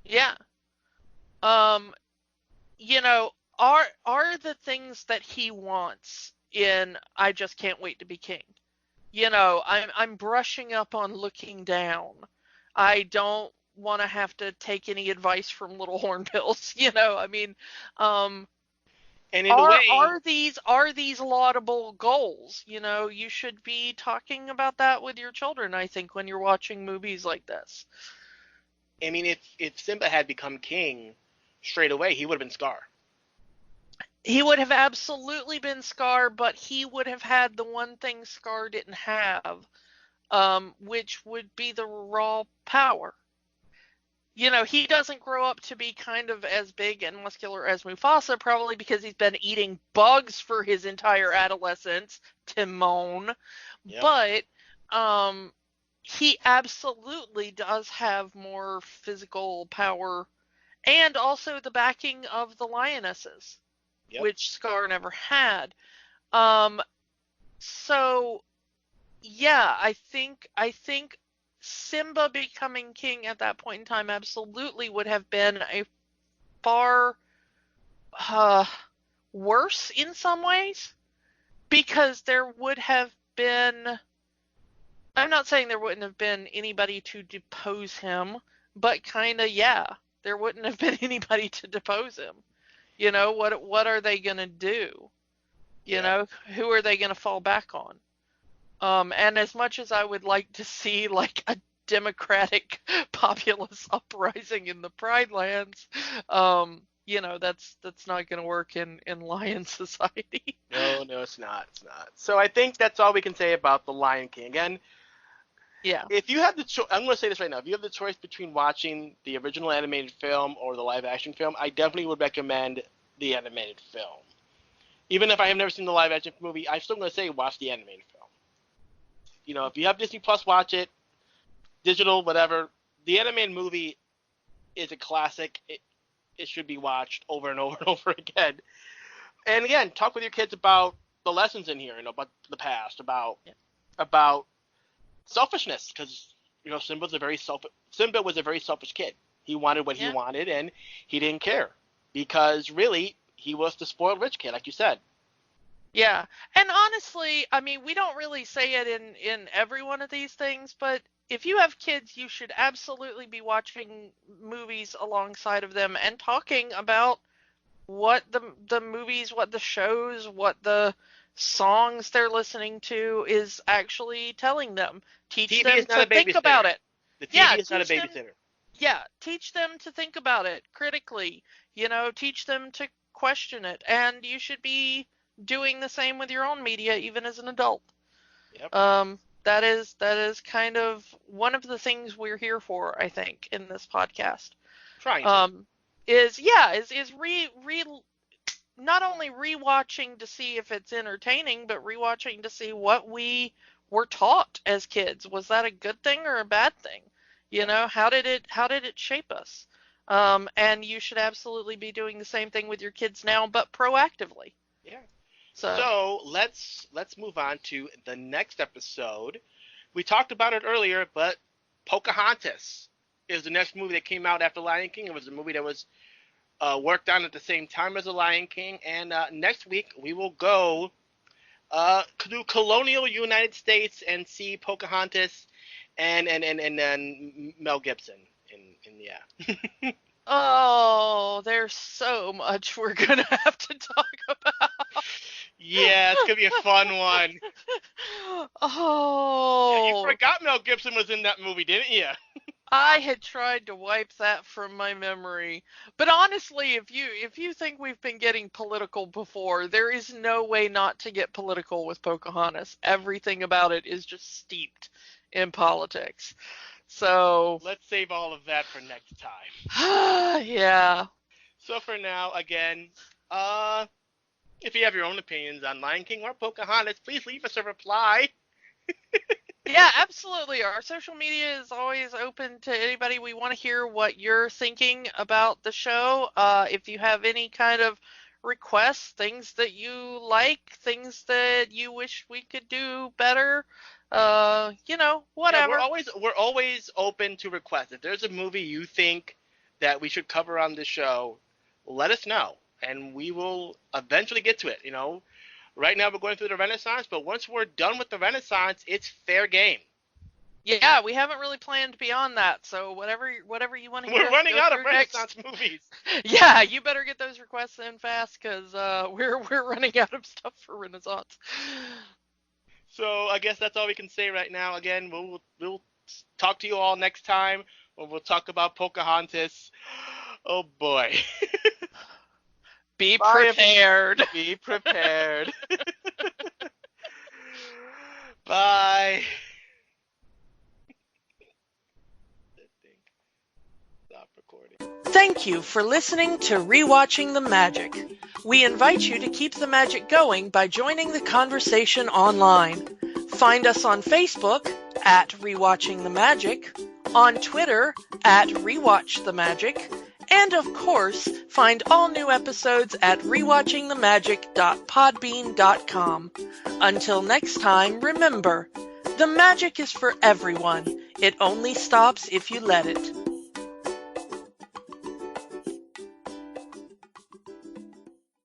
Yeah. Are the things that he wants in I Just Can't Wait to Be King? I'm brushing up on looking down. I don't want to have to take any advice from little hornbills. And in a way, are these laudable goals? You should be talking about that with your children, I think, when you're watching movies like this. I mean, if Simba had become king straight away, he would have been Scar. He would have absolutely been Scar, but he would have had the one thing Scar didn't have, which would be the raw power. He doesn't grow up to be kind of as big and muscular as Mufasa, probably because he's been eating bugs for his entire adolescence, Timon. Yep. But he absolutely does have more physical power, and also the backing of the lionesses. Yep. Which Scar never had. So yeah, I think Simba becoming king at that point in time absolutely would have been a far worse in some ways, because there would have been, I'm not saying there wouldn't have been anybody to depose him, but there wouldn't have been anybody to depose him. What are they going to do? Who are they going to fall back on? And as much as I would like to see like a democratic populace uprising in the Pride Lands, that's not going to work in Lion society. No, it's not. So I think that's all we can say about The Lion King. Again, yeah. If you have the choice, I'm going to say this right now. If you have the choice between watching the original animated film or the live action film, I definitely would recommend the animated film. Even if I have never seen the live action movie, I'm still going to say watch the animated film. If you have Disney Plus, watch it. Digital, whatever. The animated movie is a classic. It should be watched over and over and over again. And again, talk with your kids about the lessons in here, about the past, about selfishness, because Simba was a very selfish kid. He wanted what he wanted, and he didn't care, because really he was the spoiled rich kid, like you said. Yeah, and honestly, I mean, we don't really say it in every one of these things, but if you have kids, you should absolutely be watching movies alongside of them and talking about what the movies, what the shows, what the songs they're listening to is actually telling them. Teach them to think about it. The TV is not a babysitter. Teach them to think about it critically. Teach them to question it, and you should be doing the same with your own media, even as an adult. Yep. That is kind of one of the things we're here for, I think, in this podcast. Trying. Is not only rewatching to see if it's entertaining, but rewatching to see what we were taught as kids. Was that a good thing or a bad thing? How did it shape us? And you should absolutely be doing the same thing with your kids now, but proactively. Yeah. So let's move on to the next episode. we talked about it earlier, but Pocahontas is the next movie that came out after Lion King. It was a movie that was worked on at the same time as The Lion King. And next week we will go to colonial United States and see Pocahontas and Mel Gibson. Yeah. Oh, there's so much we're gonna have to talk about. Yeah, it's gonna be a fun one. Oh, Yeah, you forgot Mel Gibson was in that movie, didn't you? I had tried to wipe that from my memory. But honestly, if you think we've been getting political before, there is no way not to get political with Pocahontas. Everything about it is just steeped in politics. So Let's save all of that for next time. yeah. So for now, again, if you have your own opinions on Lion King or Pocahontas, please leave us a reply. Yeah, absolutely. Our social media is always open to anybody. We want to hear what you're thinking about the show. If you have any kind of requests, things that you like, things that you wish we could do better, whatever. Yeah, we're always open to requests. If there's a movie you think that we should cover on the show, let us know, and we will eventually get to it. Right now we're going through the Renaissance, but once we're done with the Renaissance, it's fair game. Yeah, we haven't really planned beyond that, so whatever you want to hear. We're running out of Renaissance movies. Yeah, you better get those requests in fast, because we're running out of stuff for Renaissance. So I guess that's all we can say right now. Again, we'll talk to you all next time, when we'll talk about Pocahontas. Oh boy. Be prepared. Be prepared. Bye. Stop recording. Thank you for listening to Rewatching the Magic. We invite you to keep the magic going by joining the conversation online. Find us on Facebook at Rewatching the Magic, on Twitter at Rewatch the Magic, and of course, find all new episodes at rewatchingthemagic.podbean.com. Until next time, remember, the magic is for everyone. It only stops if you let it.